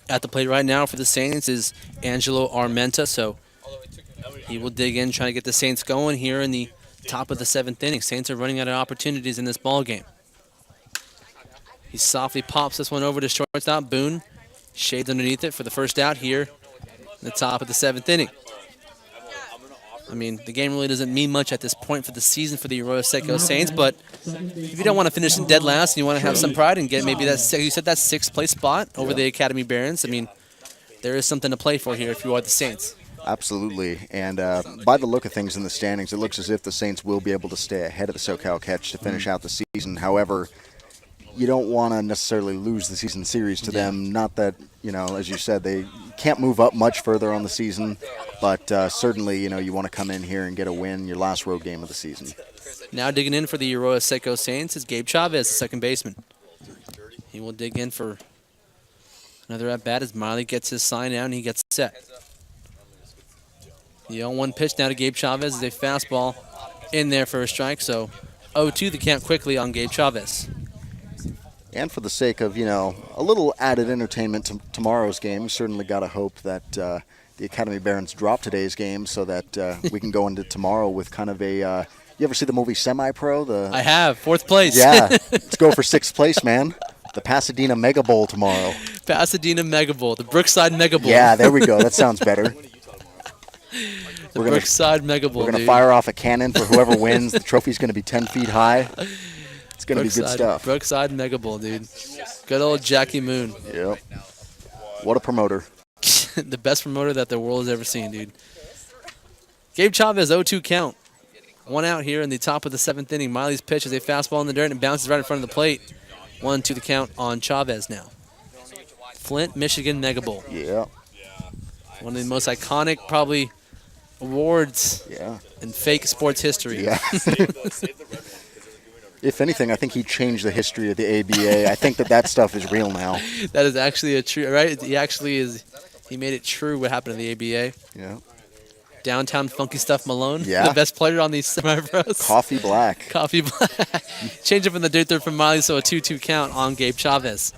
At the plate right now for the Saints is Angelo Armenta, so he will dig in, trying to get the Saints going here in the top of the 7th inning. Saints are running out of opportunities in this ball game. He softly pops this one over to shortstop Boone. Shades underneath it for the first out here in the top of the 7th inning. I mean, the game really doesn't mean much at this point for the season for the Arroyo Seco Saints, but if you don't want to finish in dead last and you want to have some pride and get maybe that, you said that 6th place spot over the Academy Barons, I mean, there is something to play for here if you are the Saints. Absolutely, and by the look of things in the standings, it looks as if the Saints will be able to stay ahead of the SoCal Catch to finish out the season. However, you don't want to necessarily lose the season series to them. Not that as you said, they can't move up much further on the season, but certainly, you want to come in here and get a win, your last road game of the season. Now digging in for the Arroyo Seco Saints is Gabe Chavez, the second baseman. He will dig in for another at-bat as Miley gets his sign out and he gets set. The 0-1 pitch now to Gabe Chavez is a fastball in there for a strike, so 0-2 the count quickly on Gabe Chavez. And for the sake of, a little added entertainment to tomorrow's game, certainly got to hope that the Academy Barons drop today's game so that we can go into tomorrow with kind of a you ever see the movie Semi-Pro? I have. Fourth place. Yeah. Let's go for sixth place, man. The Pasadena Mega Bowl tomorrow. Pasadena Mega Bowl. The Brookside Mega Bowl. Yeah, there we go. That sounds better. The Brookside Mega Bowl, We're going to fire off a cannon for whoever wins. The trophy's going to be 10 feet high. It's going to be good stuff. Brookside Mega Bowl, dude. Good old Jackie Moon. Yep. What a promoter. The best promoter that the world has ever seen, dude. Gabe Chavez, 0-2 count. One out here in the top of the seventh inning. Miley's pitch is a fastball in the dirt and bounces right in front of the plate. 1-2 the count on Chavez now. Flint, Michigan Mega Bowl. Yeah. One of the most iconic, probably, awards in fake sports history. Yeah. If anything, I think he changed the history of the ABA. I think that stuff is real now. That is actually a true, right? He actually is, he made it true what happened to the ABA. Yeah. Downtown Funky Stuff Malone, yeah. The best player on these semi-pros. Coffee Black. Coffee Black. Change up in the dirt there from Miley, so a 2-2 count on Gabe Chavez.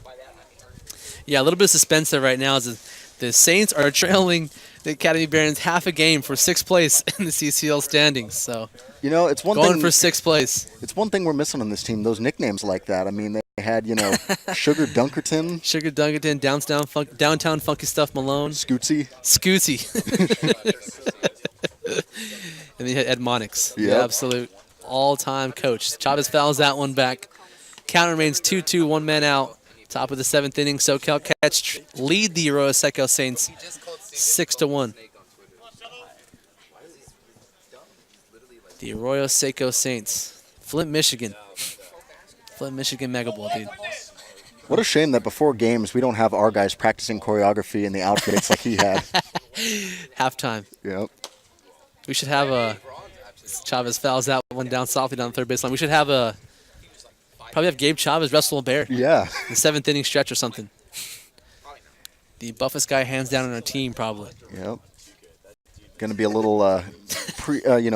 Yeah, a little bit of suspense there right now as the Saints are trailing the Academy Barons half a game for sixth place in the CCL standings. So, it's one going thing, for sixth place. It's one thing we're missing on this team, those nicknames like that. I mean, they had, Sugar Dunkerton. Sugar Dunkerton, Downtown Funky Stuff Malone. Scootsy. And then you had Ed Monix, yep. The absolute all-time coach. Chavez fouls that one back. Count remains 2-2, one man out. Top of the seventh inning, SoCal Catch lead the Arroyo Seco Saints 6-1. The Arroyo Seco Saints. Flint, Michigan. Flint, Michigan Mega Bowl, dude. What a shame that before games we don't have our guys practicing choreography in the outfits like he had. Halftime. Yep. We should have a Chavez fouls that one down softly down the third baseline. We should have probably have Gabe Chavez wrestle a bear. Yeah. The seventh inning stretch or something. The buffest guy hands down on our team probably. Yep. Going to be a little,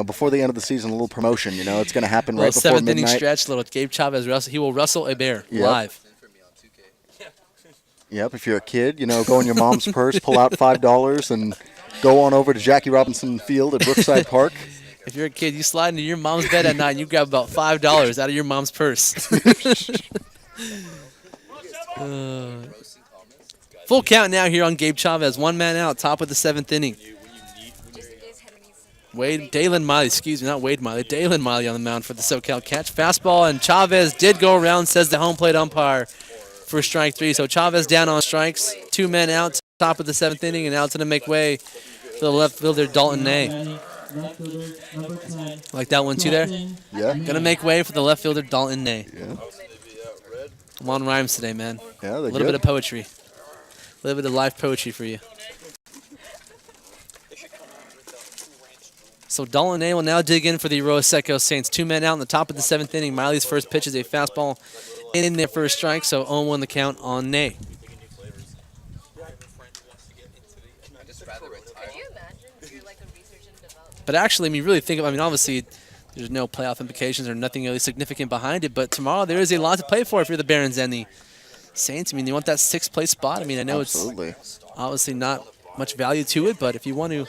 before the end of the season, a little promotion. It's going to happen right before midnight. Seventh inning stretch, little Gabe Chavez wrestle. He will wrestle a bear live. Yep. If you're a kid, go in your mom's purse, pull out $5, and go on over to Jackie Robinson Field at Brookside Park. If you're a kid, you slide into your mom's bed at night and you grab about $5 out of your mom's purse. Full count now here on Gabe Chavez. One man out, top of the seventh inning. Dalen Miley on the mound for the SoCal Catch. Fastball, and Chavez did go around, says the home plate umpire, for strike three. So Chavez down on strikes. Two men out, top of the seventh inning, and now it's going to make way for the left fielder, Dalton Nay. Like that one too there? Yeah. Going to make way for the left fielder, Dalton Nay. Yeah. I'm on rhymes today, man. Yeah, a little bit of poetry. A little bit of live poetry for you. So Dalton Nay will now dig in for the Arroyo Seco Saints. Two men out in the top of the seventh inning. Miley's first pitch is a fastball in there for a strike, so 0-1 the count on Nay. But actually, really think of, obviously, there's no playoff implications or nothing really significant behind it, but tomorrow there is a lot to play for if you're the Barons and the Saints. You want that sixth place spot. I know Absolutely. It's obviously not much value to it, but if you want to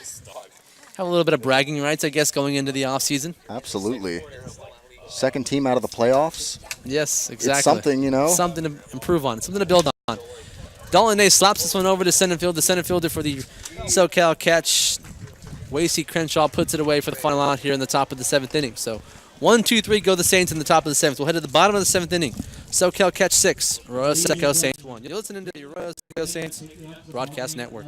have a little bit of bragging rights, I guess, going into the offseason. Absolutely. Second team out of the playoffs. Yes, exactly. It's something, Something to improve on, something to build on. Dalton Nay slaps this one over to center field. The center fielder for the SoCal Catch, Wasey Crenshaw, puts it away for the final out here in the top of the seventh inning. So 1, 2, 3 go the Saints in the top of the seventh. We'll head to the bottom of the seventh inning. SoCal Catch 6, Arroyo Seco Saints 1. You're listening to the Arroyo Seco Saints Broadcast Network.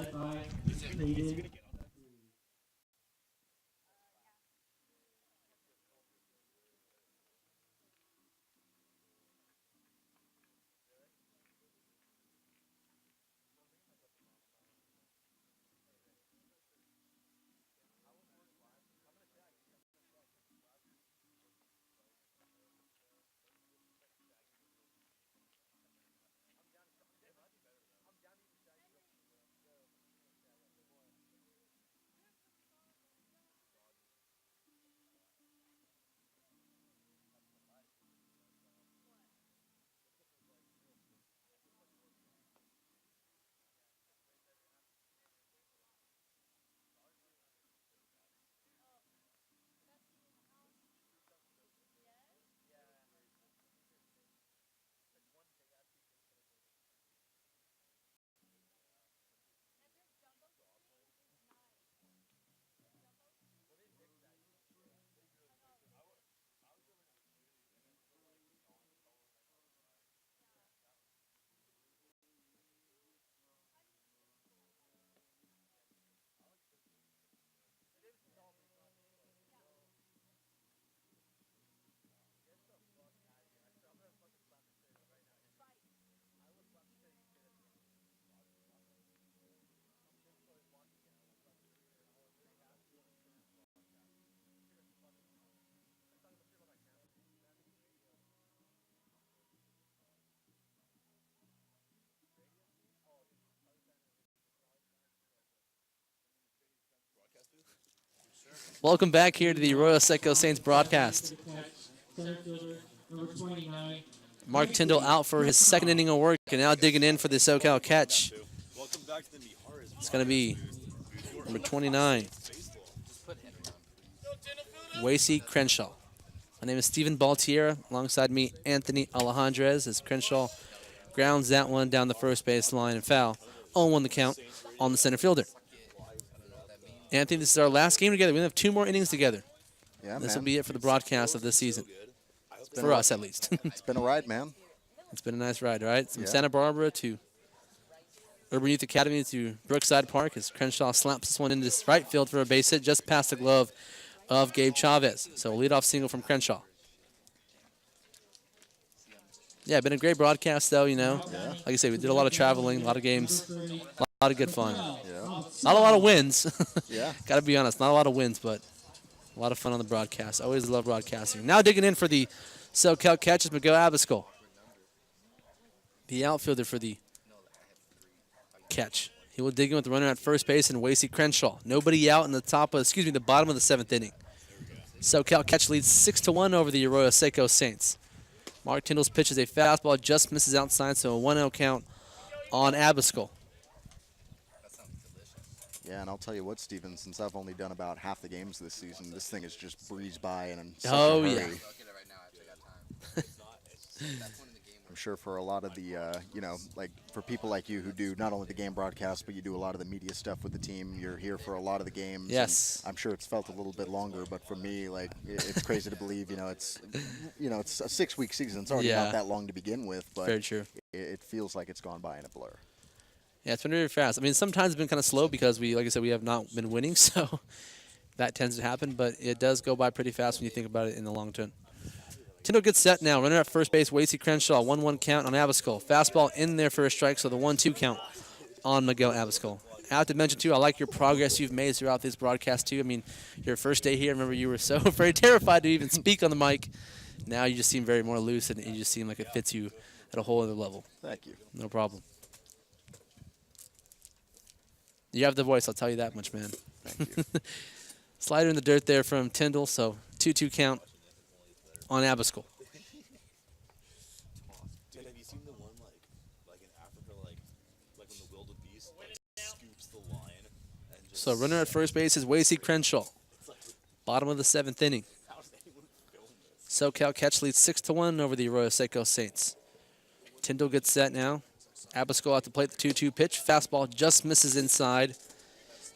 Welcome back here to the Arroyo Seco Saints broadcast. Center fielder, number 29. Mark Tyndall out for his second inning of work and now digging in for the SoCal catch. Welcome back to the Miharis. It's going to be number 29, Wasey Crenshaw. My name is Steven Baltiera. Alongside me, Anthony Alejandrez, as Crenshaw grounds that one down the first base line and foul. 0-1 the count on the center fielder. Anthony, this is our last game together. We have 2 more innings together. Yeah, This man. will be it for the broadcast of this season. For us, at least. It's been a ride, man. It's been a nice ride, all right? From Yeah. Santa Barbara to Urban Youth Academy to Brookside Park as Crenshaw slaps this one into right field for a base hit just past the glove of Gabe Chavez. So a leadoff single from Crenshaw. Yeah, been a great broadcast, though, you know. Like I said, we did a lot of traveling, a lot of games, a lot of good fun. Yeah. Not a lot of wins. Yeah. Got to be honest, not a lot of wins, but a lot of fun on the broadcast. Always love broadcasting. Now digging in for the SoCal catch is Miguel Abascal, the outfielder for the catch. He will dig in with the runner at first base and Wasey Crenshaw. Nobody out in the the bottom of the 7th inning. SoCal catch leads 6-1 over the Arroyo Seco Saints. Mark Tyndall's pitch is a fastball, just misses outside, so a 1-0 count on Abascal. Yeah, and I'll tell you what, Steven, since I've only done about half the games this season, this thing has just breezed by and I'm such Oh, a yeah. hurry. I'm sure for a lot of the, like for people like you who do not only the game broadcast, but you do a lot of the media stuff with the team, you're here for a lot of the games. Yes. And I'm sure it's felt a little bit longer, but for me, like, it's crazy to believe, it's a 6-week season. It's already Yeah. not that long to begin with, but Very true. it feels like it's gone by in a blur. Yeah, it's been very fast. I mean, sometimes it's been kind of slow because like I said, we have not been winning, so that tends to happen, but it does go by pretty fast when you think about it in the long term. Tyndall gets set now. Runner at first base, Wasey Crenshaw. 1-1 count on Abascal. Fastball in there for a strike, so the 1-2 count on Miguel Abascal. I have to mention, too, I like your progress you've made throughout this broadcast, too. I mean, your first day here, I remember you were so very terrified to even speak on the mic. Now you just seem very more loose, and you just seem like it fits you at a whole other level. Thank you. No problem. You have the voice, I'll tell you that much, man. Thank you. Slider in the dirt there from Tyndall, so 2-2 count on Abascal. Dude, have you seen the one like in Africa, like when the wildebeest scoops the lion and just So runner at first base is Wasey Crenshaw. Bottom of the 7th inning. SoCal catch leads 6-1 over the Arroyo Seco Saints. Tyndall gets set now. Abascal at the plate, the 2-2 pitch. Fastball just misses inside,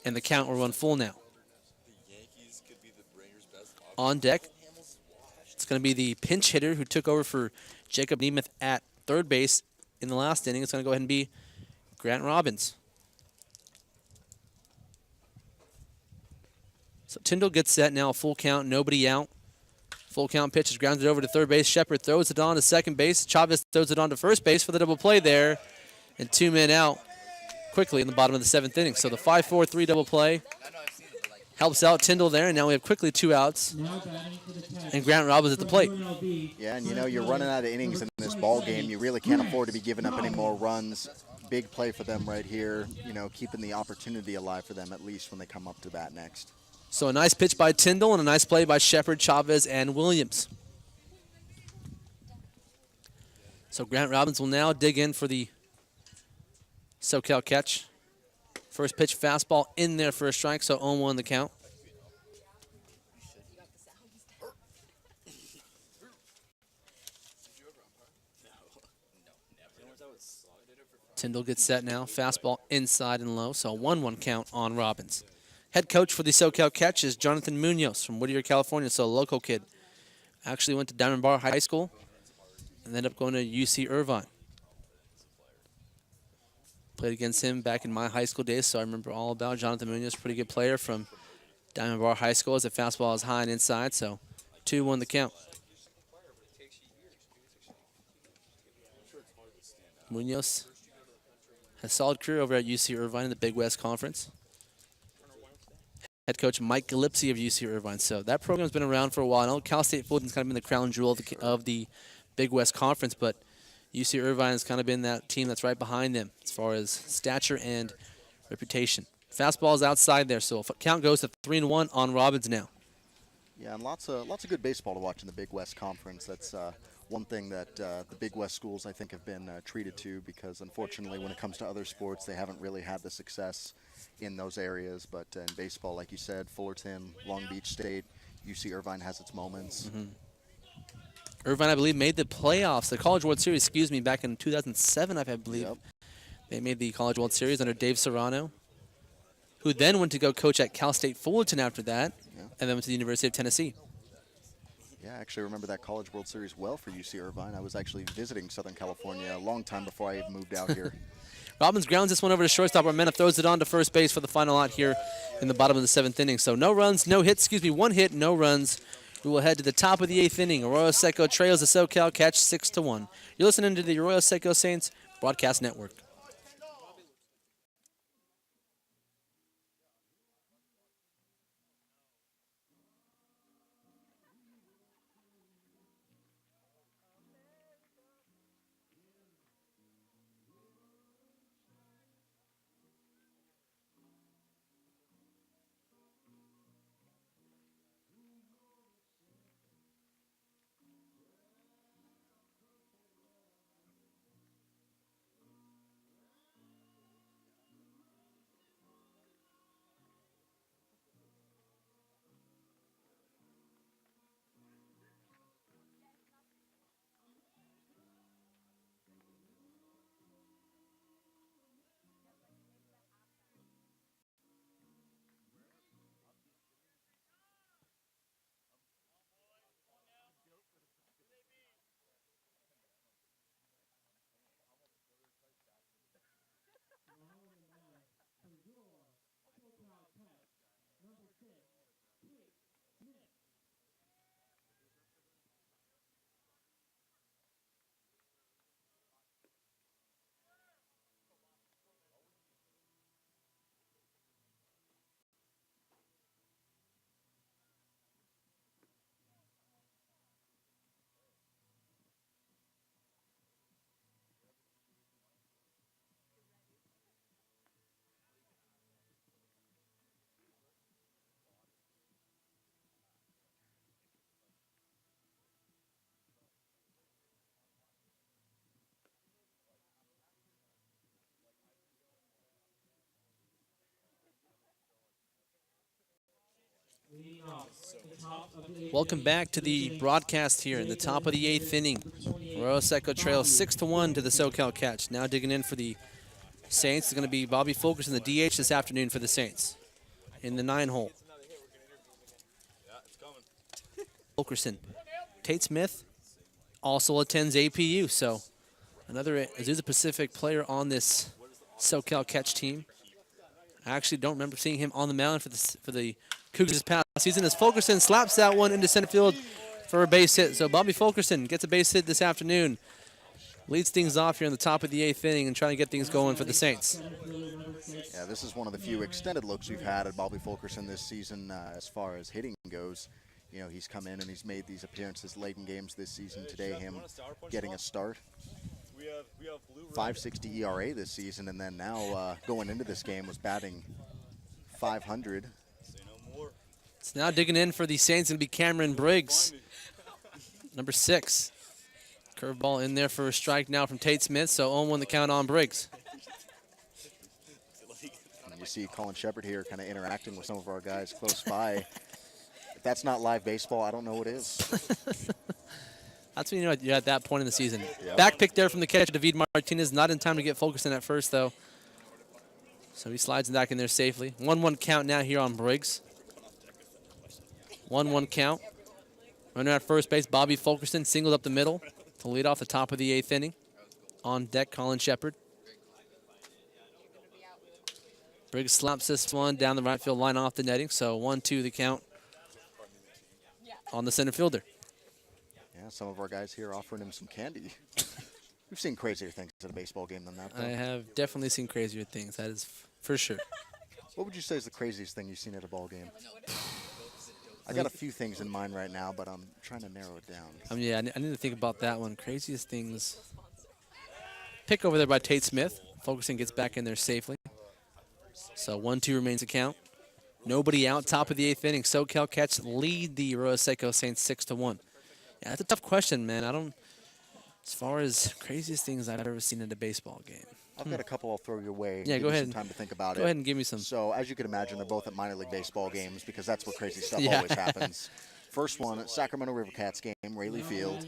and the count will run full now. the Yankees could be the Bringers' best option. On deck, it's going to be the pinch hitter who took over for Jacob Nemeth at third base in the last inning. It's going to go ahead and be Grant Robbins. So Tyndall gets set now, full count, nobody out. Full count pitch is grounded over to third base. Shepard throws it on to second base. Chavez throws it on to first base for the double play there. And 2 men out quickly in the bottom of the 7th inning. So the 5-4-3 double play helps out Tyndall there. And now we have quickly 2 outs. Now batting for the catch. And Grant Robbins at the plate. Yeah, and you're running out of innings in this ball game. You really can't afford to be giving up any more runs. Big play for them right here. Keeping the opportunity alive for them at least when they come up to bat next. So a nice pitch by Tyndall and a nice play by Shepard, Chavez, and Williams. So Grant Robbins will now dig in for the SoCal catch. First pitch fastball in there for a strike, so 0-1 the count. Tyndall gets set now. Fastball inside and low, so 1-1 count on Robbins. Head coach for the SoCal catch is Jonathan Munoz from Whittier, California, so a local kid. Actually went to Diamond Bar High School and ended up going to UC Irvine. Played against him back in my high school days, so I remember all about Jonathan Munoz, pretty good player from Diamond Bar High School as the fastball is high and inside, so 2-1 the count. Munoz has a solid career over at UC Irvine in the Big West Conference. Head coach Mike Gillespie of UC Irvine. So that program's been around for a while. I know Cal State Fulton's kind of been the crown jewel of the Big West Conference, but UC Irvine has kind of been that team that's right behind them as far as stature and reputation. Fastball is outside there, so count goes to 3-1 on Robbins now. Yeah, and lots of good baseball to watch in the Big West Conference. That's one thing that the Big West schools, I think, have been treated to, because unfortunately when it comes to other sports, they haven't really had the success in those areas. But in baseball, like you said, Fullerton, Long Beach State, UC Irvine has its moments. Irvine, I believe, made the playoffs, the College World Series, excuse me, back in 2007, I believe. Yep. They made the College World Series under Dave Serrano, who then went to go coach at Cal State Fullerton after that, and then went to the University of Tennessee. Yeah, I actually remember that College World Series well for UC Irvine. I was actually visiting Southern California a long time before I even moved out here. Robbins grounds this one over to shortstop. Armenta throws it on to first base for the final out here in the bottom of the 7th inning. So no runs, no hits, 1 hit, no runs. We will head to the top of the 8th inning. Arroyo Seco trails the SoCal Catch 6-1. You're listening to the Arroyo Seco Saints Broadcast Network. Welcome back to the broadcast here in the top of the 8th inning. Arroyo Seco trails 6-1 to the SoCal Catch. Now digging in for the Saints is going to be Bobby Fulkerson, the DH this afternoon for the Saints in the 9-hole. Fulkerson. Tate Smith also attends APU, so another Azusa Pacific player on this SoCal Catch team. I actually don't remember seeing him on the mound for the Cougars this past season, as Fulkerson slaps that one into center field for a base hit. So Bobby Fulkerson gets a base hit this afternoon. Leads things off here in the top of the 8th inning and trying to get things going for the Saints. Yeah, this is one of the few extended looks we've had at Bobby Fulkerson this season as far as hitting goes. You know, he's come in and he's made these appearances late in games this season. Today, him getting a start. 5.60 ERA this season, and then now going into this game was batting .500. It's now digging in for the Saints going to be Cameron Briggs, number 6. Curveball in there for a strike now from Tate Smith, so 0-1 the count on Briggs. And you see Colin Shepard here kind of interacting with some of our guys close by. If that's not live baseball, I don't know what is. That's when you know you're at that point in the season. Yep. Back pick there from the catcher, David Martinez. Not in time to get Fulkerson at first, though. So he slides back in there safely. 1-1 count now here on Briggs. 1-1 count. Runner at first base, Bobby Fulkerson singled up the middle to lead off the top of the 8th inning. On deck, Colin Shepard. Briggs slaps this one down the right field line off the netting, so 1-2 the count on the center fielder. Yeah, some of our guys here offering him some candy. We've seen crazier things at a baseball game than that, though. I have definitely seen crazier things, that is for sure. What would you say is the craziest thing you've seen at a ball game? I got a few things in mind right now, but I'm trying to narrow it down. Yeah, I need to think about that one. Craziest things. Pick over there by Tate Smith. Fulkerson gets back in there safely. So 1-2 remains to count. Nobody out, top of the 8th inning. SoCal Cats lead the Arroyo Seco Saints 6-1. Yeah, that's a tough question, man. As far as craziest things I've ever seen in a baseball game. I've got a couple I'll throw your way. Yeah, give go you ahead. some time to think about it. Go ahead and give me some. So, as you can imagine, they're both at minor league baseball games because that's where crazy stuff Yeah. always happens. First one, Sacramento River Cats game, Rayleigh Field.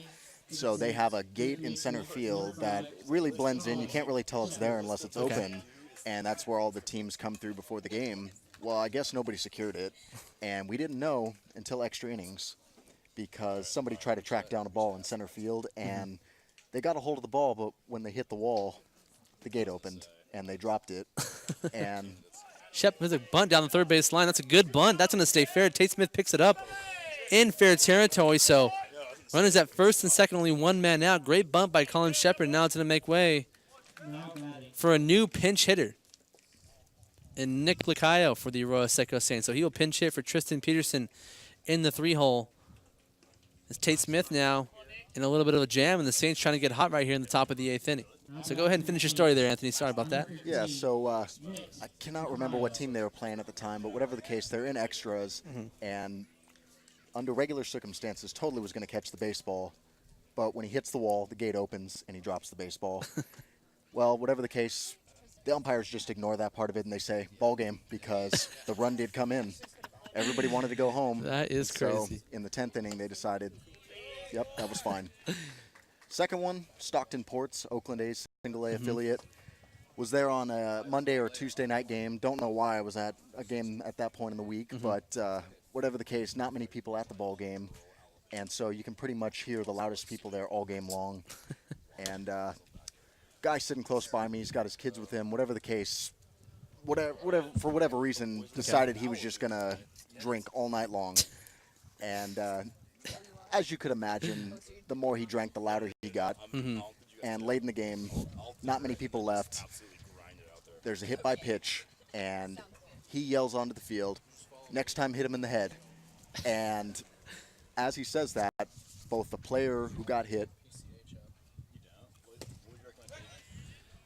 So they have a gate in center field that really blends in. You can't really tell it's there unless it's open, and that's where all the teams come through before the game. Well, I guess nobody secured it, and we didn't know until extra innings because somebody tried to track down a ball in center field, and they got a hold of the ball, but when they hit the wall, the gate opened, and they dropped it. And Shep has a bunt down the third base line. That's a good bunt. That's going to stay fair. Tate Smith picks it up in fair territory. So runners at first and second, only one man out. Great bunt by Colin Shepard. Now it's going to make way for a new pinch hitter in Nick Lacayo for the Arroyo Seco Saints. So he will pinch hit for Tristan Peterson in the 3-hole. It's Tate Smith now in a little bit of a jam, and the Saints trying to get hot right here in the top of the 8th inning. So go ahead and finish your story there, Anthony. Sorry about that. yeah, so I cannot remember what team they were playing at the time, but whatever the case, they're in extras, and under regular circumstances, totally was going to catch the baseball. But when he hits the wall, the gate opens, and he drops the baseball. Well, whatever the case, the umpires just ignore that part of it, and they say, ball game, because the run did come in. Everybody wanted to go home. That is crazy. So in the 10th inning, they decided, yep, that was fine. Second one, Stockton Ports, Oakland A's single-A affiliate. Was there on a Monday or Tuesday night game. Don't know why I was at a game at that point in the week, but whatever the case, not many people at the ball game. And so you can pretty much hear the loudest people there all game long. And guy sitting close by me, he's got his kids with him, whatever the case, for whatever reason, decided he was just going to drink all night long. And as you could imagine, the more he drank, the louder he got. And late in the game, not many people left. There's a hit by pitch, and he yells onto the field, next time hit him in the head. And as he says that, both the player who got hit.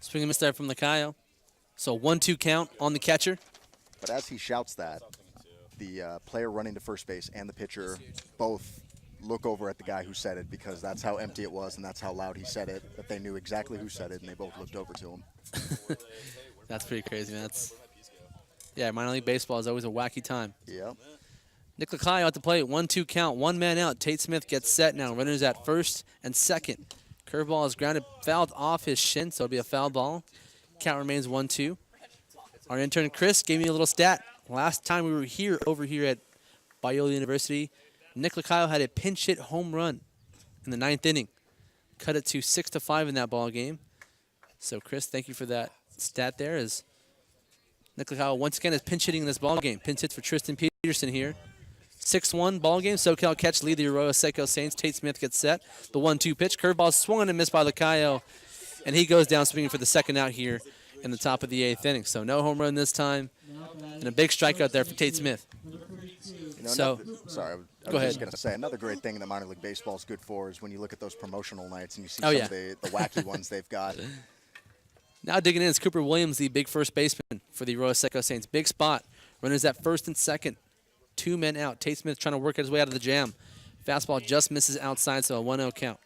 Swing and miss there from Lacayo. So 1-2 count on the catcher. But as he shouts that, the player running to first base and the pitcher both look over at the guy who said it because that's how empty it was and that's how loud he said it, that they knew exactly who said it, and they both looked over to him. That's pretty crazy, man. Yeah, minor league baseball is always a wacky time. Yep. Nick Lacayo at the plate, 1-2 count, one man out. Tate Smith gets set now. Runners at first and second. Curveball is grounded, fouled off his shin, so it'll be a foul ball. Count remains 1-2. Our intern Chris gave me a little stat. Last time we were over here at Biola University, Nick Lacayo had a pinch hit home run in the 9th inning. Cut it to 6-5 in that ball game. So Chris, thank you for that stat there. As Nick Lacayo once again is pinch hitting in this ball game. Pinch hits for Tristan Peterson here. 6-1 ball game. SoCal Catch lead the Arroyo Seco Saints. Tate Smith gets set. The 1-2 pitch. Curveball swung and missed by Lacayo. And he goes down swinging for the second out here in the top of the 8th inning. So no home run this time. And a big strikeout there for Tate Smith. You know, So, sorry, I go was just ahead. going to say, another great thing that minor league baseball is good for is when you look at those promotional nights and you see Oh, some yeah. of the wacky ones they've got. Now digging in is Cooper Williams, the big first baseman for the Arroyo Seco Saints. Big spot. Runners at first and second. 2 men out. Tate Smith trying to work his way out of the jam. Fastball just misses outside, so a 1-0 count.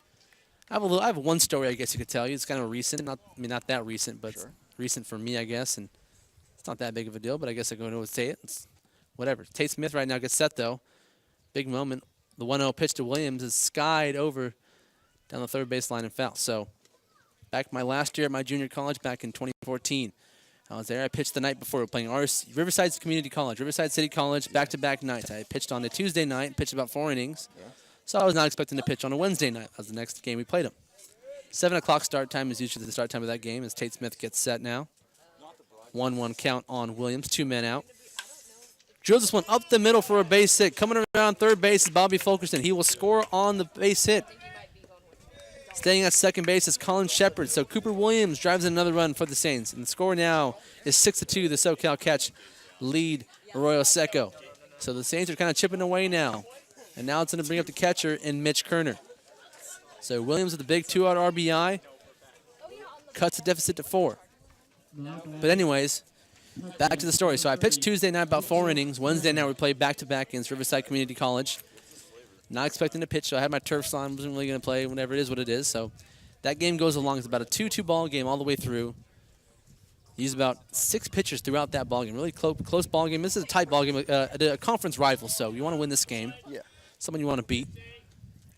I have one story I guess you could tell you. It's kind of recent. Not that recent, but Sure. recent for me, I guess. And it's not that big of a deal, but I guess I'm going to say it. It's whatever. Tate Smith right now gets set, though. Big moment. The 1-0 pitch to Williams is skied over down the third baseline and foul. So back my last year at my junior college back in 2014. I was there. I pitched the night before. We were playing Riverside Community College, Riverside City College, back-to-back nights. I pitched on a Tuesday night, pitched about 4 innings. Yeah. So I was not expecting to pitch on a Wednesday night. That was the next game we played them. 7 o'clock start time is usually the start time of that game as Tate Smith gets set now. 1-1 count on Williams, 2 men out. Drills this one up the middle for a base hit. Coming around third base is Bobby Fulkerson. He will score on the base hit. Staying at second base is Colin Shepard. So Cooper Williams drives in another run for the Saints. And the score now is 6-2. The SoCal Catch lead Arroyo Seco. So the Saints are kind of chipping away now. And now it's going to bring up the catcher in Mitch Kerner. So Williams with the big 2-out RBI. Cuts the deficit to 4. But anyways, back to the story. So I pitched Tuesday night about 4 innings. Wednesday night we played back-to-back against Riverside Community College. Not expecting to pitch, so I had my turf on. Wasn't really going to play. Whenever it is what it is. So that game goes along. It's about a 2-2 ball game all the way through. Used about 6 pitchers throughout that ball game. Really close ball game. This is a tight ball game, a conference rival. So you want to win this game. Yeah. Someone you want to beat.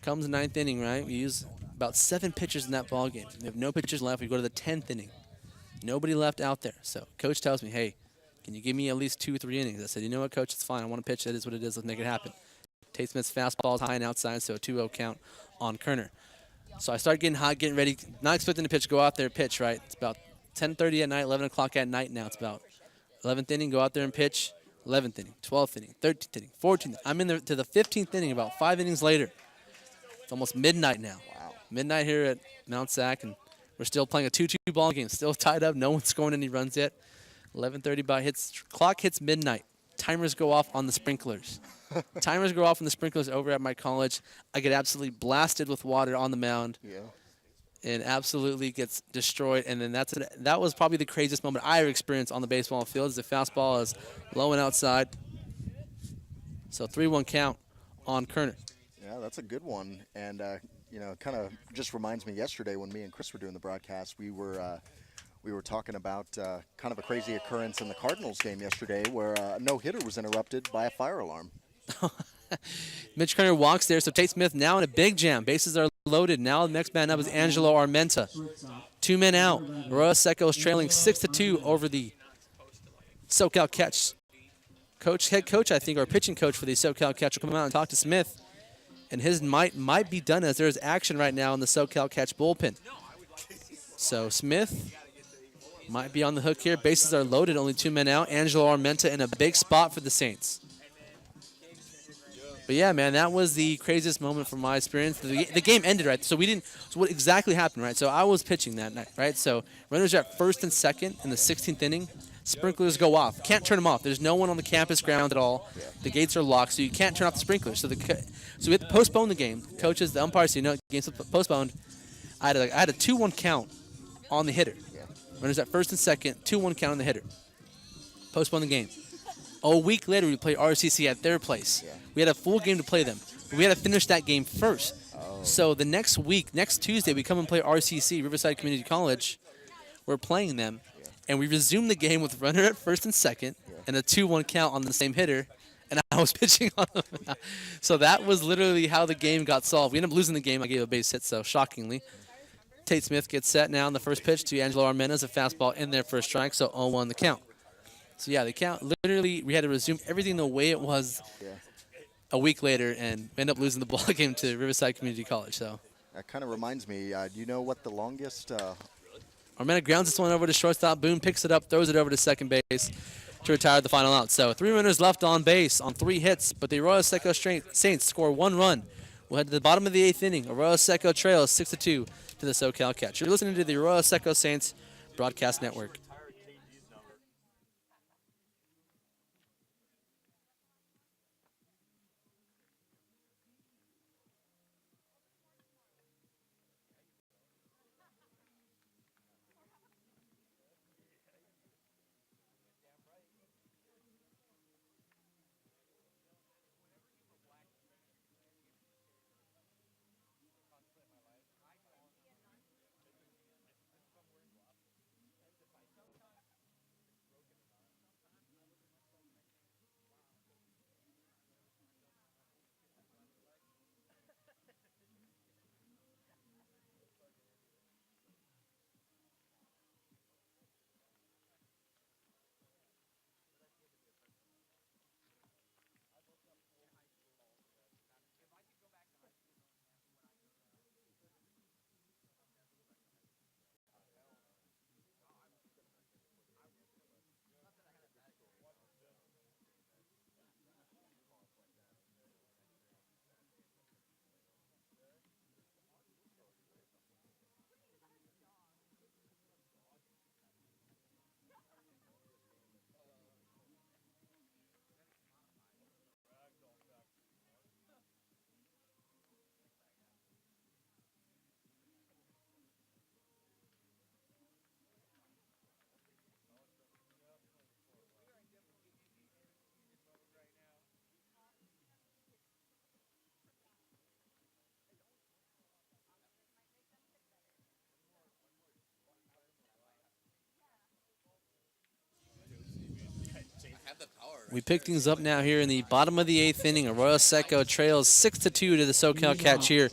Comes the 9th inning, right? We use about 7 pitchers in that ball game. We have no pitchers left. We go to the 10th inning. Nobody left out there. So coach tells me, hey, can you give me at least 2 or 3 innings? I said, you know what, coach, it's fine. I want to pitch. That is what it is. Let's make it happen. Tate Smith's fastball is high and outside, so a 2-0 count on Kerner. So I start getting hot, getting ready, not expecting to pitch, go out there, pitch, right? It's about 10:30 at night, 11 o'clock at night now. It's about 11th inning, go out there and pitch. 11th inning, 12th inning, 13th inning, 14th inning. I'm to the 15th inning about 5 innings later. It's almost midnight now. Wow. Midnight here at Mount Sac, and we're still playing a 2-2 ball game. Still tied up. No one's scoring any runs yet. 11:30 by hits. Clock hits midnight. Timers go off on the sprinklers. Timers go off on the sprinklers over at my college. I get absolutely blasted with water on the mound. Yeah. And absolutely gets destroyed. And then that was probably the craziest moment I ever experienced on the baseball field. As the fastball is low and outside. So 3-1 count on Kerner. Yeah, that's a good one. And, you know, kind of just reminds me yesterday when me and Chris were doing the broadcast, we were talking about kind of a crazy occurrence in the Cardinals game yesterday where a no-hitter was interrupted by a fire alarm. Mitch Kerner walks there, so Tate Smith now in a big jam. Bases are loaded. Now the next man up is Angelo Armenta. 2 men out. Arroyo Seco is trailing 6-2 over the SoCal Catch. Head coach, I think, or pitching coach for the SoCal Catch will come out and talk to Smith. And his might be done as there is action right now in the SoCal Catch bullpen. So Smith might be on the hook here. Bases are loaded, only 2 men out. Angelo Armenta in a big spot for the Saints. But yeah, man, that was the craziest moment from my experience. The game ended, right? So what exactly happened, right? So I was pitching that night, right? So runners are at first and second in the 16th inning. Sprinklers go off. Can't turn them off. There's no one on the campus ground at all. The gates are locked, so you can't turn off the sprinklers. So we had to postpone the game. Coaches, the umpires, so you know, game's postponed. I had a 2-1 count on the hitter. Runners at first and second, 2-1 count on the hitter. Postpone the game. A week later, we played RCC at their place. We had a full game to play them. We had to finish that game first. So the next week, next Tuesday, we come and play RCC, Riverside Community College. We're playing them. And we resumed the game with runner at first and second and a 2-1 count on the same hitter. And I was pitching on them. So that was literally how the game got solved. We ended up losing the game. I gave a base hit, so shockingly. Tate Smith gets set now on the first pitch to Angelo Armenta. A fastball in there for a strike, so 0-1 the count. So, yeah, the count, literally, we had to resume everything the way it was a week later and end up losing the ball game to Riverside Community College. So That kind of reminds me, do you know what the longest... Armenta grounds this one over to shortstop. Boone picks it up, throws it over to second base to retire the final out. So 3 runners left on base on 3 hits, but the Arroyo Seco Saints score 1 run. We'll head to the bottom of the 8th inning. Arroyo Seco trails 6-2 to the SoCal Catch. You're listening to the Arroyo Seco Saints Broadcast Network. We pick things up now here in the bottom of the 8th inning. Arroyo Seco trails 6-2 to the SoCal Catch here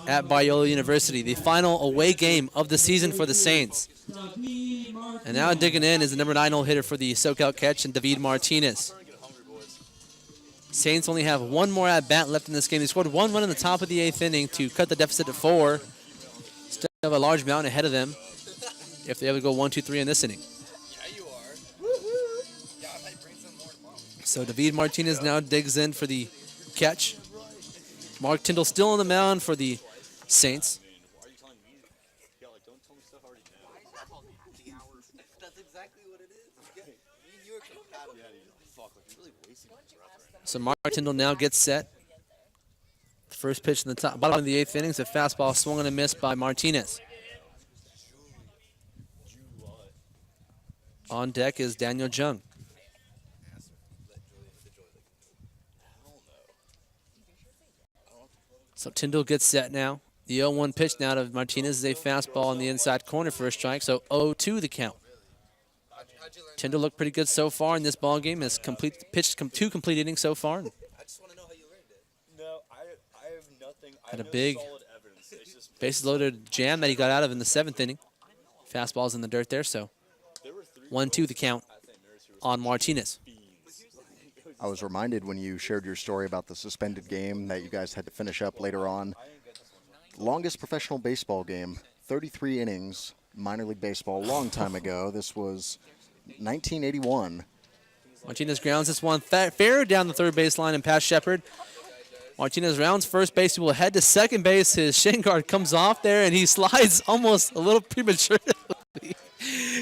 at Biola University. The final away game of the season for the Saints. And now digging in is the number 9 hole hitter for the SoCal Catch, and David Martinez. Saints only have one more at-bat left in this game. They scored 1 run in the top of the 8th inning to cut the deficit to 4. Still have a large mountain ahead of them if they ever go 1-2-3 in this inning. So David Martinez now digs in for the Catch. Mark Tyndall still on the mound for the Saints. So Mark Tyndall now gets set. First pitch in the bottom of the 8th inning is a fastball swung and a miss by Martinez. On deck is Daniel Jung. So Tyndall gets set now. The 0-1 pitch now to Martinez is a fastball on the inside corner for a strike, so 0-2 the count. Tyndall looked pretty good so far in this ball game. Has pitched 2 complete innings so far. I just want to know how you learned it. No, I have nothing. Had a big bases loaded jam that he got out of in the 7th inning. Fastball's in the dirt there, so 1-2 the count on Martinez. I was reminded when you shared your story about the suspended game that you guys had to finish up later on. Longest professional baseball game, 33 innings, minor league baseball, long time ago. This was 1981. Martinez grounds this one fair down the third baseline and past Shepard. Martinez rounds first base. He will head to second base. His shin guard comes off there, and he slides almost a little prematurely.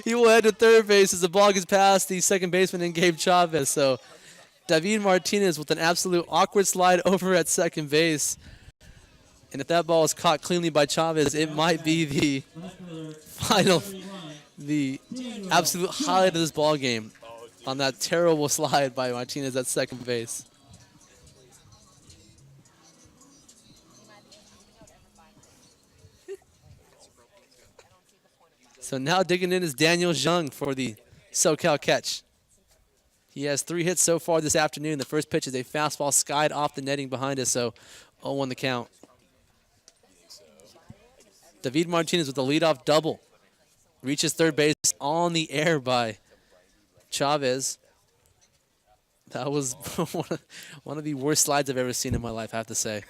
He will head to third base as the ball gets past the second baseman and Gabe Chavez. So David Martinez with an absolute awkward slide over at second base. And if that ball is caught cleanly by Chavez, it might be the the absolute highlight of this ball game on that terrible slide by Martinez at second base. So now digging in is Daniel Jung for the SoCal Catch. He has 3 hits so far this afternoon. The first pitch is a fastball skied off the netting behind us, so 0-1 the count. David Martinez with a leadoff double. Reaches third base on the air by Chavez. That was one of the worst slides I've ever seen in my life, I have to say.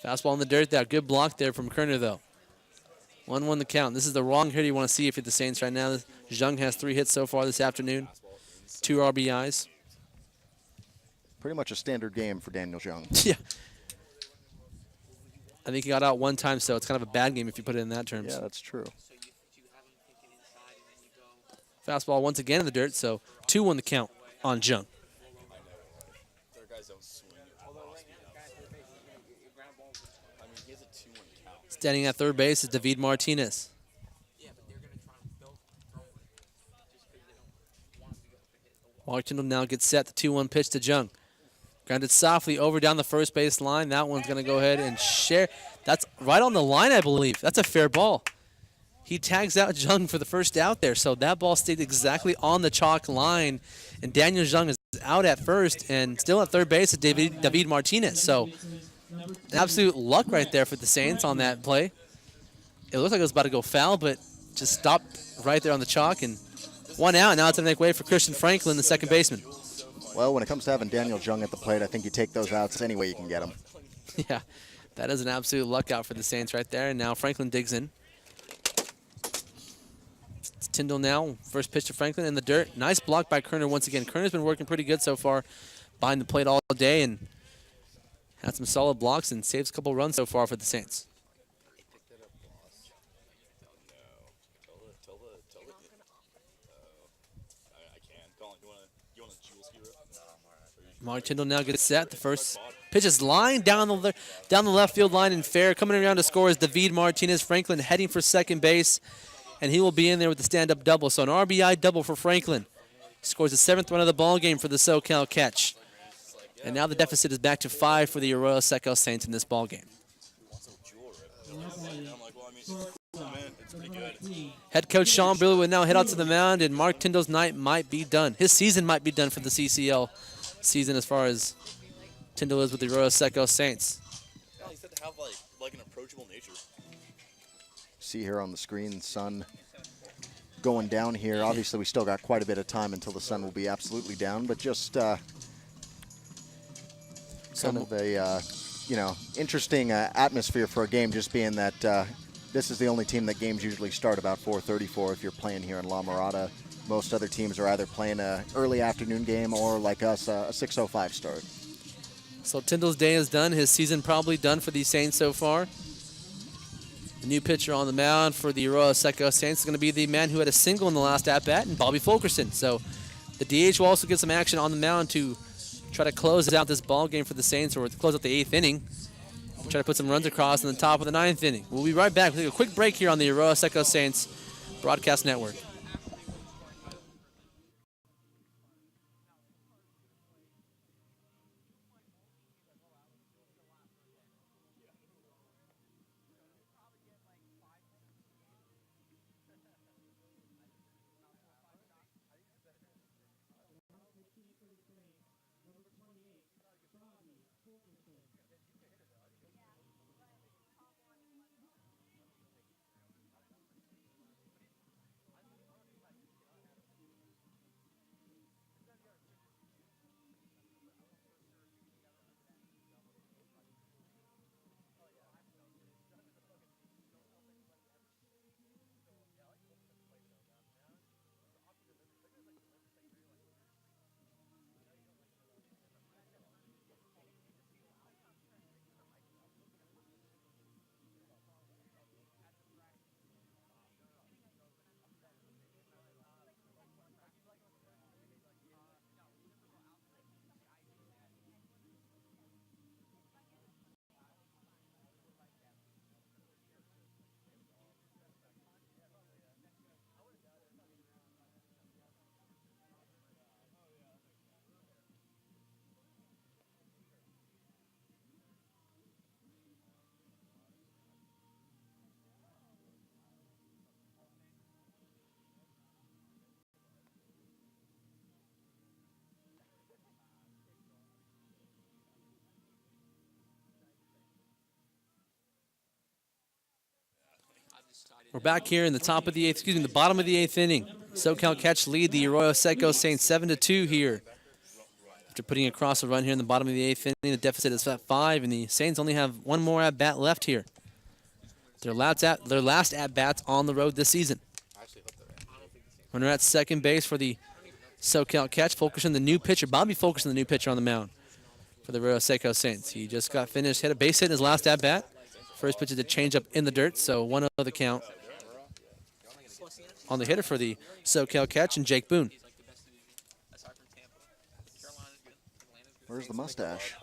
Fastball in the dirt there. Good block there from Kerner, though. 1-1 the count. This is the wrong hitter you want to see if you're the Saints right now. Jung has 3 hits so far this afternoon. 2 RBIs. Pretty much a standard game for Daniel Jung. Yeah. I think he got out one time, so it's kind of a bad game if you put it in that terms. Yeah, that's true. Fastball once again in the dirt, so 2-1 the count on Jung. Standing at third base is David Martinez. Mark Tyndall now gets set. The 2-1 pitch to Jung. Grounded softly over down the first base line. That one's going to go ahead and share. That's right on the line, I believe. That's a fair ball. He tags out Jung for the first out there, so that ball stayed exactly on the chalk line. And Daniel Jung is out at first, and still at third base is David Martinez. So absolute luck right there for the Saints on that play. It looked like it was about to go foul, but just stopped right there on the chalk. And 1 out. Now it's going to make way for Christian Franklin, the second baseman. Well, when it comes to having Daniel Jung at the plate, I think you take those outs any way you can get them. Yeah, that is an absolute luck out for the Saints right there. And now Franklin digs in. It's Tyndall now. First pitch to Franklin in the dirt. Nice block by Kerner once again. Kerner's been working pretty good so far behind the plate all day and had some solid blocks and saves a couple runs so far for the Saints. Mark Tyndall now gets set. The first pitch is lined down the left field line and fair. Coming around to score is David Martinez. Franklin heading for second base, and he will be in there with the stand-up double. So an RBI double for Franklin. He scores the 7th run of the ball game for the SoCal Catch. And now the deficit is back to 5 for the Arroyo Seco Saints in this ball game. Head coach Sean Brewer will now head out to the mound, and Mark Tyndall's night might be done. His season might be done for the CCL season as far as Tyndall is with the Arroyo Seco Saints. Yeah, he said to have like an approachable nature. See here on the screen, sun going down here. Obviously, we still got quite a bit of time until the sun will be absolutely down, but just kind of a interesting atmosphere for a game, just being that this is the only team that games usually start about 4:30 for if you're playing here in La Mirada. Most other teams are either playing an early afternoon game or, like us, a 6:05 start. So Tyndall's day is done. His season probably done for these Saints so far. The new pitcher on the mound for the Arroyo Seco Saints is going to be the man who had a single in the last at-bat, and Bobby Fulkerson. So the DH will also get some action on the mound to try to close out this ball game for the Saints, or close out the 8th inning. Try to put some runs across in the top of the 9th inning. We'll be right back. We'll take a quick break here on the Arroyo Seco Saints Broadcast Network. We're back here in the the bottom of the 8th inning. SoCal Catch lead the Arroyo Seco Saints 7-2 here. After putting across a run here in the bottom of the 8th inning, the deficit is at 5, and the Saints only have one more at-bat left here. Their last at-bats on the road this season. Runner at second base for the SoCal Catch. Fulkerson, the new pitcher. Bobby Fulkerson, the new pitcher on the mound for the Arroyo Seco Saints. He just got finished, hit a base hit in his last at-bat. First pitch is a changeup in the dirt, so 1-0 the count on the hitter for the SoCal Catch, and Jake Boone. Where's the mustache?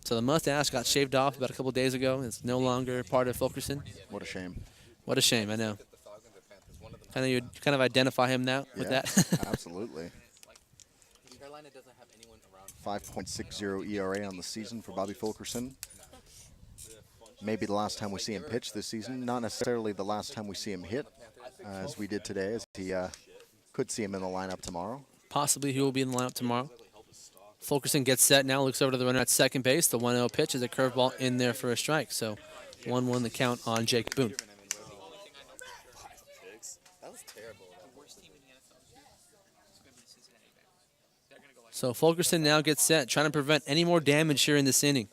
So the mustache got shaved off about a couple days ago. It's no longer part of Fulkerson. What a shame. What a shame, I know. You kind of identify him now with that. Absolutely. 5.60 ERA on the season for Bobby Fulkerson. Maybe the last time we see him pitch this season. Not necessarily the last time we see him hit, as we did today, as he could see him in the lineup tomorrow. Possibly he will be in the lineup tomorrow. Fulkerson gets set now, looks over to the runner at second base. The 1-0 pitch is a curveball in there for a strike. So 1-1 the count on Jake Boone. So Fulkerson now gets set, trying to prevent any more damage here in this inning.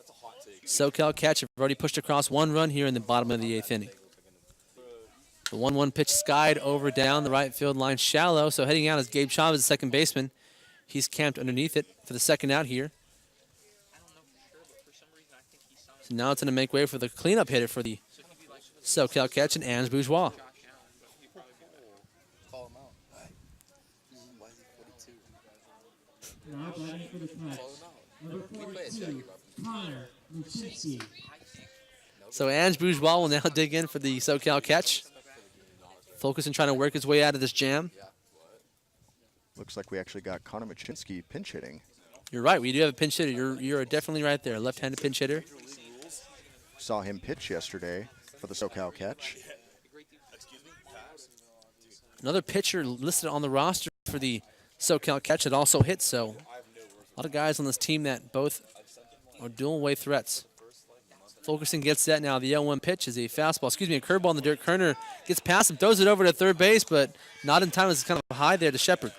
SoCal Catch have already pushed across one run here in the bottom of the 8th inning. The 1-1 pitch skied over down the right field line shallow. So heading out is Gabe Chavez, the second baseman. He's camped underneath it for the second out here. So now it's going to make way for the cleanup hitter for the SoCal Catch, and Ange Bourgeois. Now batting for the Catch. Number 42, Connor Lucinski. So Ange Bourgeois will now dig in for the SoCal Catch. Fulkerson trying to work his way out of this jam. Looks like we actually got Connor Machinsky pinch hitting. You're right. We do have a pinch hitter. You're definitely right there. Left-handed pinch hitter. Saw him pitch yesterday for the SoCal Catch. another pitcher listed on the roster for the SoCal Catch that also hit. So a lot of guys on this team that both are dual way threats. Fulkerson gets that now. The 0-1 pitch is a fastball, a curveball in the dirt. Kerner gets past him, throws it over to third base, but not in time. It's kind of high there to Shepard.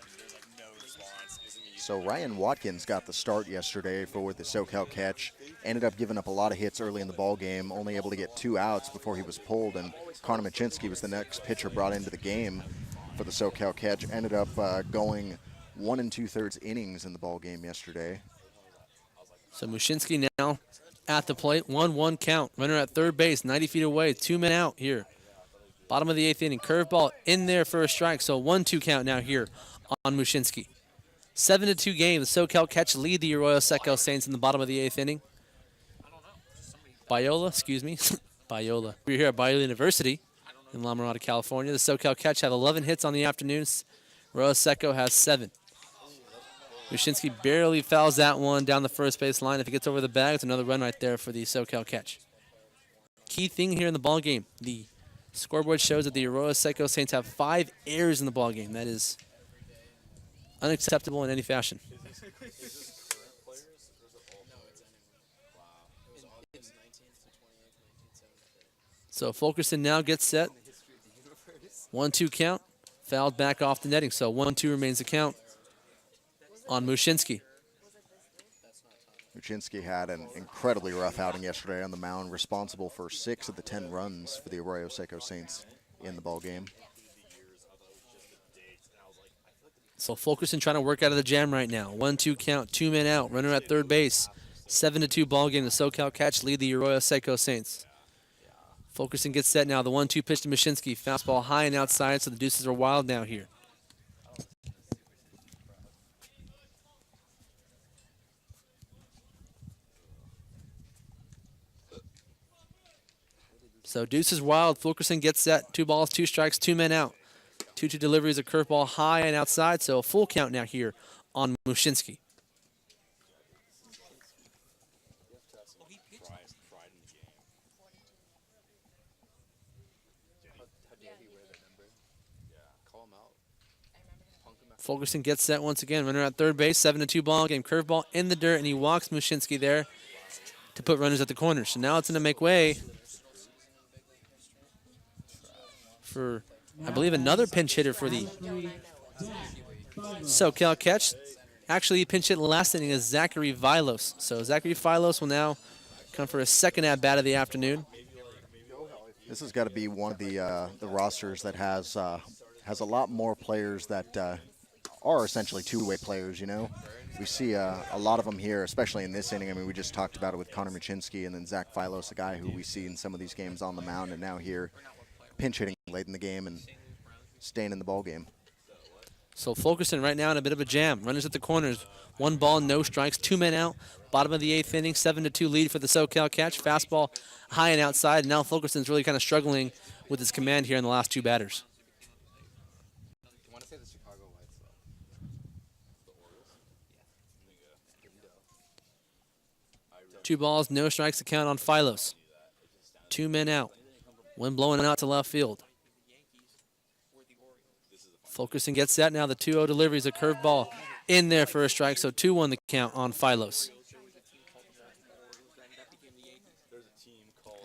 So Ryan Watkins got the start yesterday for the SoCal Catch. Ended up giving up a lot of hits early in the ball game, only able to get 2 outs before he was pulled. And Connor Machinsky was the next pitcher brought into the game for the SoCal Catch. Ended up going 1 2/3 innings in the ball game yesterday. So Mushinski now at the plate, 1-1 count. Runner at third base, 90 feet away, 2 men out here. Bottom of the 8th inning, curveball in there for a strike. So 1-2 count now here on Mushinski. 7-2 game. The SoCal Catch lead the Arroyo Seco Saints in the bottom of the 8th inning. Biola. Biola. We're here at Biola University in La Mirada, California. The SoCal Catch have 11 hits on the afternoon. Arroyo Seco has 7. Mushinski barely fouls that one down the first base line. If it gets over the bag, it's another run right there for the SoCal Catch. Key thing here in the ball game, the scoreboard shows that the Arroyo Seco Saints have 5 errors in the ball game. That is unacceptable in any fashion. So Fulkerson now gets set. 1-2 count. Fouled back off the netting. So 1-2 remains the count on Mushinski. Muchinski had an incredibly rough outing yesterday on the mound, responsible for 6 of the 10 runs for the Arroyo Seco Saints in the ball game. So Fulkerson trying to work out of the jam right now. 1-2 count, 2 men out, runner at third base. 7-2 ball game. The SoCal Catch lead the Arroyo Seco Saints. Fulkerson gets set now. The 1-2 pitch to Mushinski. Fastball high and outside, so the deuces are wild now here. So deuces wild. Fulkerson gets set. 2 balls, 2 strikes, 2 men out. 2-2 deliveries, a curveball high and outside, so a full count now here on Mushinski. Fulkerson gets set once again. Runner at third base, 7-2 ball game. Curveball in the dirt, and he walks Mushinski there to put runners at the corner. So now it's going to make way for, I believe, another pinch hitter for the SoCal Catch. Actually, he pinch hit last inning is Zachary Vilos. So Zachary Vilos will now come for a second at-bat of the afternoon. This has got to be one of the rosters that has a lot more players that are essentially two-way players, you know. We see a lot of them here, especially in this inning. I mean, we just talked about it with Connor Muchinsky and then Zach Filos, a guy who we see in some of these games on the mound, and now here pinch hitting late in the game and staying in the ball game. So Fulkerson right now in a bit of a jam. Runners at the corners. 1 ball, no strikes, 2 men out. Bottom of the 8th inning, 7-2 lead for the SoCal Catch. Fastball high and outside. And now Fulkerson's really kind of struggling with his command here in the last 2 batters. 2 balls, no strikes to count on Filos. 2 men out. Wind blowing out to left field. Fulkerson gets that now. The 2-0 delivery is a curveball in there for a strike, so 2-1 the count on Filos. There's a team called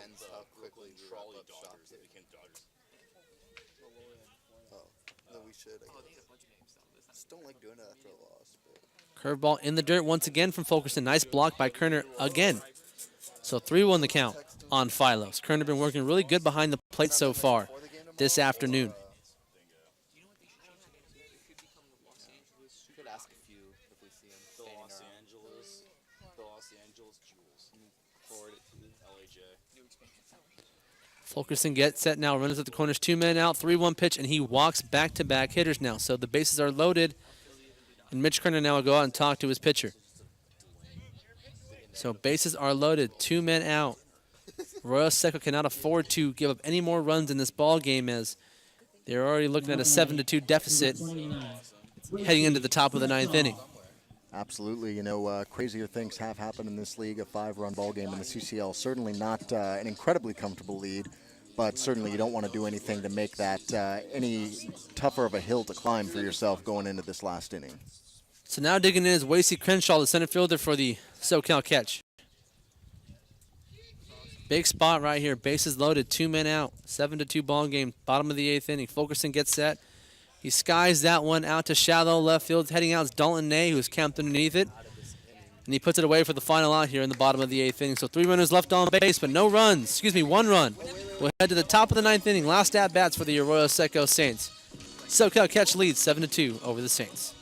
Brooklyn Trolley Dodgers that became Dodgers. No, we should. I just don't like doing it after a loss. Curveball in the dirt once again from Fulkerson. Nice block by Kerner again. So 3-1 the count on Filos. Kerner been working really good behind the plate so far this afternoon. The Los Angeles Jewels. Forward it to LAJ. Fulkerson gets set now. Runners at the corners. 2 men out. 3-1 pitch, and he walks back-to-back hitters now. So the bases are loaded. And Mitch Kerner now will go out and talk to his pitcher. So bases are loaded, 2 men out. Arroyo Seco cannot afford to give up any more runs in this ball game as they're already looking at a 7-2 deficit heading into the top of the 9th inning. Absolutely. You know, crazier things have happened in this league. A 5-run ball game in the CCL. Certainly not an incredibly comfortable lead but certainly you don't want to do anything to make that any tougher of a hill to climb for yourself going into this last inning. So now digging in is Wasey Crenshaw, the center fielder for the SoCal Catch. Big spot right here. Bases loaded, 2 men out. 7-2 ball game. Bottom of the 8th inning. Fulkerson gets set. He skies that one out to shallow left field. Heading out is Dalton Ney, who's camped underneath it. And he puts it away for the final out here in the bottom of the 8th inning. So 3 runners left on base, but no runs. Excuse me, 1 run. We'll head to the top of the 9th inning. Last at-bats for the Arroyo Seco Saints. SoCal Catch leads 7-2 over the Saints.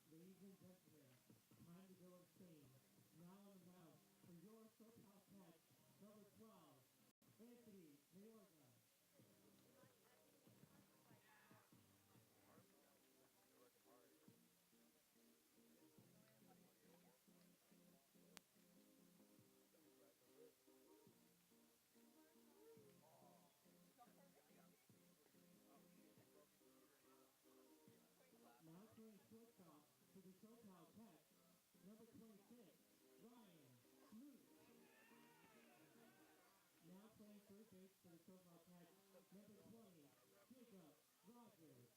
Ladies and gentlemen, time to go insane. Now on the mound for your SoCal Catch, number 12, Anthony Mayorga. Now playing shortstop for the SoCal Catch, number 26, Ryan Smoot. Now playing third base for the SoCal Catch, number 20, Jacob Rogers.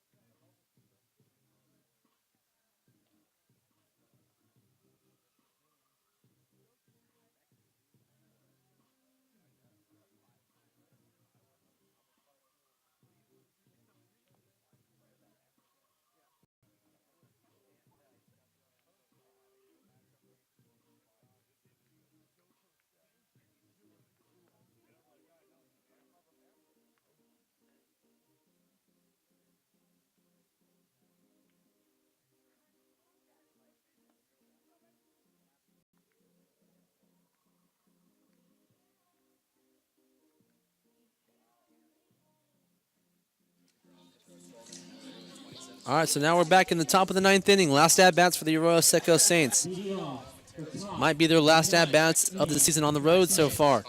All right, so now we're back in the top of the 9th inning. Last at-bats for the Arroyo Seco Saints. Leading off, the top, Might be their last at-bats of the season on the road so far.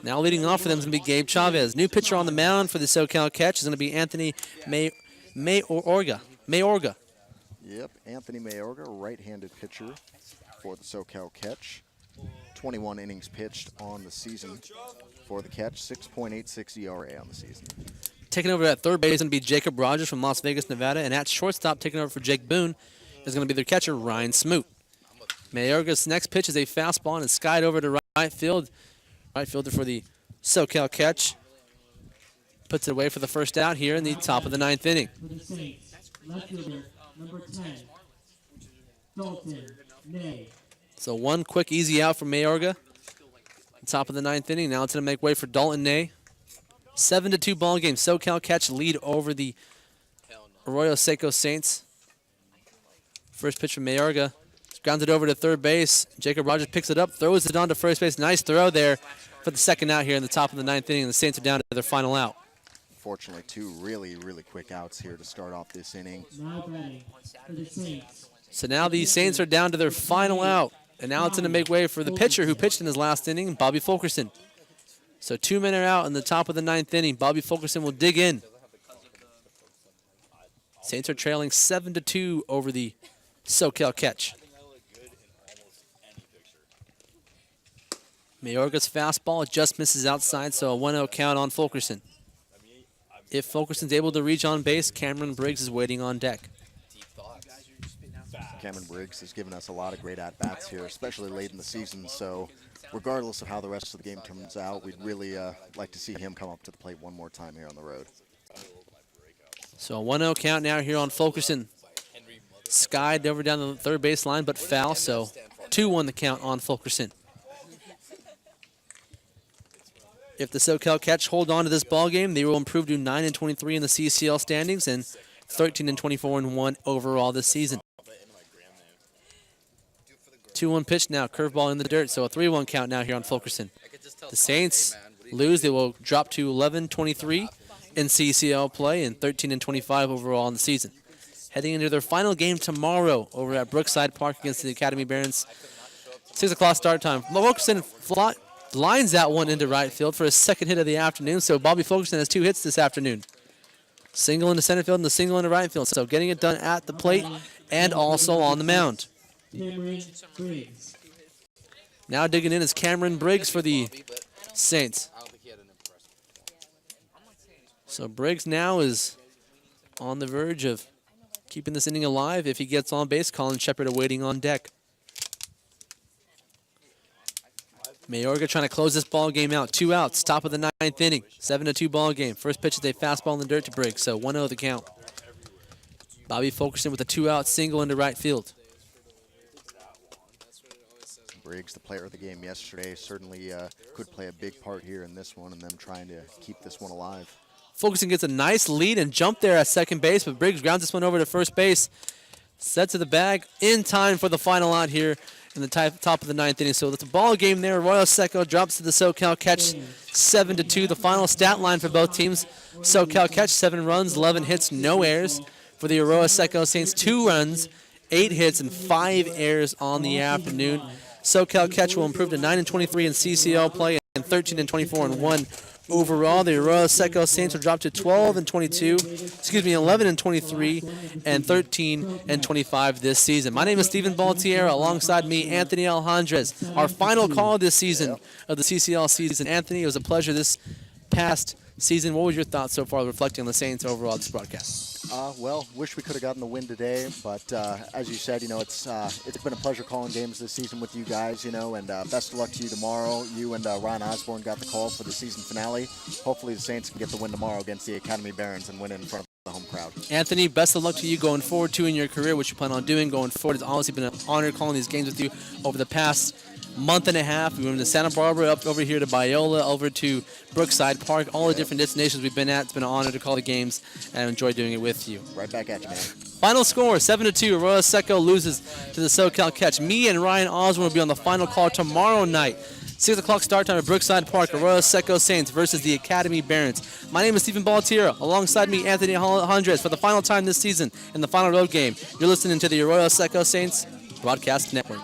Now leading off for them is going to be Gabe Chavez. New pitcher on the mound for the SoCal Catch is going to be Anthony Mayorga. Yep, Anthony Mayorga, right-handed pitcher for the SoCal Catch. 21 innings pitched on the season for the Catch, 6.86 ERA on the season. Taking over at third base is going to be Jacob Rogers from Las Vegas, Nevada. And at shortstop, taking over for Jake Boone, is going to be their catcher, Ryan Smoot. Mayorga's next pitch is a fastball and it's skied over to right field. Right fielder for the SoCal Catch. Puts it away for the first out here in the top of the 9th inning. for the Saints, left fielder, number 10, Dalton Ney. So one quick, easy out from Mayorga. Top of the 9th inning. Now it's going to make way for Dalton Ney. 7-2 ball game. SoCal Catch lead over the Arroyo Seco Saints. First pitch from Mayorga. Grounds it over to third base. Jacob Rogers picks it up, throws it on to first base. Nice throw there for the second out here in the top of the 9th inning. The Saints are down to their final out. Fortunately, 2 really, really quick outs here to start off this inning. Now batting for the Saints, So now the Saints are down to their final out. And now it's going to make way for the pitcher who pitched in his last inning, Bobby Fulkerson. So 2 men are out in the top of the 9th inning. Bobby Fulkerson will dig in. Saints are trailing 7-2 over the SoCal Catch. Mayorga's fastball just misses outside, so a 1-0 count on Fulkerson. If Fulkerson's able to reach on base, Cameron Briggs is waiting on deck. Cameron Briggs has given us a lot of great at-bats here, especially late in the season. So regardless of how the rest of the game turns out, we'd really like to see him come up to the plate one more time here on the road. So a 1-0 count now here on Fulkerson. Skied over down the third base line, but foul, so 2-1 the count on Fulkerson. If the SoCal Catch hold on to this ball game, they will improve to 9-23 in the CCL standings and 13-24-1 overall this season. 2-1 pitch now, curveball in the dirt, so a 3-1 count now here on Fulkerson. The Saints lose. They will drop to 11-23 in CCL play and 13-25 overall in the season. Heading into their final game tomorrow over at Brookside Park against the Academy Barons. 6 o'clock start time. Fulkerson lines that one into right field for his second hit of the afternoon, so Bobby Fulkerson has 2 hits this afternoon. Single into center field and the single into right field, so getting it done at the plate and also on the mound. Cameron Briggs. Now digging in is Cameron Briggs for the Saints. So Briggs now is on the verge of keeping this inning alive if he gets on base. Colin Shepard awaiting on deck. Mayorga trying to close this ball game out. 2 outs, top of the 9th inning. 7-2 ball game. First pitch is a fastball in the dirt to Briggs, so 1-0 the count. Bobby Fulkerson with a 2-out single into right field. Briggs, the player of the game yesterday, certainly could play a big part here in this one and them trying to keep this one alive. Fulkerson gets a nice lead and jump there at second base, but Briggs grounds this one over to first base. Set to the bag in time for the final out here in the top of the 9th inning. So it's a ball game there. Arroyo Seco drops to the SoCal Catch 7-2. The final stat line for both teams. SoCal Catch 7 runs, 11 hits, no errors. For the Arroyo Seco Saints, 2 runs, 8 hits, and 5 errors on the afternoon. SoCal Catch will improve to 9-23 in CCL play and 13-24 in 1 overall. The Arroyo Seco Saints will drop to 11-23 and 13-25 this season. My name is Stephen Baltiera. Alongside me, Anthony Alejandrez. Our final call this season of the CCL season. Anthony, it was a pleasure this past season. What was your thoughts so far reflecting on the Saints overall this broadcast? Well, wish we could have gotten the win today, but as you said, it's been a pleasure calling games this season with you guys, and best of luck to you tomorrow. You and Ryan Osborne got the call for the season finale. Hopefully the Saints can get the win tomorrow against the Academy Barons and win in front of the home crowd. Anthony, best of luck to you going forward, too, in your career, what you plan on doing going forward. It's honestly been an honor calling these games with you over the past month and a half. We went to Santa Barbara, up over here to Biola, over to Brookside Park, all the different destinations we've been at. It's been an honor to call the games and enjoy doing it with you. Right back at you, man. Final score, 7-2. Arroyo Seco loses to the SoCal Catch. Me and Ryan Osborne will be on the final call tomorrow night. 6 o'clock start time at Brookside Park. Arroyo Seco Saints versus the Academy Barons. My name is Stephen Baltiera. Alongside me, Anthony Alejandrez. For the final time this season in the final road game, you're listening to the Arroyo Seco Saints Broadcast Network.